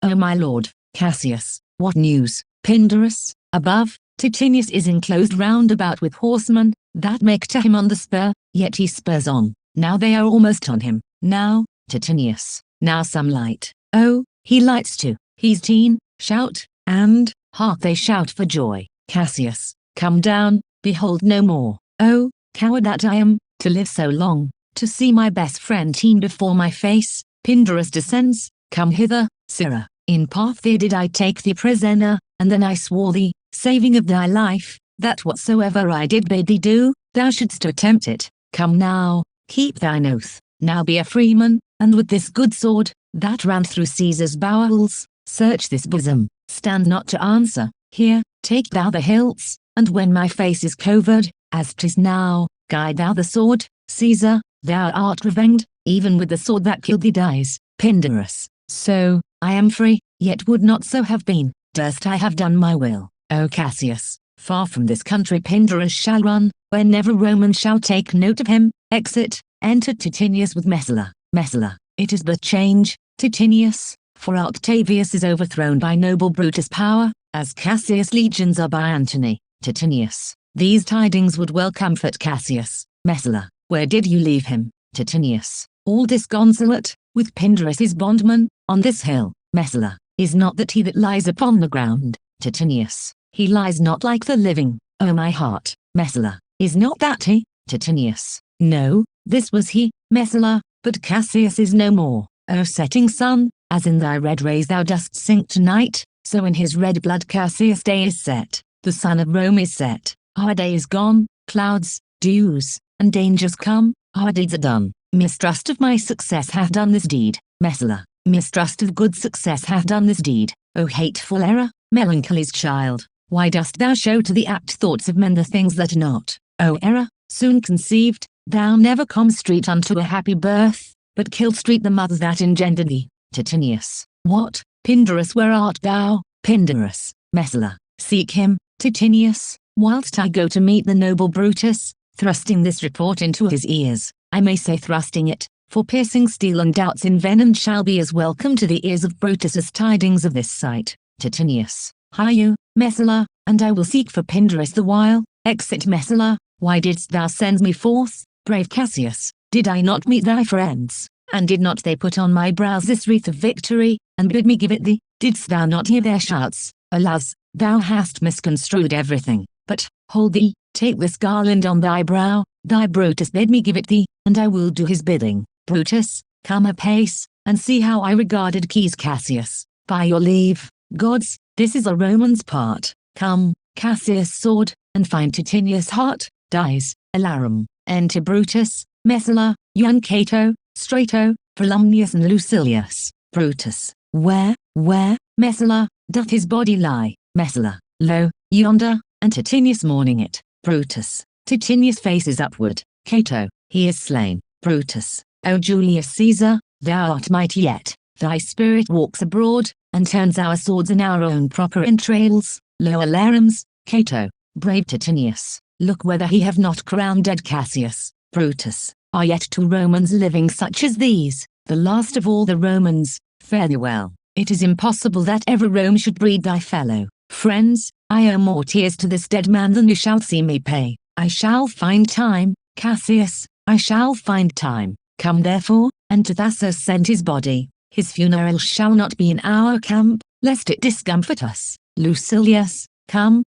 O my lord. Cassius. What news? Pindarus. Above, Titinius is enclosed round about with horsemen, that make to him on the spur, yet he spurs on. Now they are almost on him. Now, Titinius. Now some light. Oh, he lights too. He's teen. Shout, and, hark they shout for joy. Cassius. Come down, behold no more. Oh, coward that I am, to live so long, to see my best friend teen before my face. Pindarus descends. Come hither, sirrah. In Parthia did I take thee prisoner, and then I swore thee, saving of thy life, that whatsoever I did bid thee do, thou shouldst attempt it. Come now, keep thine oath. Now be a freeman, and with this good sword, that ran through Caesar's bowels, search this bosom, stand not to answer. Here, take thou the hilts, and when my face is covered, as 'tis now, guide thou the sword. Caesar, thou art revenged, even with the sword that killed thee dies. Pindarus. So, I am free, yet would not so have been, durst I have done my will. O Cassius, far from this country Pindarus shall run, where never Roman shall take note of him. Exit. Enter Titinius with Messala. Messala. It is but change, Titinius, for Octavius is overthrown by noble Brutus' power, as Cassius' legions are by Antony. Titinius. These tidings would well comfort Cassius. Messala. Where did you leave him? Titinius. All disconsolate, with Pindarus his bondman, on this hill. Messala. Is not that he that lies upon the ground? Titinius. He lies not like the living, O my heart. Messala. Is not that he? Titinius. No, this was he, Messala, but Cassius is no more. O setting sun, as in thy red rays thou dost sink tonight, so in his red blood Cassius' day is set. The sun of Rome is set. Our day is gone, clouds, dews, and dangers come, our deeds are done. Mistrust of my success hath done this deed. Messala. Mistrust of good success hath done this deed. O hateful error, melancholy's child, why dost thou show to the apt thoughts of men the things that are not? O error, soon conceived, thou never comest street unto a happy birth, but kill street the mothers that engendered thee. Titinius. What, Pindarus, where art thou? Pindarus. Messala. Seek him, Titinius, whilst I go to meet the noble Brutus. Thrusting this report into his ears, I may say thrusting it, for piercing steel and doubts envenomed shall be as welcome to the ears of Brutus as tidings of this sight. Titinius. Hie you, Messala, and I will seek for Pindarus the while. Exit. Messala. Why didst thou send me forth, brave Cassius? Did I not meet thy friends, and did not they put on my brows this wreath of victory, and bid me give it thee? Didst thou not hear their shouts? Alas, thou hast misconstrued everything. But, hold thee, take this garland on thy brow, thy Brutus bid me give it thee, and I will do his bidding. Brutus, come apace, and see how I regarded Caius Cassius. By your leave, gods, this is a Roman's part. Come, Cassius sword, and find Titinius heart, dies, alarum. Enter Brutus, Messala, young Cato, Strato, Volumnius and Lucilius. Brutus, where, Messala, doth his body lie? Messala, lo, yonder, and Titinius mourning it. Brutus, Titinius faces upward. Cato, he is slain. Brutus, O Julius Caesar, thou art mighty yet, thy spirit walks abroad, and turns our swords in our own proper entrails. Lo alarums, Cato, brave Titinius, look whether he have not crowned dead Cassius. Brutus, are yet 2 Romans living such as these, the last of all the Romans. Fare thee well. It is impossible that ever Rome should breed thy fellow. Friends, I owe more tears to this dead man than you shall see me pay. I shall find time, Cassius, I shall find time. Come therefore, and to Thassus send his body. His funeral shall not be in our camp, lest it discomfort us. Lucilius, come,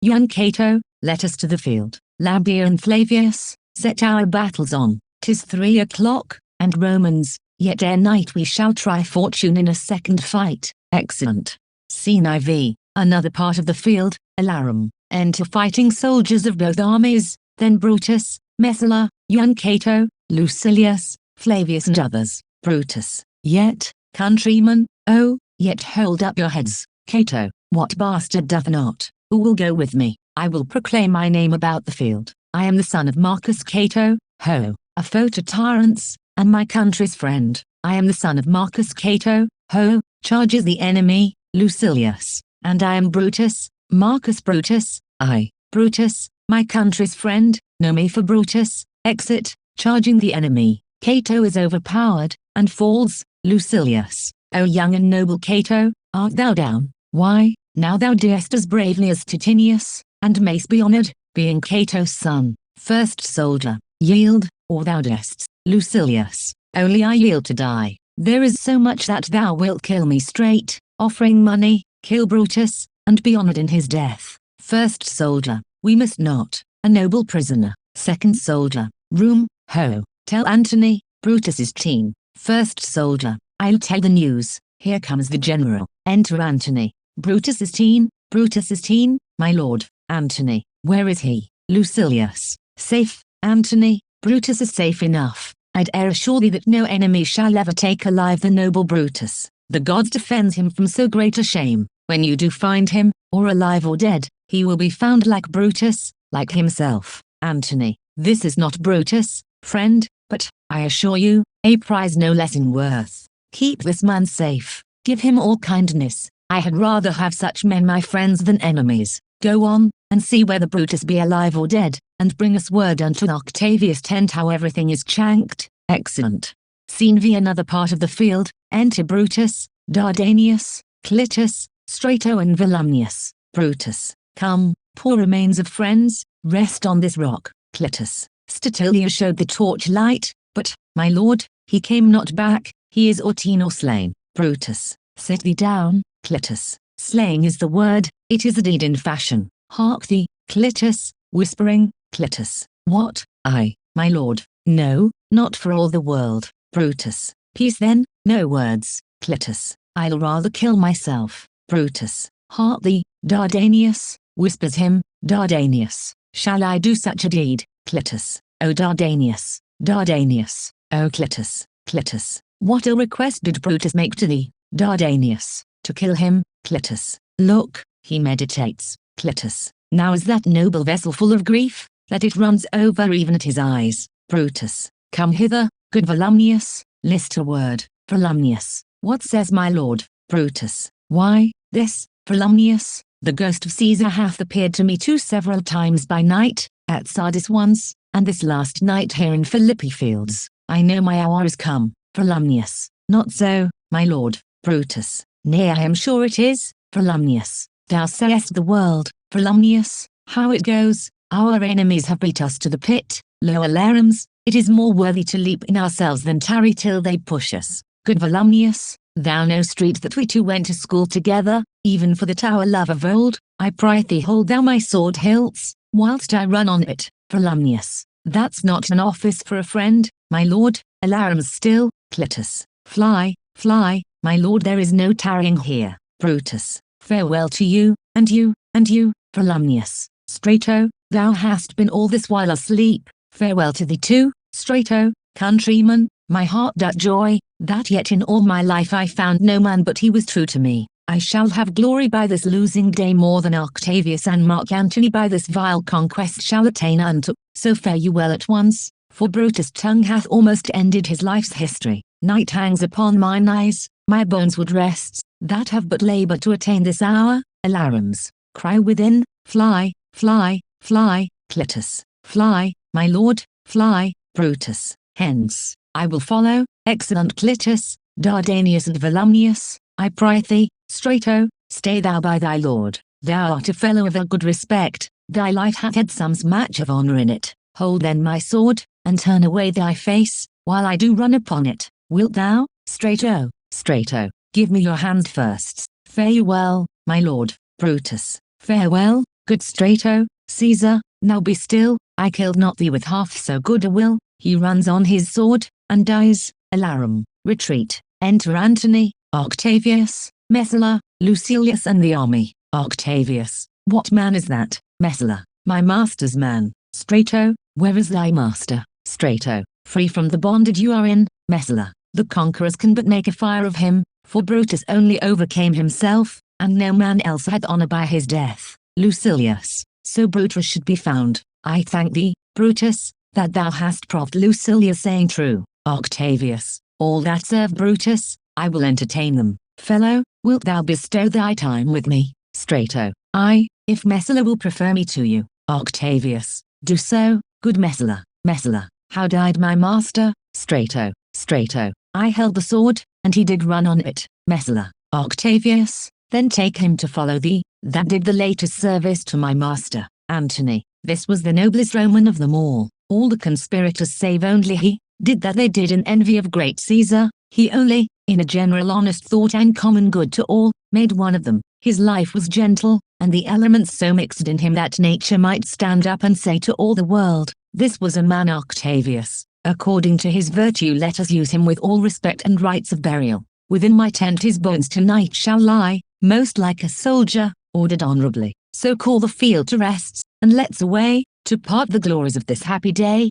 young Cato, let us to the field. Labia and Flavius, set our battles on. 'Tis 3 o'clock, and Romans, yet ere night we shall try fortune in a second fight. Excellent. Scene IV, another part of the field, alarum. Enter fighting soldiers of both armies, then Brutus, Messala, young Cato, Lucilius, Flavius and others. Brutus, yet, countrymen, oh, yet hold up your heads. Cato, what bastard doth not? Who will go with me? I will proclaim my name about the field. I am the son of Marcus Cato, ho, a foe to tyrants, and my country's friend. I am the son of Marcus Cato, ho, charges the enemy, Lucilius. And I am Brutus, Marcus Brutus, I, Brutus, my country's friend, know me for Brutus, exit, charging the enemy. Cato is overpowered, and falls. Lucilius, O young and noble Cato, art thou down? Why, now thou dearest as bravely as Titinius, and mayst be honored, being Cato's son. First soldier, yield, or thou dost. Lucilius, only I yield to die. There is so much that thou wilt kill me straight, offering money, kill Brutus, and be honored in his death. First soldier, we must not, a noble prisoner. Second soldier, room, ho, tell Antony, Brutus is teen. First soldier, I'll tell the news, here comes the general. Enter Antony. Brutus is teen, my lord. Antony, where is he? Lucilius, safe. Antony, Brutus is safe enough. I'd e'er assure thee that no enemy shall ever take alive the noble Brutus. The gods defend him from so great a shame. When you do find him, or alive or dead, he will be found like Brutus, like himself. Antony, this is not Brutus, friend, but, I assure you, a prize no less in worth. Keep this man safe, give him all kindness. I had rather have such men my friends than enemies. Go on, and see whether Brutus be alive or dead, and bring us word unto Octavius' tent how everything is chanked. Excellent. Scene V, another part of the field. Enter Brutus, Dardanius, Clitus, Strato and Volumnius. Brutus, come, poor remains of friends, rest on this rock. Clitus, Statilius showed the torch light, but, my lord, he came not back, he is or teen or slain. Brutus, sit thee down. Clitus, slaying is the word, it is a deed in fashion. Hark thee, Clitus, whispering. Clitus, what? I, my lord, no, not for all the world. Brutus, peace then, no words. Clitus, I'll rather kill myself. Brutus, hark thee, Dardanius, whispers him. Dardanius, shall I do such a deed? Clitus, O Dardanius, O Clitus, Clitus, what a request did Brutus make to thee? Dardanius, to kill him. Clitus, look, he meditates. Clitus, now is that noble vessel full of grief, that it runs over even at his eyes. Brutus, come hither, good Volumnius, list a word. Volumnius, what says my lord? Brutus, why, this, Volumnius, the ghost of Caesar hath appeared to me several times by night, at Sardis once, and this last night here in Philippi fields. I know my hour is come. Volumnius, not so, my lord. Brutus, nay, I am sure it is. Volumnius, thou sayest the world. Volumnius, how it goes, our enemies have beat us to the pit. Lo alarums, it is more worthy to leap in ourselves than tarry till they push us. Good Volumnius, thou know street that we two went to school together, even for the tower love of old. I prythee hold thou my sword hilts, whilst I run on it. Volumnius, that's not an office for a friend, my lord. Alarums still. Clitus, fly, fly, my lord, there is no tarrying here. Brutus, farewell to you, and you, and you. Volumnius, Strato, thou hast been all this while asleep. Farewell to thee too, Strato, countryman. My heart doth joy, that yet in all my life I found no man but he was true to me. I shall have glory by this losing day more than Octavius and Mark Antony by this vile conquest shall attain unto. So fare you well at once, for Brutus' tongue hath almost ended his life's history. Night hangs upon mine eyes, my bones would rest, that have but labour to attain this hour. Alarums, cry within, fly, fly, fly. Clitus, fly, my lord, fly. Brutus, hence, I will follow. Excellent Clitus, Dardanius and Volumnius, I prythee. Strato, stay thou by thy lord, thou art a fellow of a good respect, thy life hath had some match of honour in it. Hold then my sword, and turn away thy face, while I do run upon it. Wilt thou, Strato, Strato, give me your hand first. Fare you well, my lord. Brutus, farewell, good Strato. Caesar, now be still, I killed not thee with half so good a will. He runs on his sword, and dies. Alarum, retreat. Enter Antony, Octavius, Messala, Lucilius and the army. Octavius, what man is that? Messala, my master's man. Strato, where is thy master? Strato, free from the bondage you are in. Messala, the conquerors can but make a fire of him, for Brutus only overcame himself, and no man else had honor by his death. Lucilius, so Brutus should be found. I thank thee, Brutus, that thou hast proved Lucilius saying true. Octavius, all that serve Brutus, I will entertain them. Fellow, wilt thou bestow thy time with me? Strato, I, if Messala will prefer me to you. Octavius, do so, good Messala. Messala, how died my master? Strato, Strato, I held the sword, and he did run on it. Messala, Octavius, then take him to follow thee, that did the latest service to my master. Antony, this was the noblest Roman of them all. All the conspirators save only he, did that they did in envy of great Caesar. He only, in a general honest thought and common good to all, made one of them. His life was gentle, and the elements so mixed in him that nature might stand up and say to all the world, this was a man Octavius. According to his virtue let us use him with all respect and rites of burial. Within my tent his bones tonight shall lie, most like a soldier, ordered honorably. So call the field to rest, and let's away, to part the glories of this happy day.